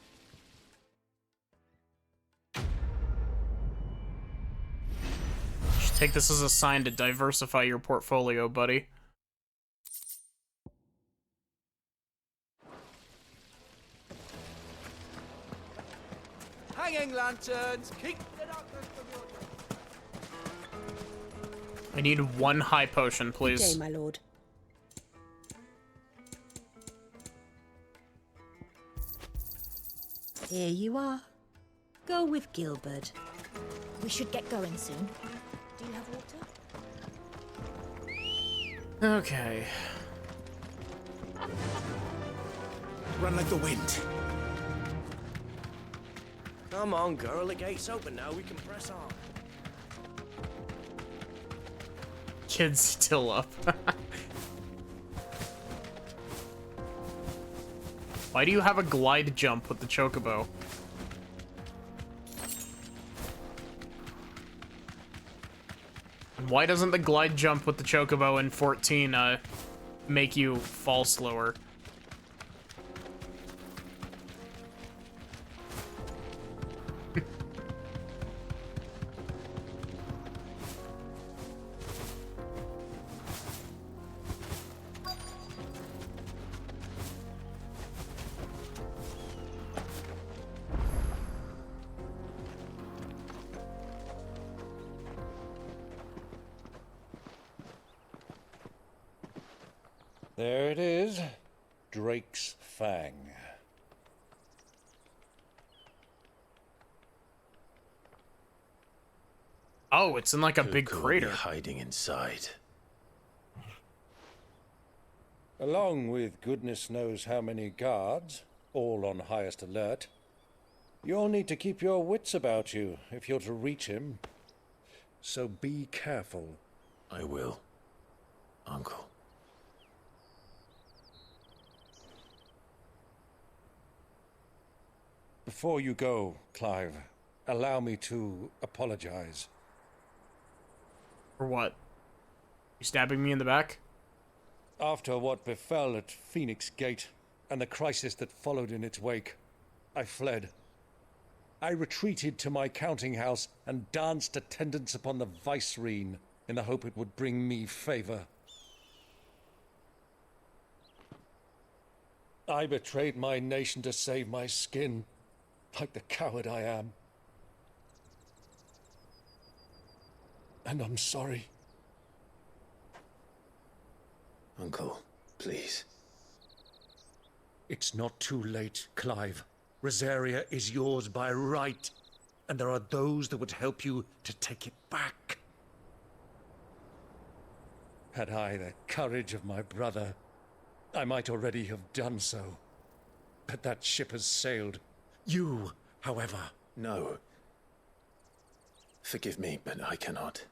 Should take this as a sign to diversify your portfolio, buddy. Hanging lanterns, keep the darkness from your... I need one high potion, please. Good day, my lord. Here you are. Go with Gilbert. We should get going soon. Do Do you have water? Okay. Run like the wind. Come on, girl. The gate's open now. We can press on. Kid's still up. Why do you have a glide jump with the chocobo? And why doesn't the glide jump with the chocobo in 14 make you fall slower? There it is. Drake's Fang. Oh, it's in like a big Who could crater. be hiding inside. Along with goodness knows how many guards, all on highest alert. You'll need to keep your wits about you if you're to reach him. So be careful. I will, Uncle. Before you go, Clive, allow me to apologize. For what? You stabbing me in the back? After what befell at Phoenix Gate and the crisis that followed in its wake, I fled. I retreated to my counting house and danced attendance upon the vicereine in the hope it would bring me favor. I betrayed my nation to save my skin, like the coward I am. And I'm sorry. Uncle, please. It's not too late, Clive. Rosaria is yours by right, and there are those that would help you to take it back. Had I the courage of my brother, I might already have done so. But that ship has sailed. You, however... No. Forgive me, but I cannot.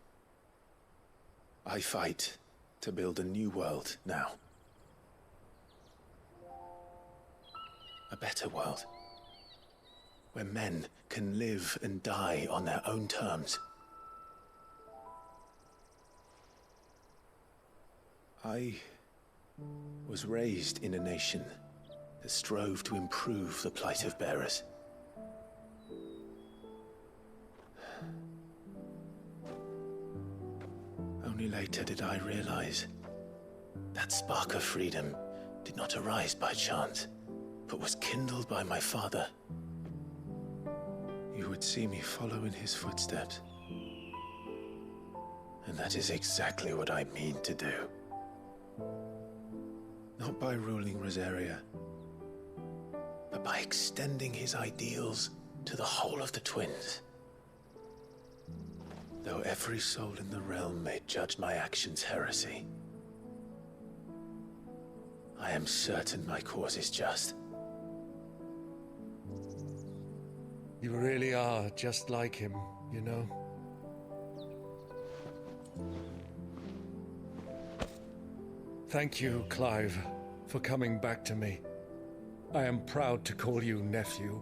I fight to build a new world now. A better world. Where men can live and die on their own terms. I was raised in a nation that strove to improve the plight of bearers. Only later did I realize that spark of freedom did not arise by chance, but was kindled by my father. You would see me follow in his footsteps. And that is exactly what I mean to do. Not by ruling Rosaria, but by extending his ideals to the whole of the twins. Though every soul in the realm may judge my actions heresy, I am certain my cause is just. You really are just like him, you know? Thank you, Clive, for coming back to me. I am proud to call you nephew.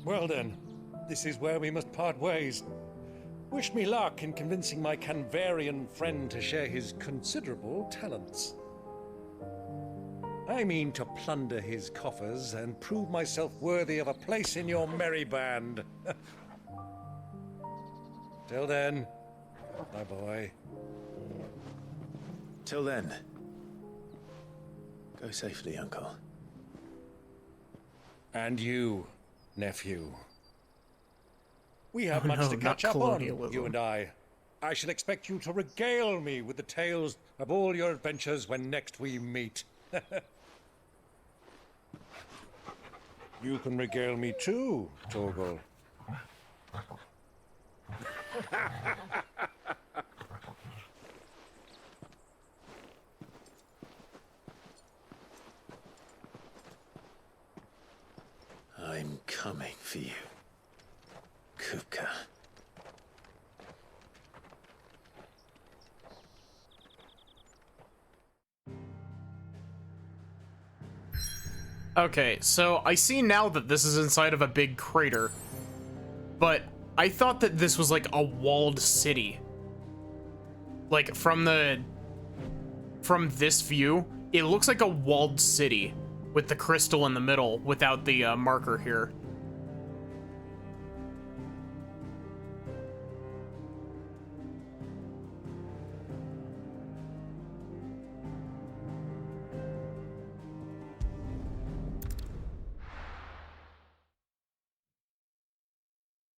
Well then, this is where we must part ways. Wish me luck in convincing my Canvarian friend to share his considerable talents. I mean to plunder his coffers and prove myself worthy of a place in your merry band. Till then, my boy. Till then, go safely, Uncle. And you, nephew. We have Oh, much no, to catch not up on, colonialism. you and I. I shall expect you to regale me with the tales of all your adventures when next we meet. You can regale me too, Torgal. I'm coming for you, Kupka. Okay, so I see now that this is inside of a big crater, but I thought that this was like a walled city. Like from this view, it looks like a walled city with the crystal in the middle without the marker here.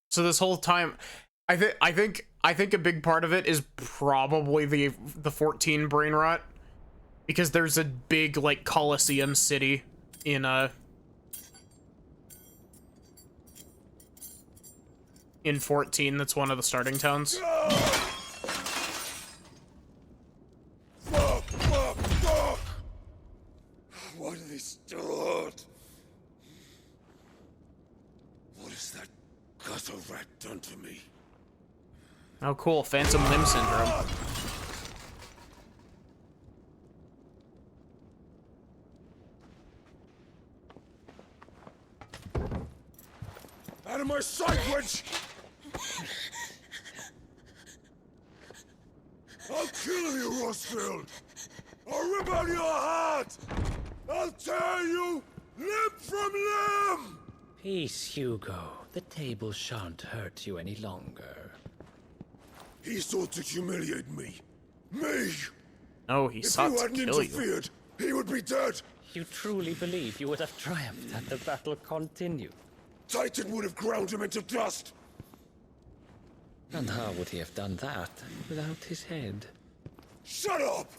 So this whole time, I think a big part of it is probably the 14 brain rot, because there's a big like Colosseum city in 14. That's one of the starting towns. Fuck! Why do they still hurt? What has that gutter rat done to me? Oh cool, phantom limb syndrome. Out of my sight, witch! I'll kill you, Rosfield! I'll rip out your heart! I'll tear you limb from limb! Peace, Hugo. The table shan't hurt you any longer. He sought to humiliate me. Me! Oh, he sought to If you kill hadn't interfered, he would be dead! You truly believe you would have triumphed had the battle continued? Titan would have ground him into dust! And how would he have done that without his head? Shut up!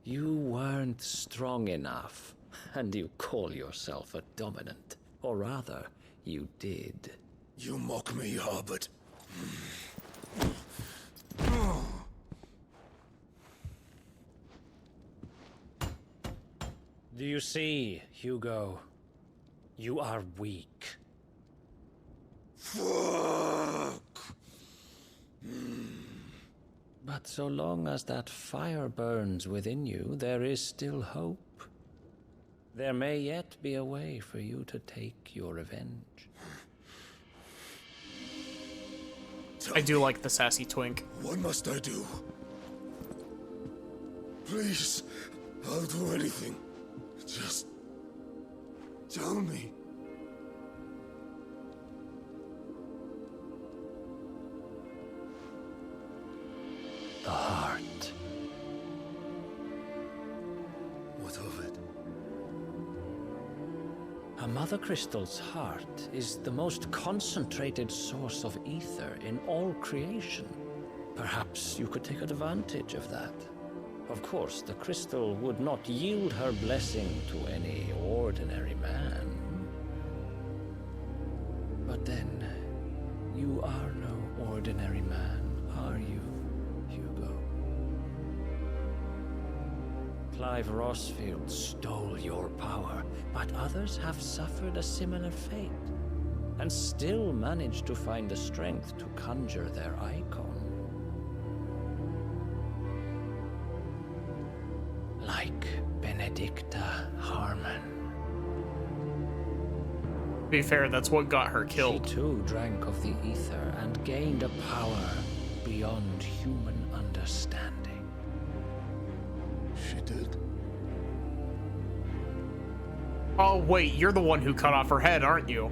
You weren't strong enough, and you call yourself a dominant. Or rather, you did. You mock me, Harbert. Do you see, Hugo? You are weak. Fuck! But so long as that fire burns within you, there is still hope. There may yet be a way for you to take your revenge. I do like the sassy twink. What must I do? Please, I'll do anything. Just tell me. The heart. What of it? A Mother Crystal's heart is the most concentrated source of ether in all creation. Perhaps you could take advantage of that. Of course, the crystal would not yield her blessing to any ordinary man. But then, you are no ordinary man, are you, Hugo? Clive Rosfield stole your power, but others have suffered a similar fate, and still managed to find the strength to conjure their icon. Like Benedicta Harmon. To be fair, that's what got her killed. She too drank of the ether and gained a power beyond human understanding. She did? Oh wait, you're the one who cut off her head, aren't you?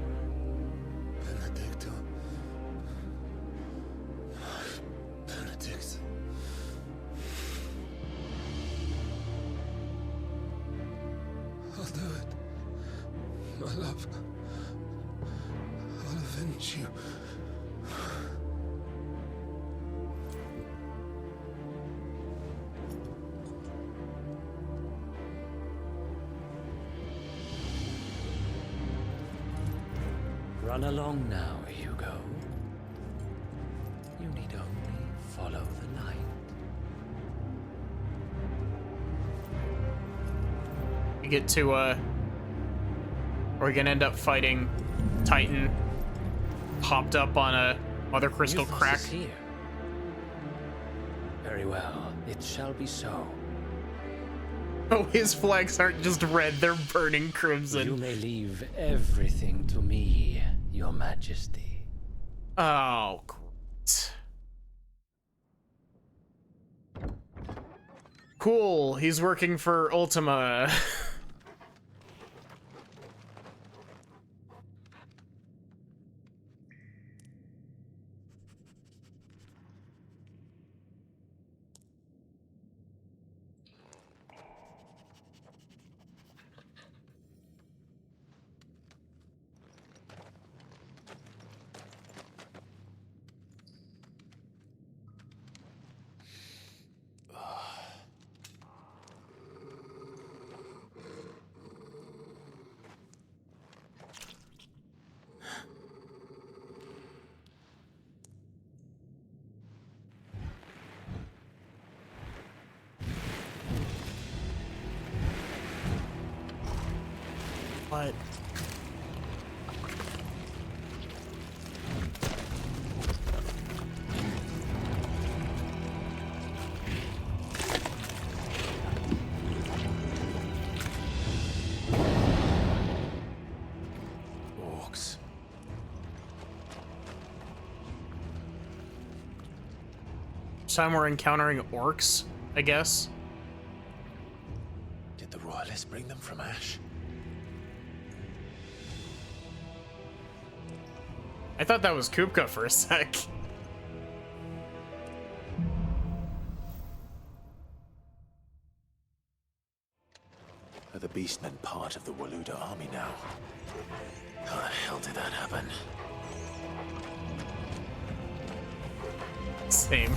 Benedicta. Benedict. I'll do it. My love. I'll avenge you. Run along now, Hugo. You need only follow the light. We get to, we're gonna end up fighting Titan hopped up on a Mother Crystal Euphos crack. is here. Very well, it shall be so. Oh, his flags aren't just red, they're burning crimson. You may leave everything to me, Your Majesty. Oh, great. Cool, he's working for Ultima. What? Orcs. This time we're encountering orcs, I guess. Did the Royalists bring them from Ash? I thought that was Kupka for a sec. Are the Beastmen part of the Waluda army now? How the hell did that happen? Same.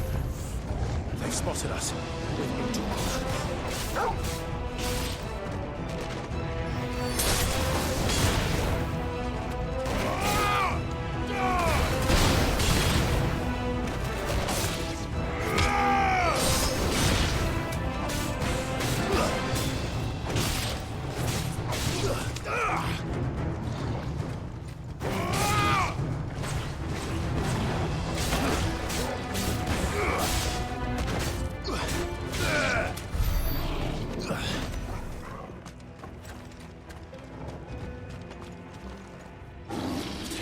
They've spotted us. With me to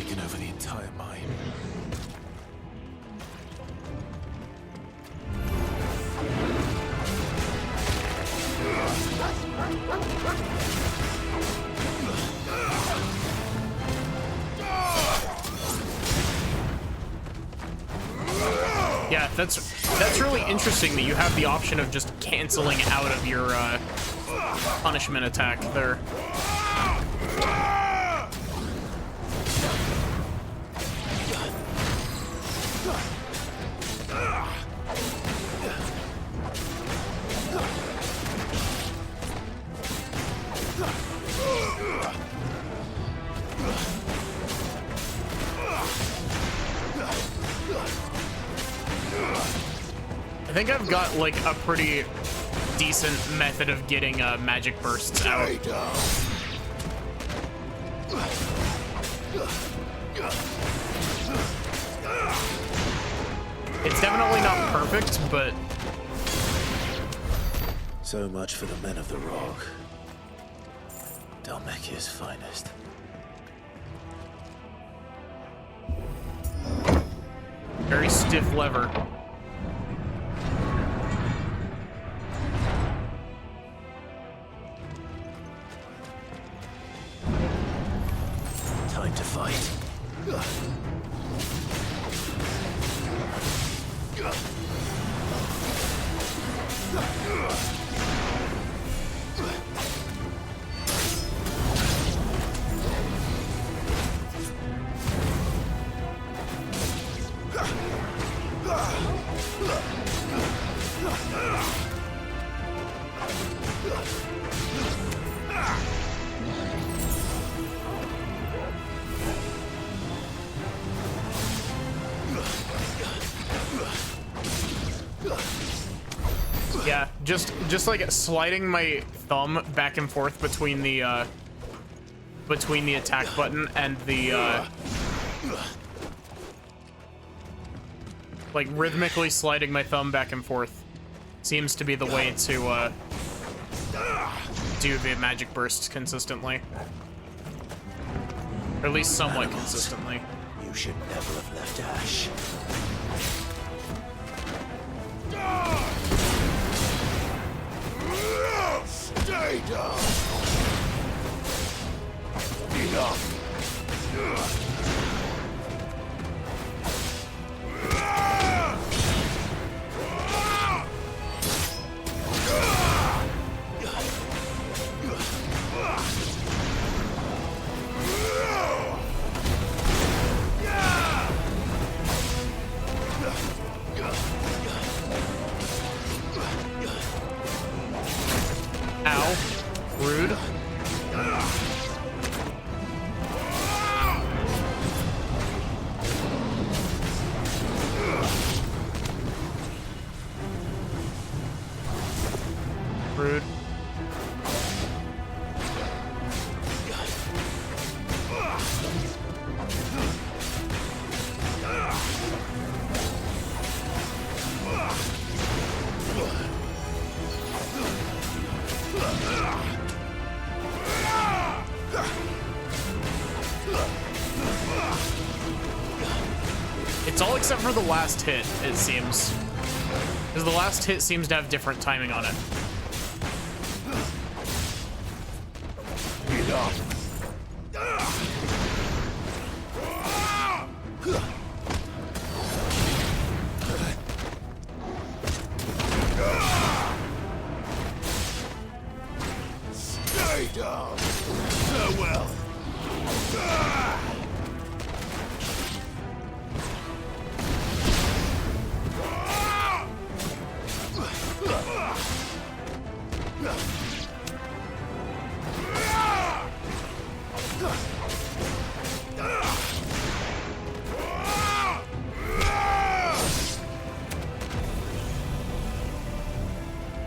taken over the entire mine. Yeah, that's really interesting that you have the option of just canceling out of your punishment attack there. I think I've got like a pretty decent method of getting magic bursts out. It's definitely not perfect, but So much for the men of the Rock. Dhalmekia's finest. very stiff lever. Time to fight. Yeah, just like sliding my thumb back and forth between the attack button and the like rhythmically sliding my thumb back and forth seems to be the way to do the magic bursts consistently. Or at least somewhat consistently. You should never have left Ash. Stay down! Enough! Ow. Rude. Rude. It's all except for the last hit, it seems. Because the last hit seems to have different timing on it. Stay down! Farewell!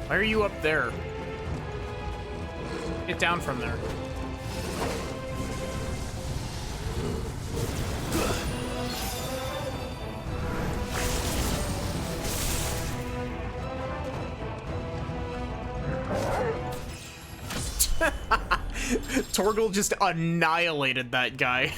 Why are you up there? Get down from there. Torgal just annihilated that guy.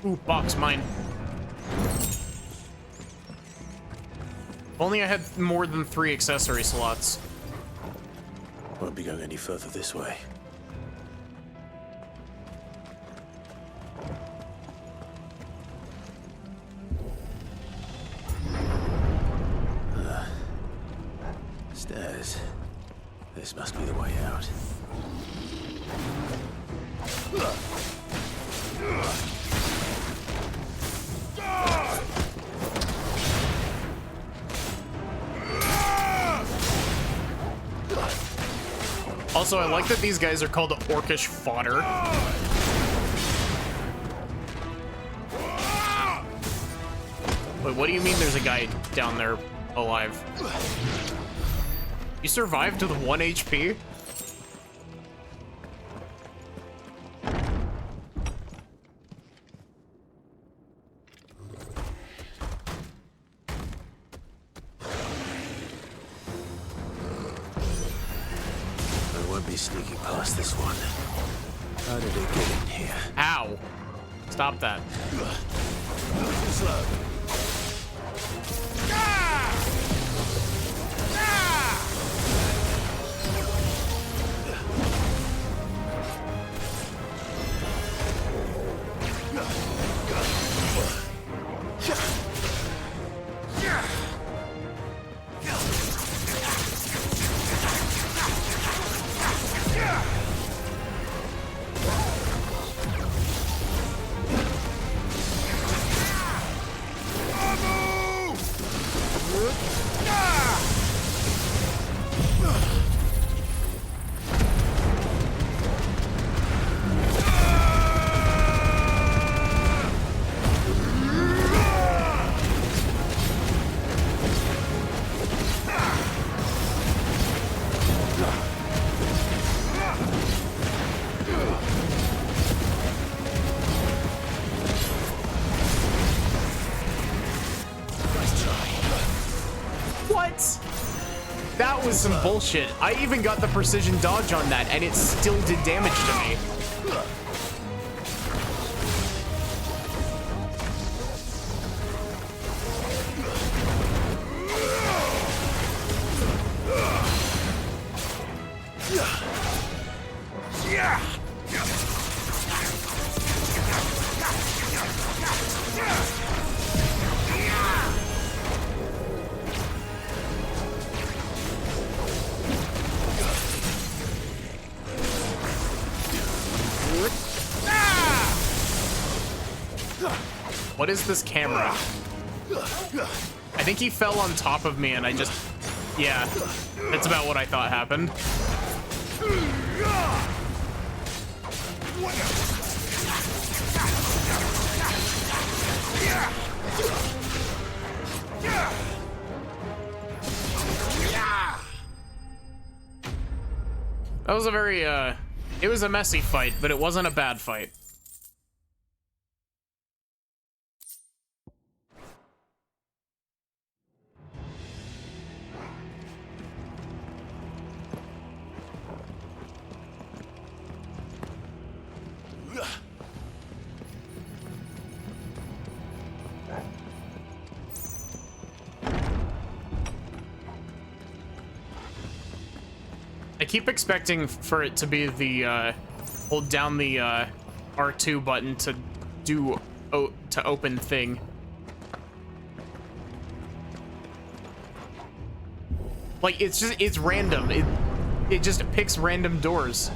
Ooh, box mine. If only I had more than 3 accessory slots. Won't be going any further this way. Stairs. This must be the way out. Also, I like that these guys are called orcish fodder. Wait, what do you mean there's a guy down there alive? You survived with 1 HP? Sneaking past this one. How did it get in here? Ow. Stop that. Slow. was some bullshit. I even got the precision dodge on that, and it still did damage to me. What is this camera? I think he fell on top of me and I just... Yeah, that's about what I thought happened. That was a very, it was a messy fight, but it wasn't a bad fight. I keep expecting for it to be the, hold down the, R2 button to do, to open thing. Like, it's just, it's random. It just picks random doors.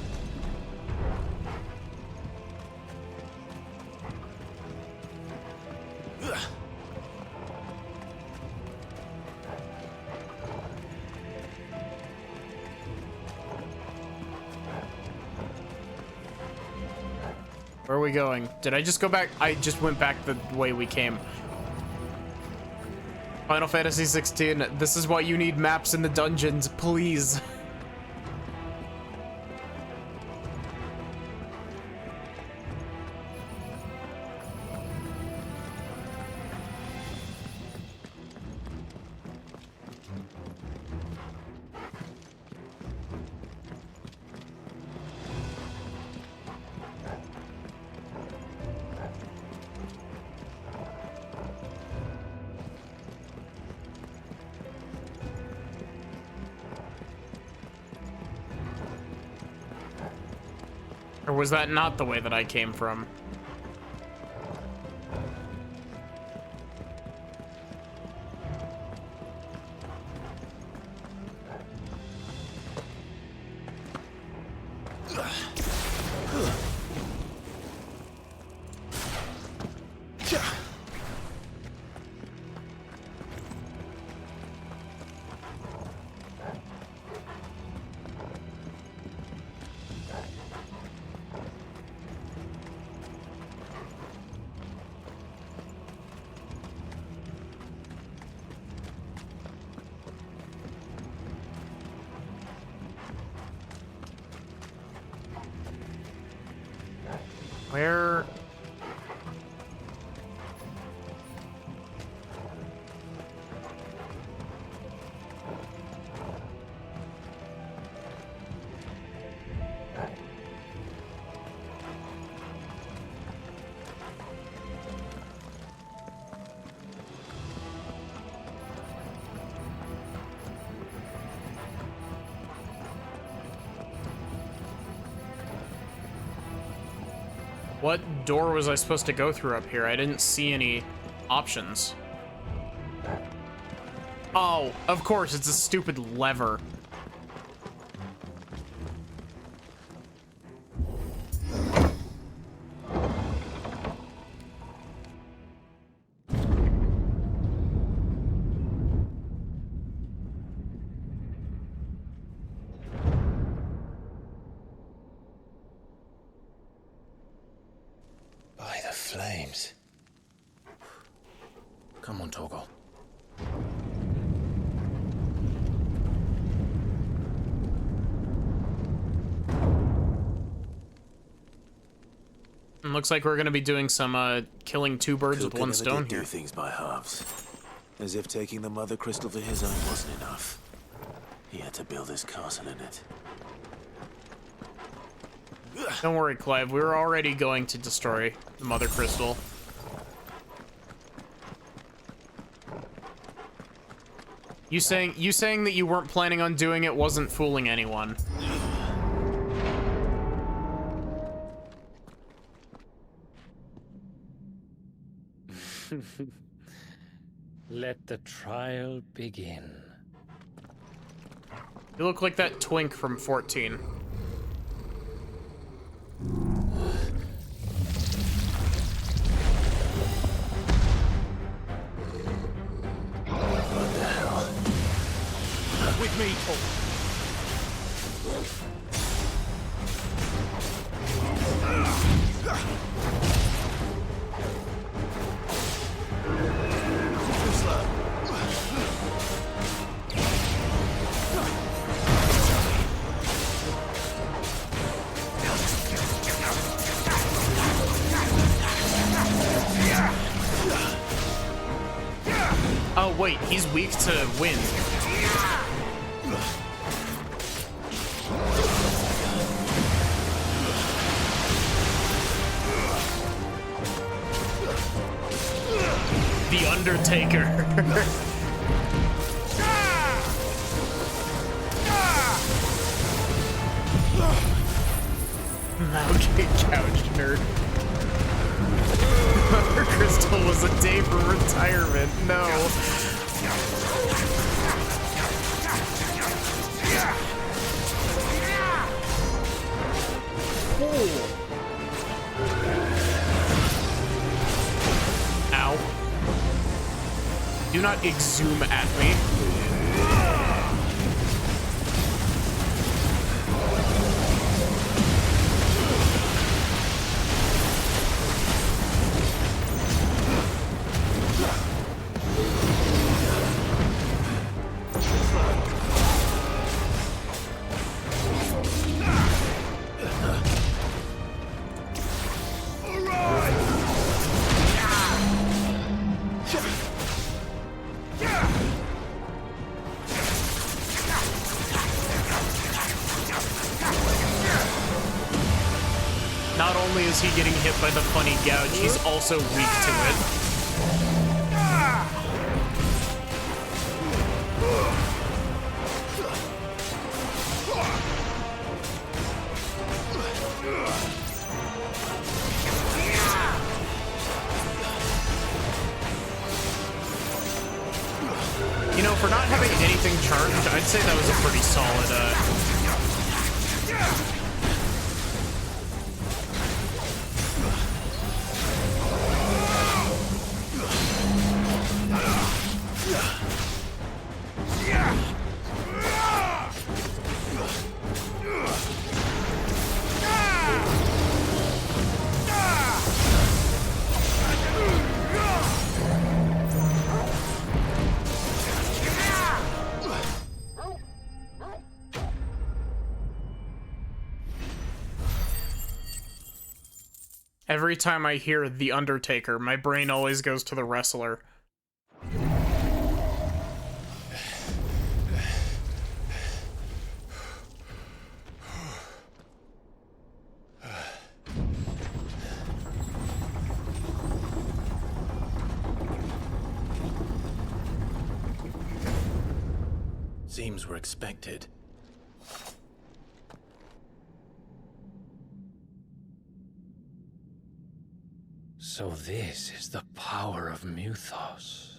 Where are we going? Did I just go back? I just went back the way we came. Final Fantasy 16. This is why you need maps in the dungeons, please. Or was that not the way that I came from? Where? What door was I supposed to go through up here? I didn't see any options. Oh, of course, it's a stupid lever. Flames. Come on, Torgal. Looks like we're gonna be doing some killing two birds with one stone here. Do things by halves, as if taking the Mother Crystal for his own wasn't enough. He had to build his castle in it. Don't worry, Clive. We were already going to destroy the Mother Crystal. You saying that you weren't planning on doing it wasn't fooling anyone. Let the trial begin. You look like that twink from 14. What the hell? With me, Paul. Too slow. Oh wait, he's weak to wind. The Undertaker. Now get couched, nerd. Mother Crystal was a day for retirement. No. Ow. Do not exhume at me. Not only is he getting hit by the funny gouge, he's also weak to it. You know, for not having anything charged, I'd say that was a pretty solid, Every time I hear The Undertaker, my brain always goes to the wrestler. Seems we're expected. So this is the power of Muthos.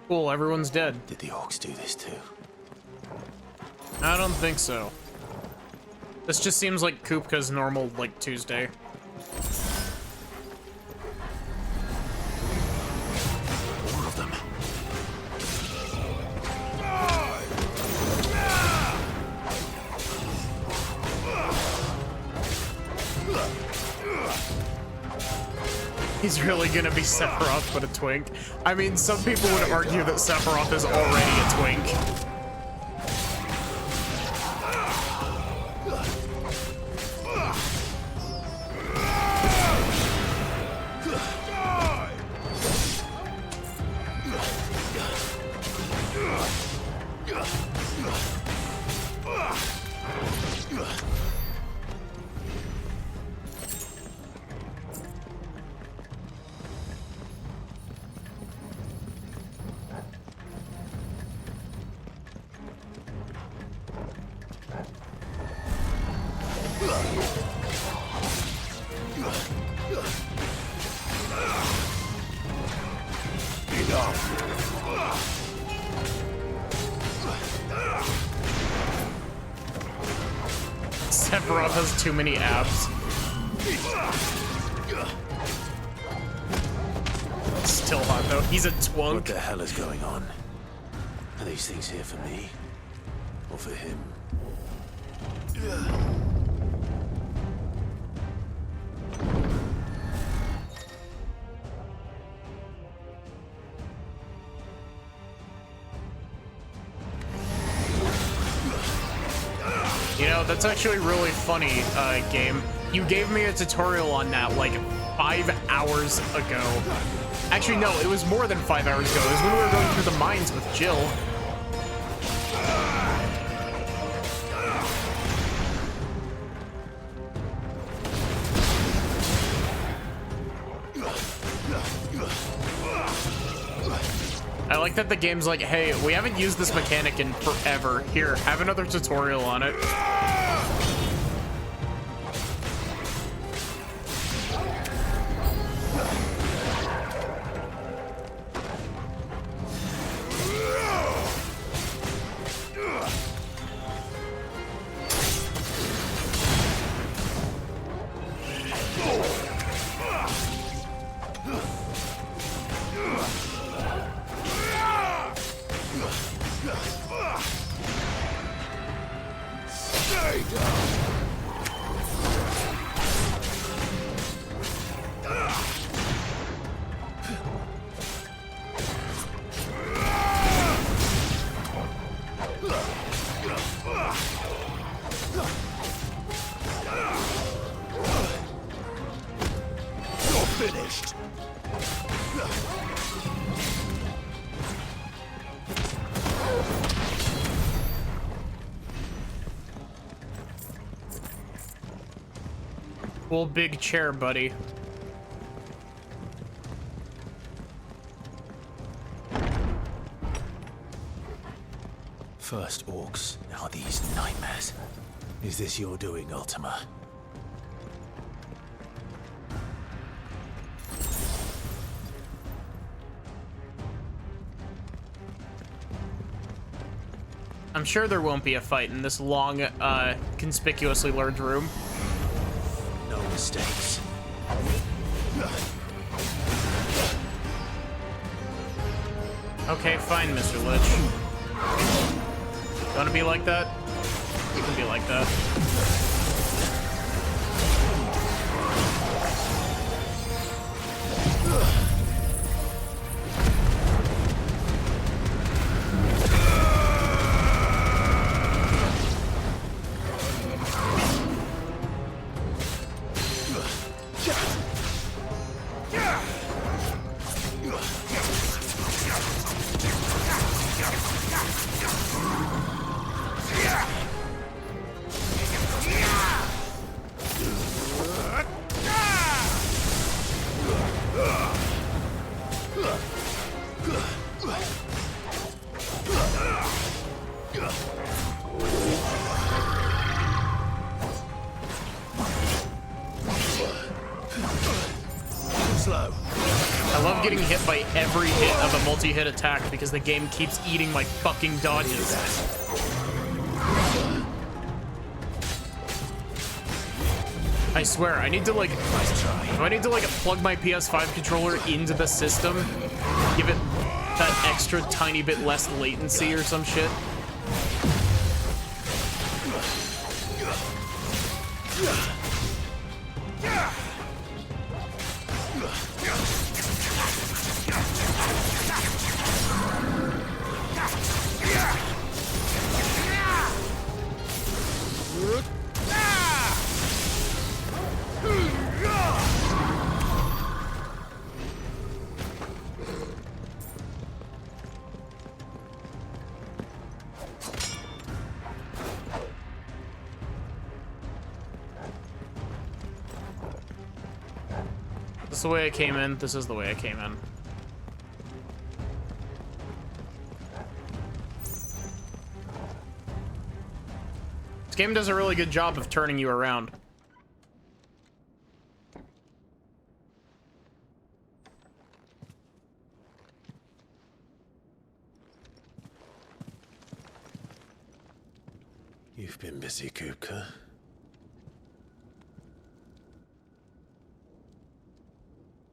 Cool, everyone's dead. Did the orcs do this too? I don't think so. This just seems like Kupka's normal, like, Tuesday. All of them. He's really gonna be Sephiroth but a twink. I mean, some people would argue that Sephiroth is already a twink. Sephiroth has too many abs. Still hot though. He's a twunk. What the hell is going on? Are these things here for me? Or for him? You know, that's actually really funny, game. You gave me a tutorial on that like 5 hours ago. Actually, no, it was more than 5 hours ago. It was when we were going through the mines with Jill. I like that the game's like, hey, we haven't used this mechanic in forever. Here, have another tutorial on it. Cool big chair, buddy. First orcs, now these nightmares. Is this your doing, Ultima? I'm sure there won't be a fight in this long, conspicuously large room. No mistakes. Okay, fine, Mr. Lich. Gonna be like that? You can be like that. Every hit of a multi-hit attack because the game keeps eating my fucking dodges. I swear, I need to like, do I need to like plug my PS5 controller into the system? Give it that extra tiny bit less latency or some shit? This is the way I came in. This is the way I came in. This game does a really good job of turning you around. You've been busy, Kupka.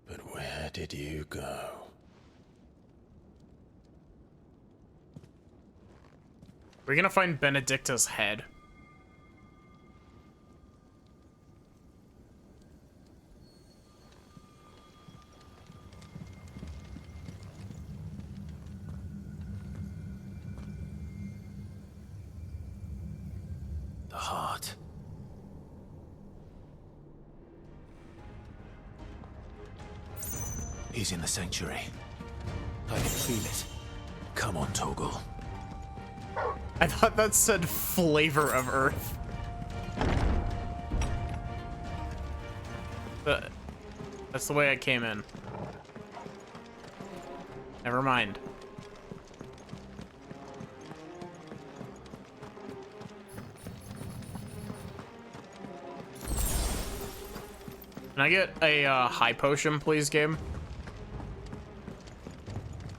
But where did you go? We're gonna find Benedicta's head. The heart. He's in the sanctuary. I can feel it. Come on, Torgal. I thought that said flavor of earth. But that's the way I came in. Never mind. Can I get a high potion, please, game?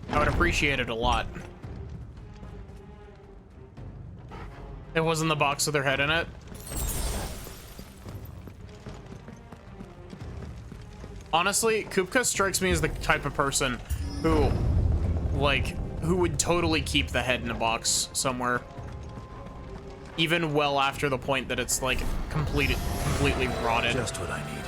I would appreciate it a lot. It was in the box with their head in it. Honestly, Kupka strikes me as the type of person who, like, who would totally keep the head in a box somewhere. Even well after the point that it's, like, completely rotted. Just what I needed.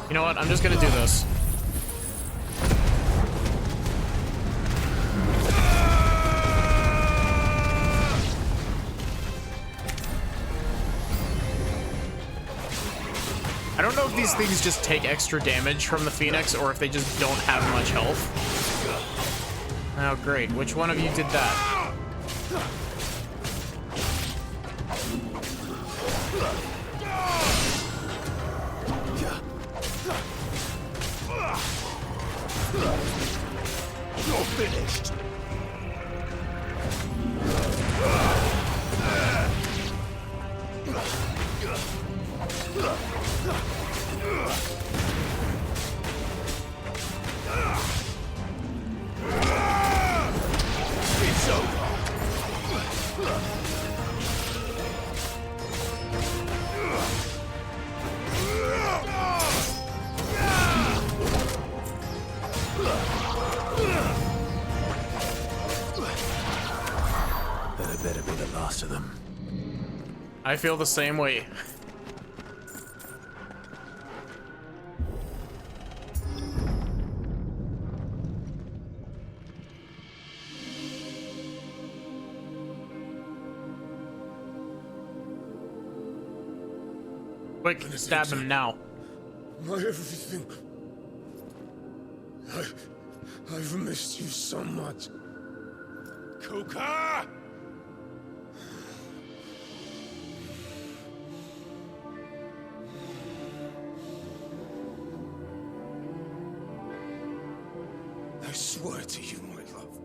You know what? I'm just gonna do this. I don't know if these things just take extra damage from the Phoenix or if they just don't have much health. Oh, great. Which one of you did that? You're finished. It's over. That had better be the last of them. I feel the same way. Quick, stab him now. My everything. I've missed you so much. Kuka! I swear to you, my love.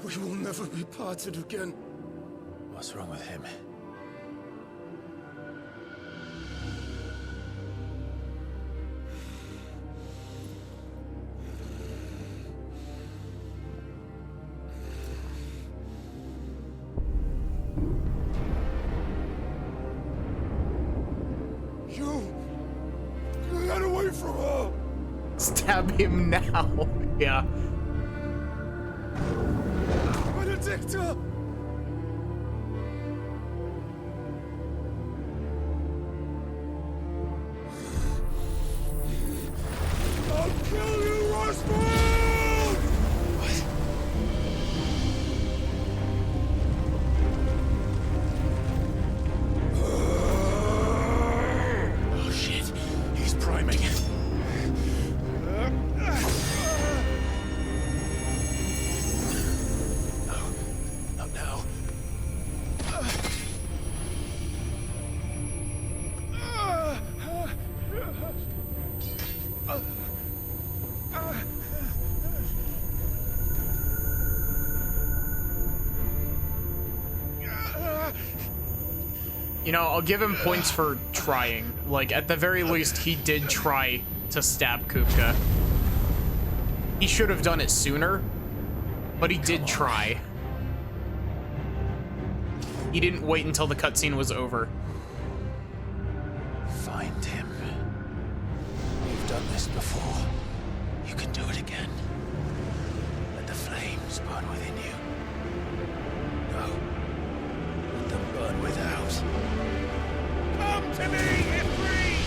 We will never be parted again. What's wrong with him? Get away from her! Stab him now. Yeah. Benedicta! I'll kill you, Roswell! What? You know, I'll give him points for trying. Like, at the very least, he did try to stab Kupka. He should have done it sooner, but he did try. He didn't wait until the cutscene was over. Find him. You've done this before. You can do it again. Let the flames burn within you. No. Let them burn without. Come to me, Ifrit!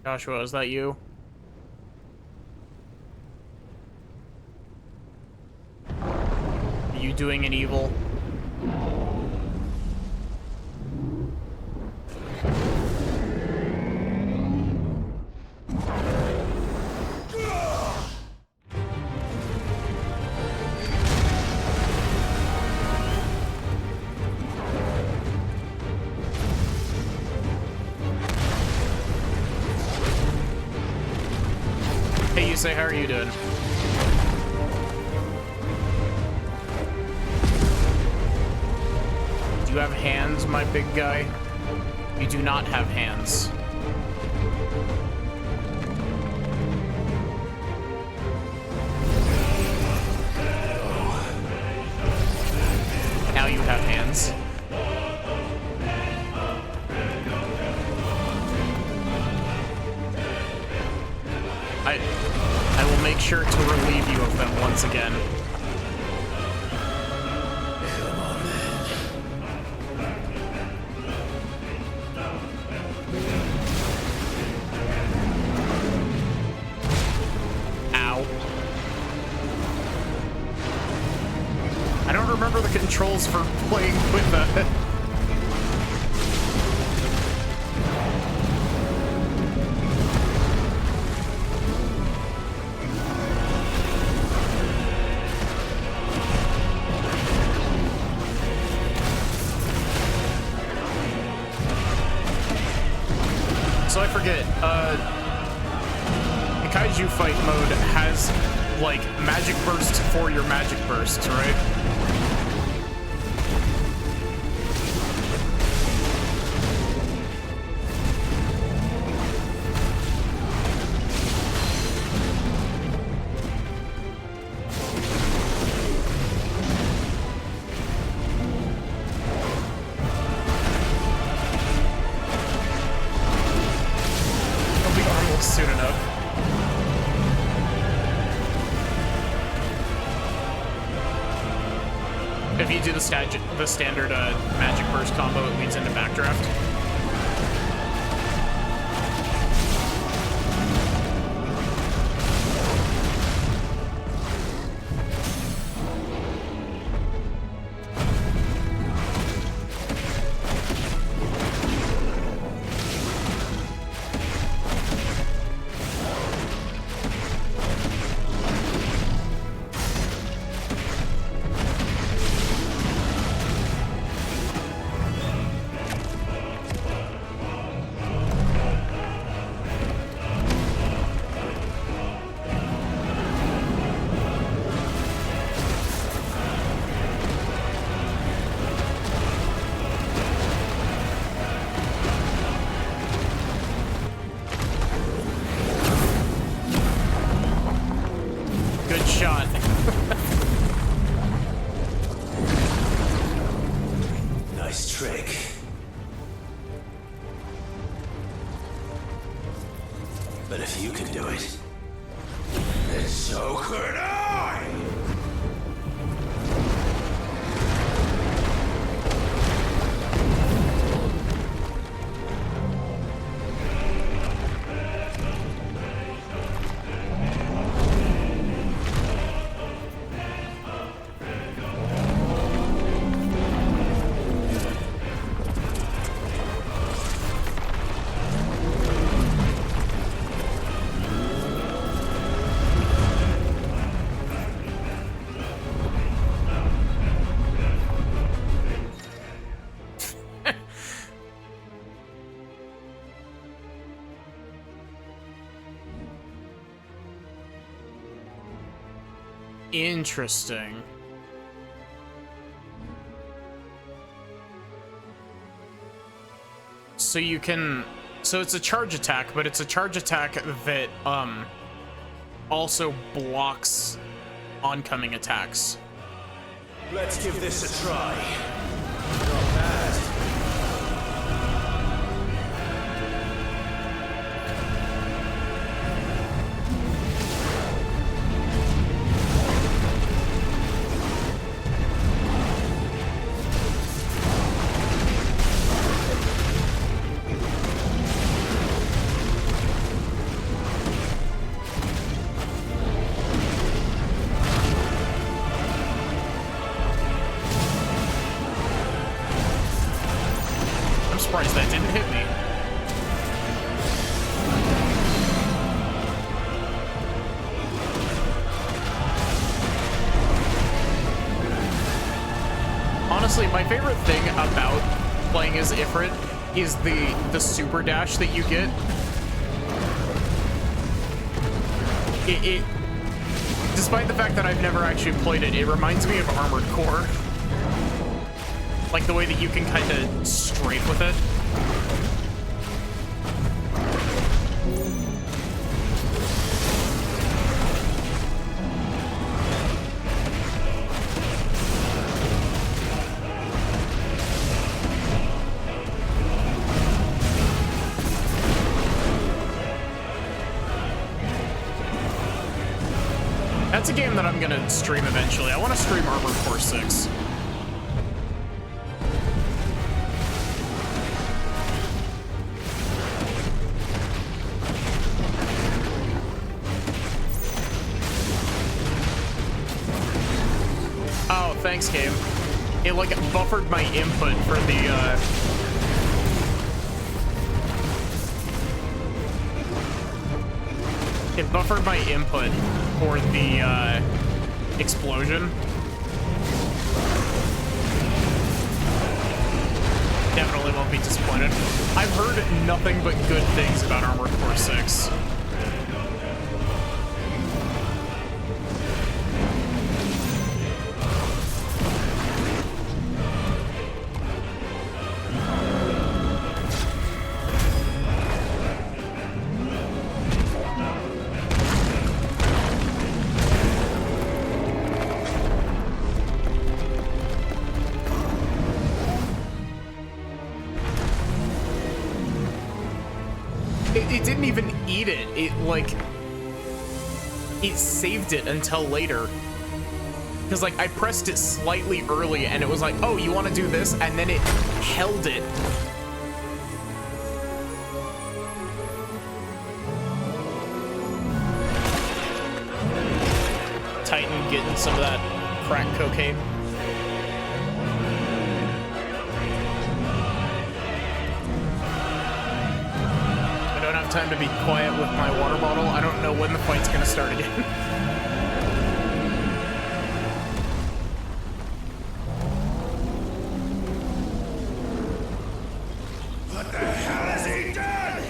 Joshua, is that you? Are you doing an evil? Hey, Yusei, how are you doing? Do you have hands, my big guy? You do not have hands. Now you have hands. I will make sure to relieve you of them once again. Ow. I don't remember the controls for playing with the... So I forget, the Kaiju fight mode has, like, magic bursts for your magic bursts, right? Soon enough. If you do the standard magic burst combo, it leads into backdraft. Good shot. Nice trick. But if you can do it, then so could I! Interesting. So you can... So it's a charge attack, but it's a charge attack that, also blocks oncoming attacks. Let's give this a try. Not bad. Surprised that didn't hit me. Honestly, my favorite thing about playing as Ifrit is the super dash that you get. It despite the fact that I've never actually played it, it reminds me of Armored Core. Like the way that you can kind of strafe with it. That's a game that I'm gonna stream eventually. I want to stream Armored Core 6. Oh, thanks, game. It like buffered my input for the It buffered my input for the explosion. Definitely won't be disappointed. I've heard nothing but good things about Armored Core 6. It didn't even eat it. It saved it until later. Because like I pressed it slightly early and it was like, oh, you want to do this? And then it held it. Titan getting some of that crack cocaine. Time to be quiet with my water bottle. I don't know when the fight's gonna start again. What the hell has he done?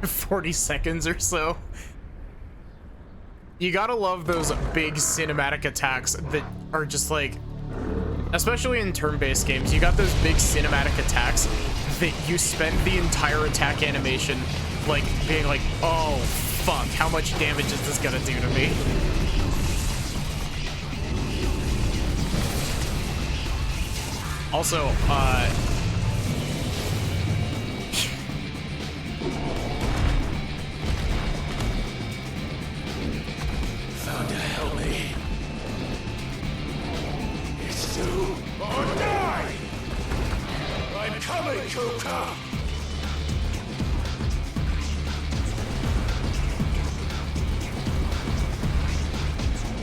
$40 seconds or so. You gotta love those big cinematic attacks that are just like, especially in turn-based games, you got those big cinematic attacks that you spend the entire attack animation like being like, oh fuck, how much damage is this gonna do to me? Also, Found to help me. It's do or die. I'm coming, Kuka.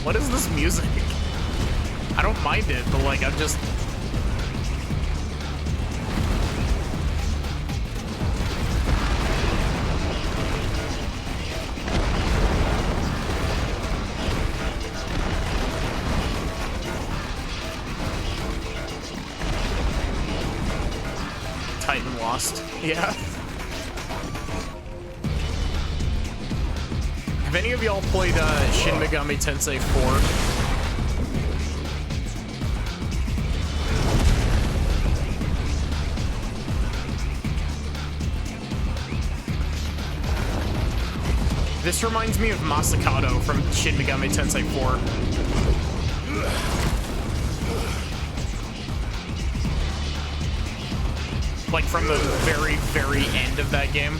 what is this music? I don't mind it, but like I'm just... Titan lost. Yeah. Have any of y'all played Shin Megami Tensei 4? This reminds me of Masakado from Shin Megami Tensei 4. Like from the very, very end of that game.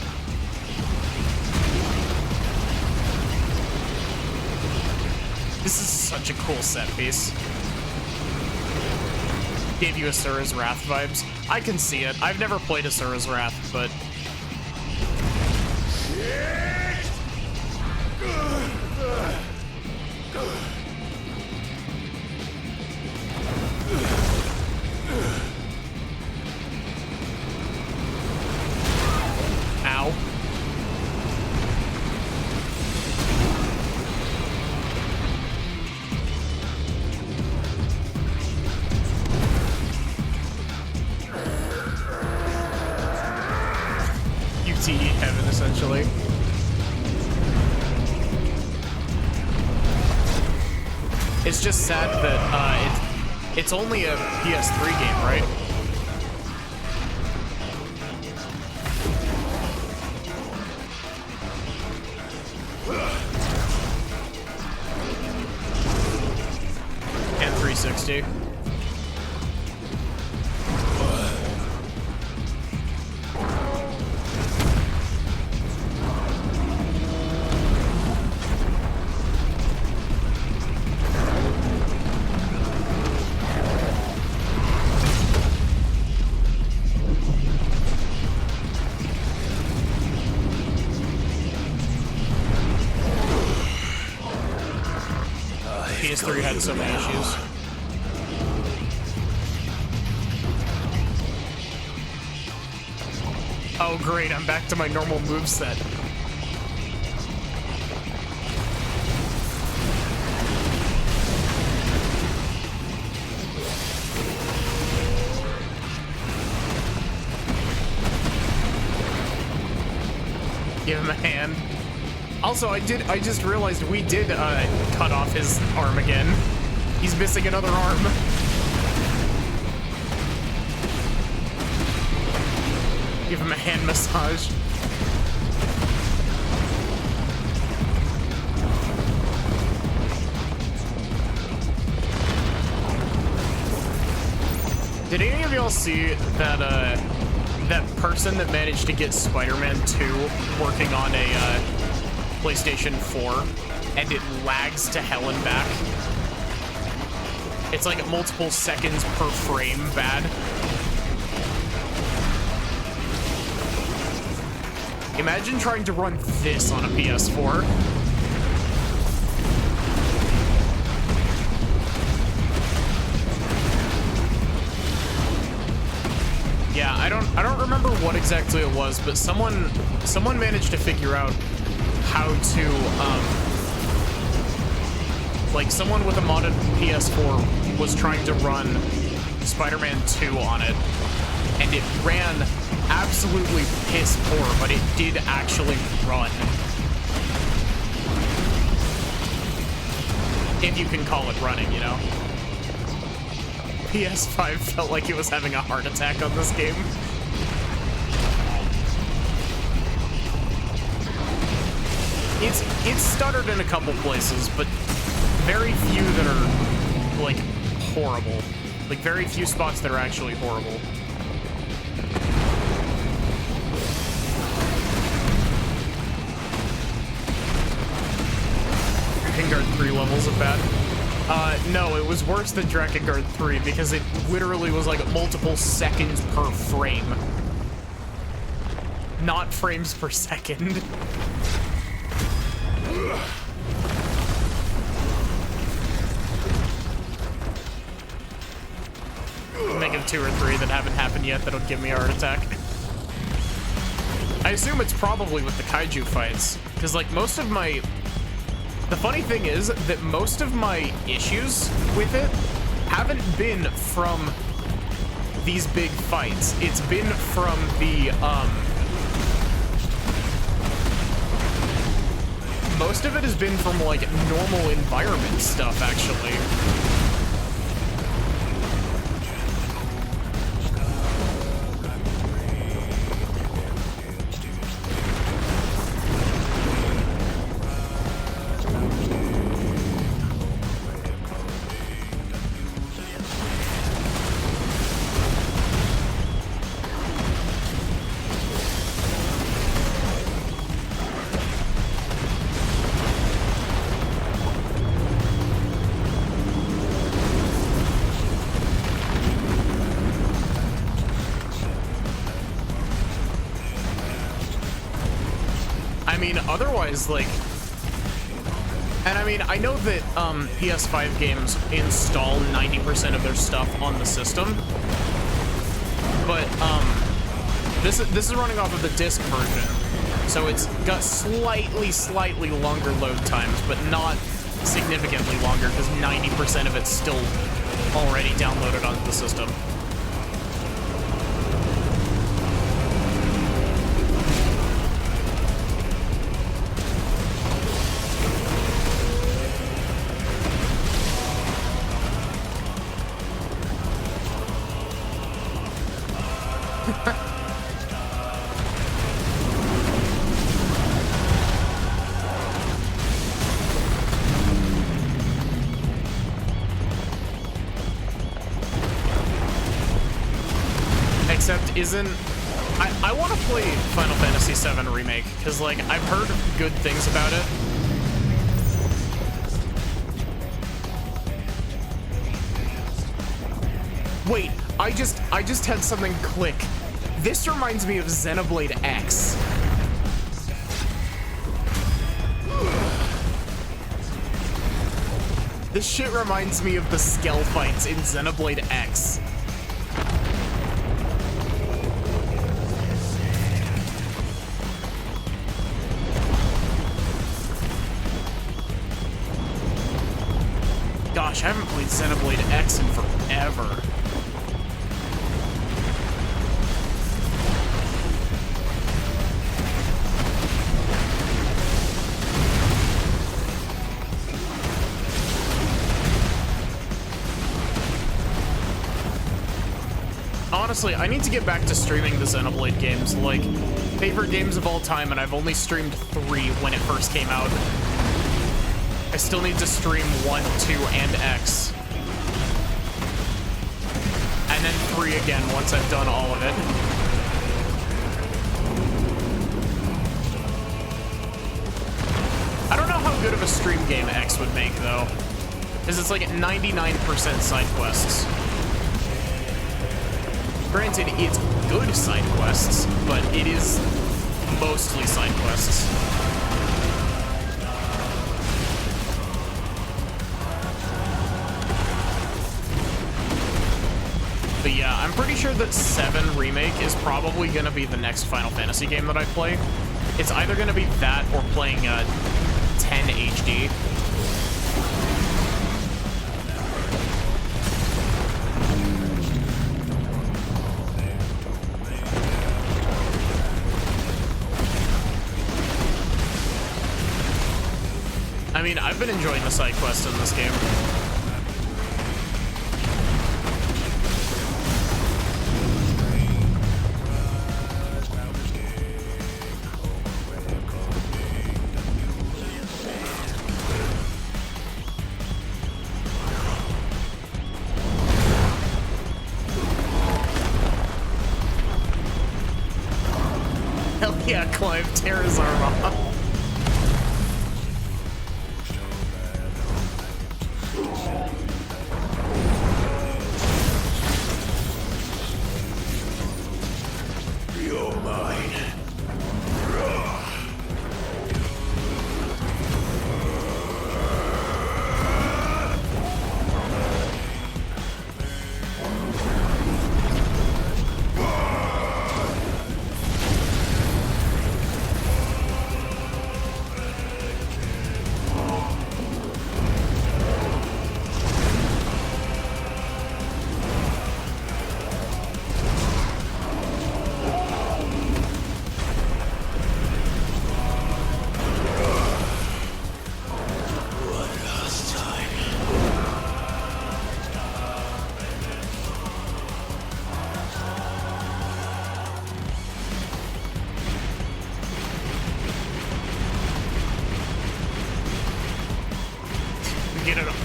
This is such a cool set piece. Gave you Asura's Wrath vibes. I can see it. I've never played Asura's Wrath, but... Ow. UTE heaven, essentially. It's just sad that it's only a PS3 game, right? And 360. PS3 had so many issues. Oh great, I'm back to my normal moveset. Give him a hand. Also, I just realized we did cut off his arm again. He's missing another arm. Give him a hand massage. Did any of y'all see that that person that managed to get Spider-Man 2 working on a PlayStation 4 and it lags to hell and back? It's like multiple seconds per frame bad. Imagine trying to run this on a PS4. Yeah, I don't remember what exactly it was, but someone managed to figure out how to like someone with a modded PS4 was trying to run Spider-Man 2 on it, and it ran absolutely piss poor, but it did actually run. If you can call it running, you know? PS5 felt like it was having a heart attack on this game. It's stuttered in a couple places, but very few that are, like, horrible. Like, very few spots that are actually horrible. Drakengard 3 levels of bad. No, it was worse than Drakengard 3 because it literally was like multiple seconds per frame. Not frames per second. Think of 2 or 3 that haven't happened yet that'll give me a heart attack. I assume it's probably with the kaiju fights, because like most of my... The funny thing is that most of my issues with it haven't been from these big fights. It's been from the, most of it has been from, like, normal environment stuff, actually. Otherwise, like, and I mean, I know that PS5 games install 90% of their stuff on the system, but this is running off of the disc version, so it's got slightly longer load times, but not significantly longer because 90% of it's still already downloaded onto the system. Except I want to play Final Fantasy VII Remake, because, like, I've heard good things about it. Wait, I just had something click. This reminds me of Xenoblade X. This shit reminds me of the Skell fights in Xenoblade X. Gosh, I haven't played Xenoblade X in forever. Honestly, I need to get back to streaming the Xenoblade games. Like, favorite games of all time, and I've only streamed 3 when it first came out. I still need to stream 1, 2, and X. And then 3 again once I've done all of it. I don't know how good of a stream game X would make, though. Because it's like 99% side quests. Granted, it's good side quests, but it is mostly side quests. But yeah, I'm pretty sure that 7 Remake is probably going to be the next Final Fantasy game that I play. It's either going to be that or playing 10 HD. I mean, I've been enjoying the side quests in this game. Hell yeah, climb Terra's Arma.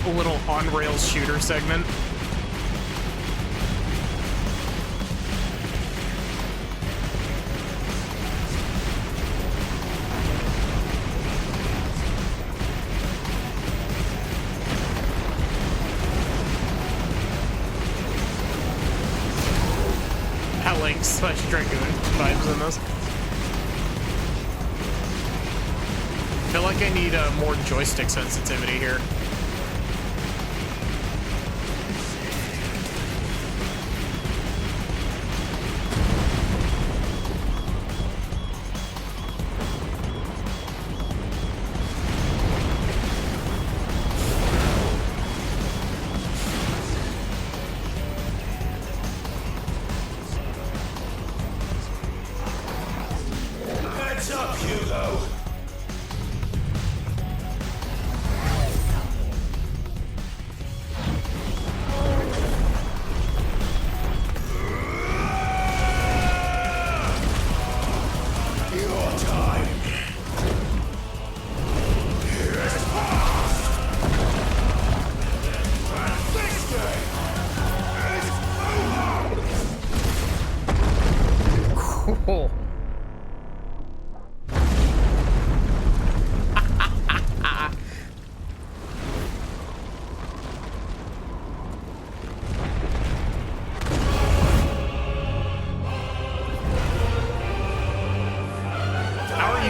A little on-rails shooter segment. Lynx / Dragoon vibes in this. I feel like I need more joystick sensitivity here.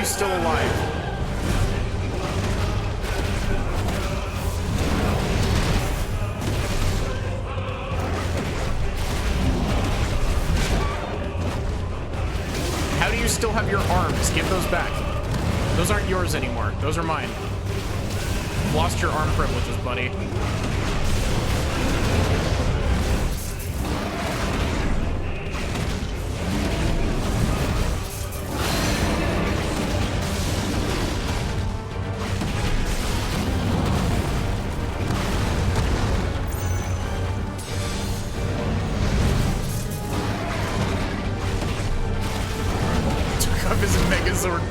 Still alive. How do you still have your arms? Give those back. Those aren't yours anymore. Those are mine. You've lost your arm privileges, buddy.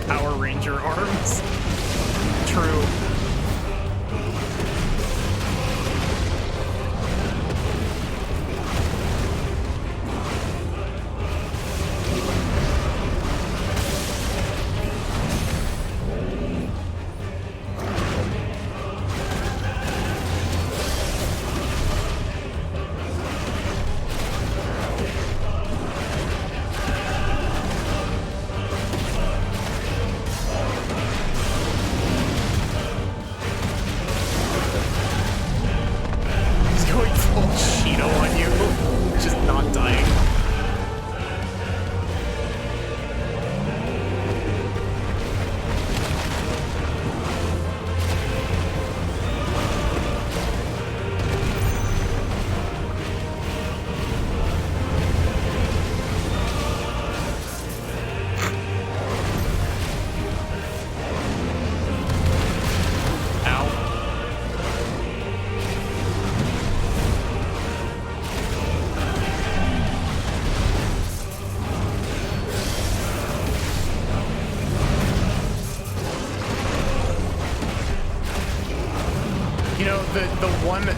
Power Ranger arms. True.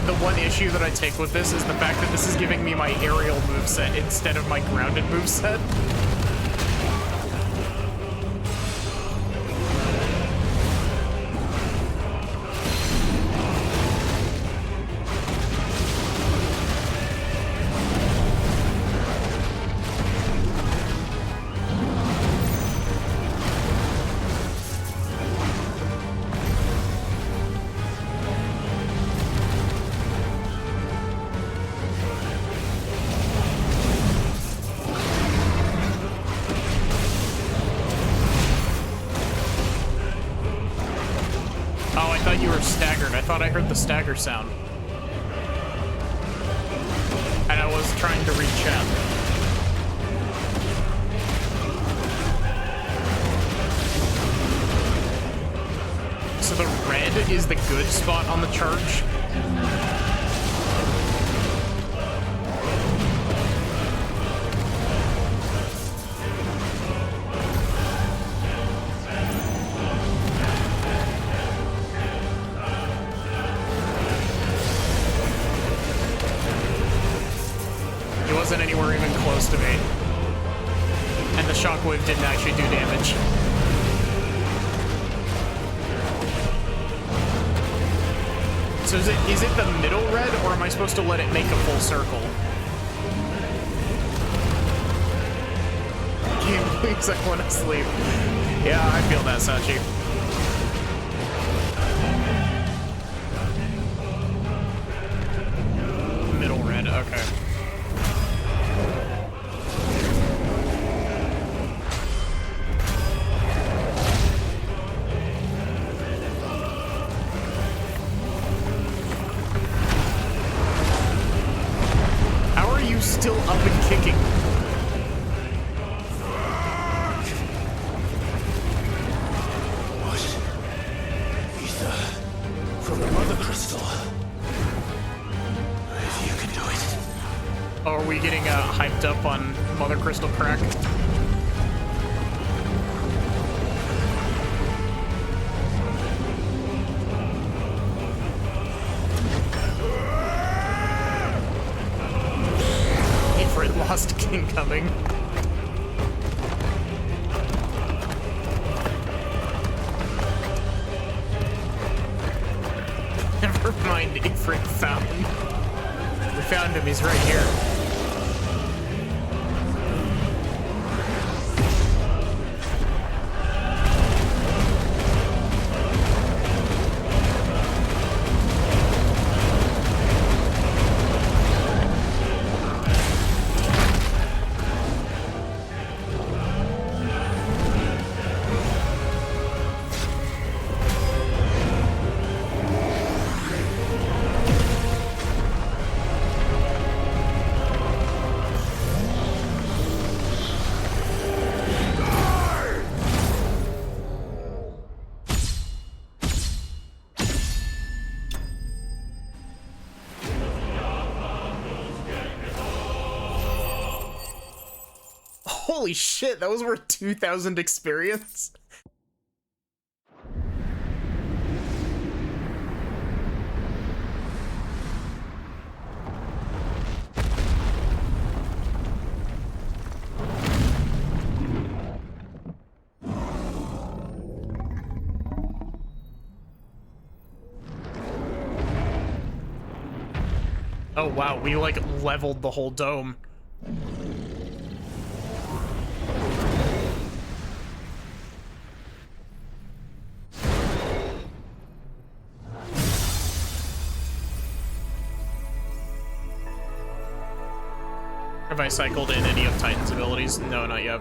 The one issue that I take with this is the fact that this is giving me my aerial moveset instead of my grounded moveset. I heard the stagger sound. And I was trying to read chat. So the red is the good spot on the charge. shockwave didn't actually do damage. So is it the middle red, or am I supposed to let it make a full circle? Game please, I want to sleep. Yeah, I feel that, Sachi. Middle red, okay. How are you still up and kicking? From the Mother Crystal. If you can do it. Oh, are we getting hyped up on Mother Crystal crack? Ifrit lost king coming. Never mind, Ifrit found. We found him, he's right here. Holy shit, that was worth 2,000 experience. Oh wow, we like leveled the whole dome. Have I cycled in any of Titan's abilities? No, not yet.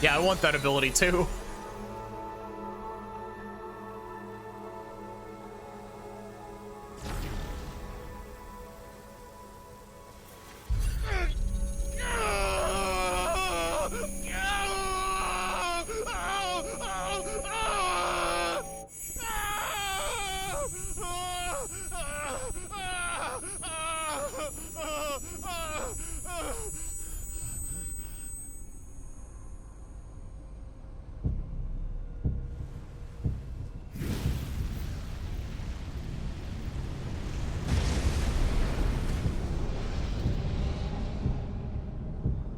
Yeah, I want that ability too.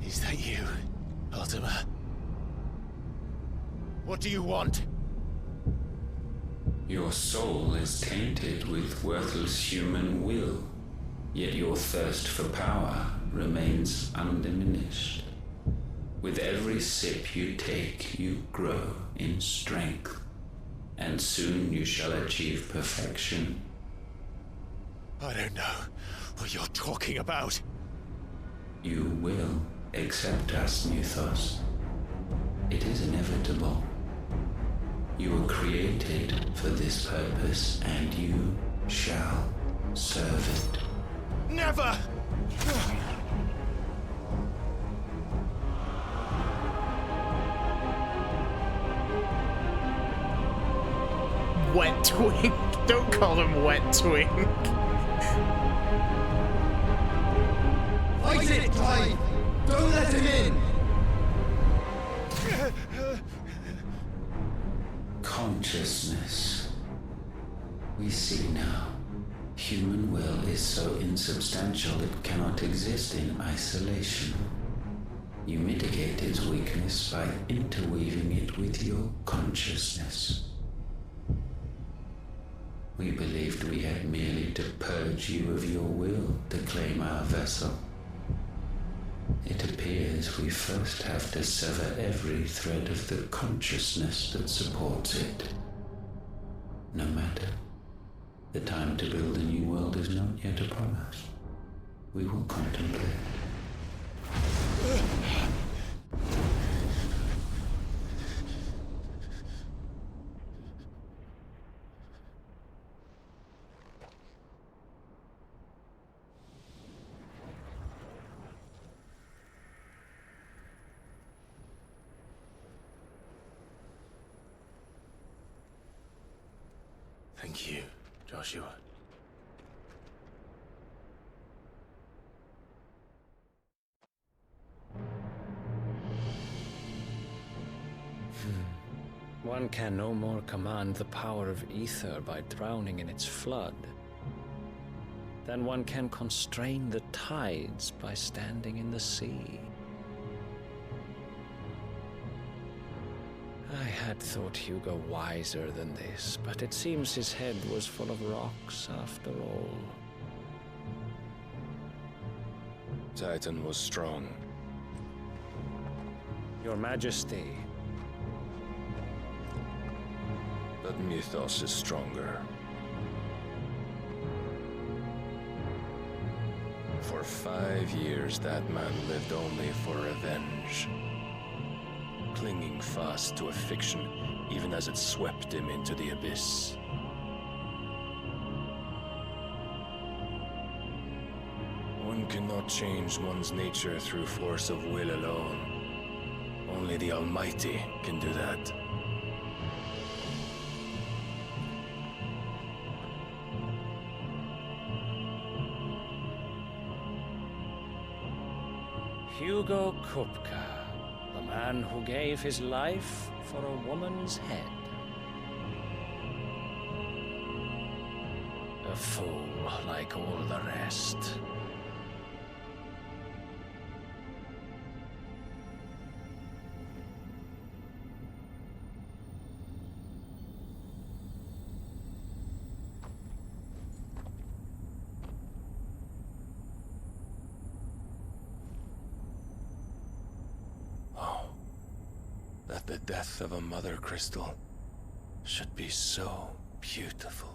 Is that you, Ultima? What do you want? Your soul is tainted with worthless human will, yet your thirst for power remains undiminished. With every sip you take, you grow in strength, and soon you shall achieve perfection. I don't know what you're talking about. You will accept us, Mythos. It is inevitable. You were created for this purpose, and you shall serve it. Never! Wet Twink. Don't call him Wet Twink. Fight it, Clive! Don't let him in! Consciousness. We see now. Human will is so insubstantial it cannot exist in isolation. You mitigate its weakness by interweaving it with your consciousness. We believed we had merely to purge you of your will to claim our vessel. It appears we first have to sever every thread of the consciousness that supports it. No matter. The time to build a new world is not yet upon us. We will contemplate. Thank you, Joshua. One can no more command the power of ether by drowning in its flood than one can constrain the tides by standing in the sea. I had thought Hugo wiser than this, but it seems his head was full of rocks after all. Titan was strong. Your Majesty. But Mythos is stronger. For 5 years, that man lived only for revenge. Clinging fast to a fiction, even as it swept him into the abyss. One cannot change one's nature through force of will alone. Only the Almighty can do that. Hugo Kupka, the man who gave his life for a woman's head. A fool like all the rest. That the death of a mother crystal should be so beautiful.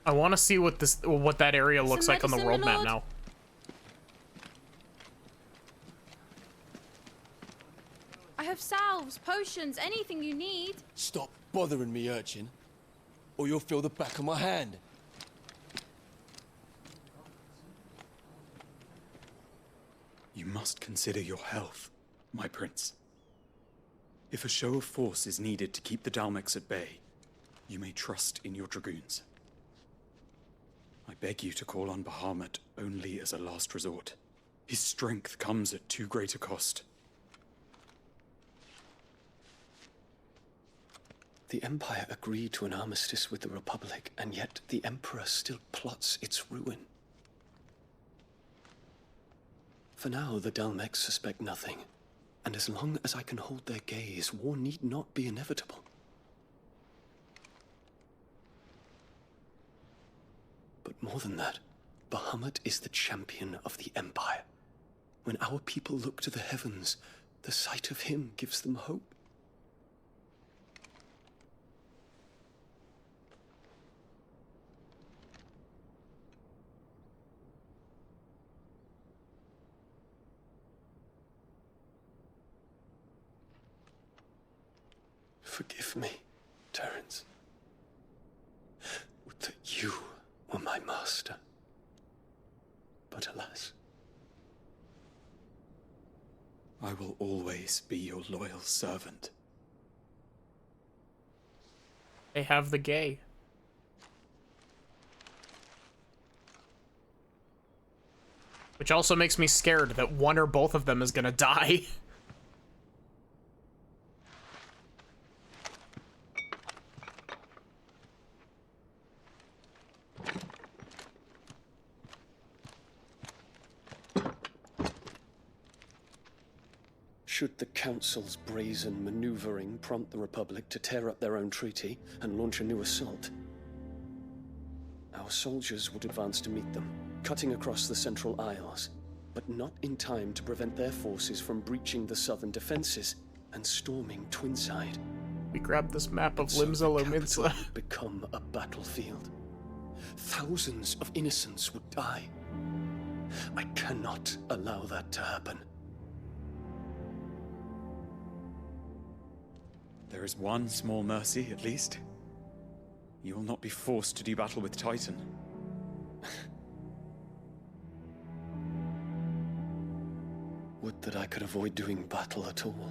I want to see what that area looks like on the world map now. I have salves, potions, anything you need. Stop bothering me, urchin, or you'll feel the back of my hand. You must consider your health, my prince. If a show of force is needed to keep the Dalmex at bay, you may trust in your dragoons. I beg you to call on Bahamut only as a last resort. His strength comes at too great a cost. The Empire agreed to an armistice with the Republic, and yet the Emperor still plots its ruin. For now, the Dalmex suspect nothing, and as long as I can hold their gaze, war need not be inevitable. But more than that, Bahamut is the champion of the Empire. When our people look to the heavens, the sight of him gives them hope. Forgive me, Terence. Would that you were my master. But alas. I will always be your loyal servant. They have the gay. Which also makes me scared that one or both of them is gonna die. Should the Council's brazen maneuvering prompt the Republic to tear up their own treaty and launch a new assault, our soldiers would advance to meet them, cutting across the Central Isles, but not in time to prevent their forces from breaching the southern defenses and storming Twinside. We grabbed this map of Limsa Lominsa. Would become a battlefield. Thousands of innocents would die. I cannot allow that to happen. There is one small mercy, at least. You will not be forced to do battle with Titan. Would that I could avoid doing battle at all.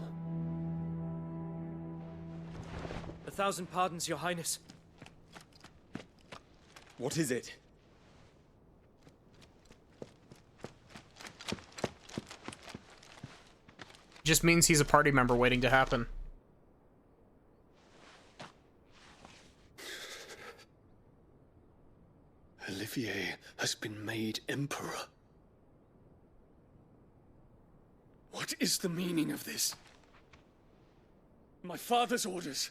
1,000 pardons, Your Highness. What is it? Just means he's a party member waiting to happen. Olivier has been made Emperor. What is the meaning of this? My father's orders.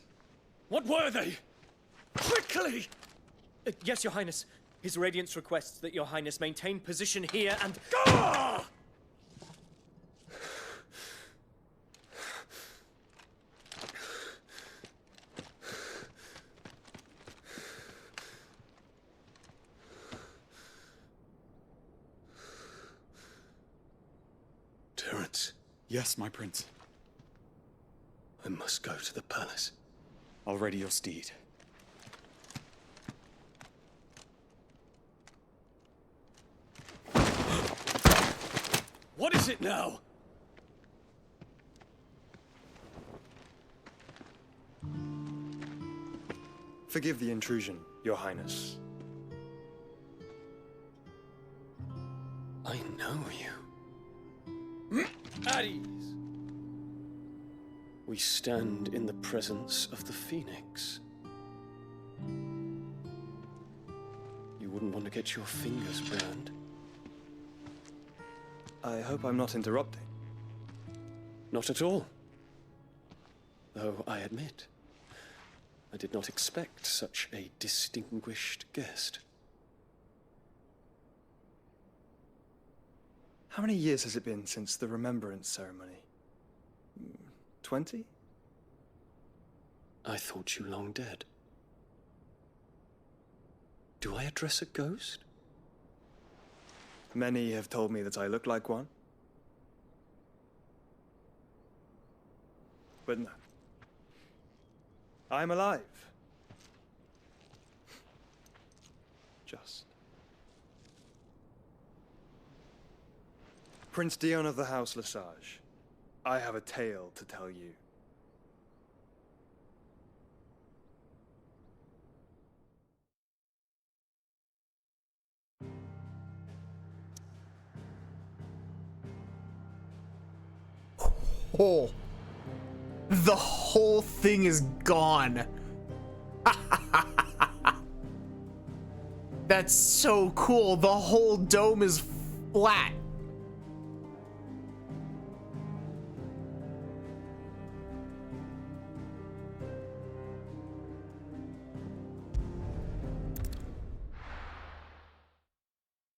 What were they? Quickly! Yes, Your Highness. His Radiance requests that Your Highness maintain position here and... Gah! Terence. Yes, my prince. I must go to the palace. I'll ready your steed. What is it now? Forgive the intrusion, Your Highness. I know you. At ease. We stand in the presence of the Phoenix. You wouldn't want to get your fingers burned. I hope I'm not interrupting. Not at all. Though I admit, I did not expect such a distinguished guest. How many years has it been since the Remembrance ceremony? 20? I thought you long dead. Do I address a ghost? Many have told me that I look like one. But no. I'm alive. Just. Prince Dion of the House Lesage, I have a tale to tell you. Oh. The whole thing is gone. That's so cool. The whole dome is flat.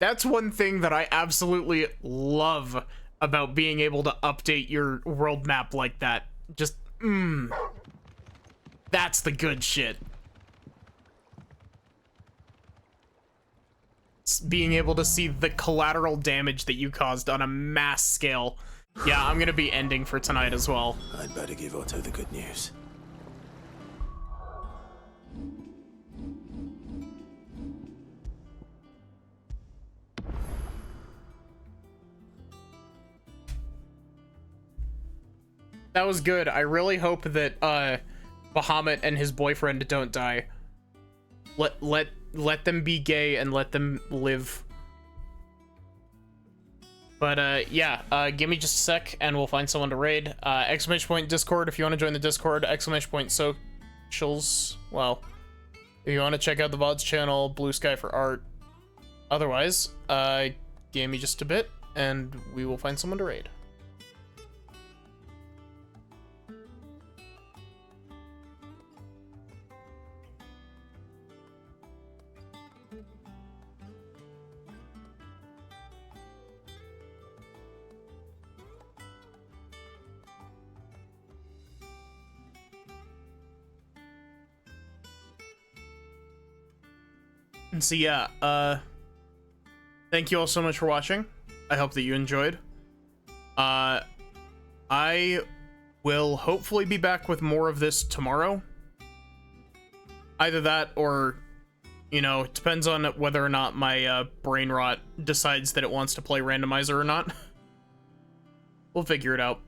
That's one thing that I absolutely love about being able to update your world map like that. Just, that's the good shit. It's being able to see the collateral damage that you caused on a mass scale. Yeah, I'm gonna be ending for tonight as well. I'd better give Otto the good news. That was good. I really hope that Bahamut and his boyfriend don't die. Let them be gay and let them live. But yeah, give me just a sec and we'll find someone to raid. Exclamation point Discord if you want to join the Discord. Exclamation point socials. Well, if you want to check out the VODs channel, Blue Sky for art. Otherwise, give me just a bit and we will find someone to raid. And so yeah, thank you all so much for watching. I hope that you enjoyed. I will hopefully be back with more of this tomorrow. Either that or, you know, it depends on whether or not my brain rot decides that it wants to play randomizer or not. We'll figure it out.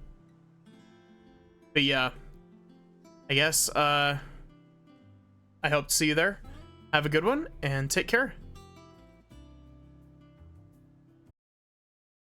But yeah, I guess I hope to see you there. Have a good one and take care.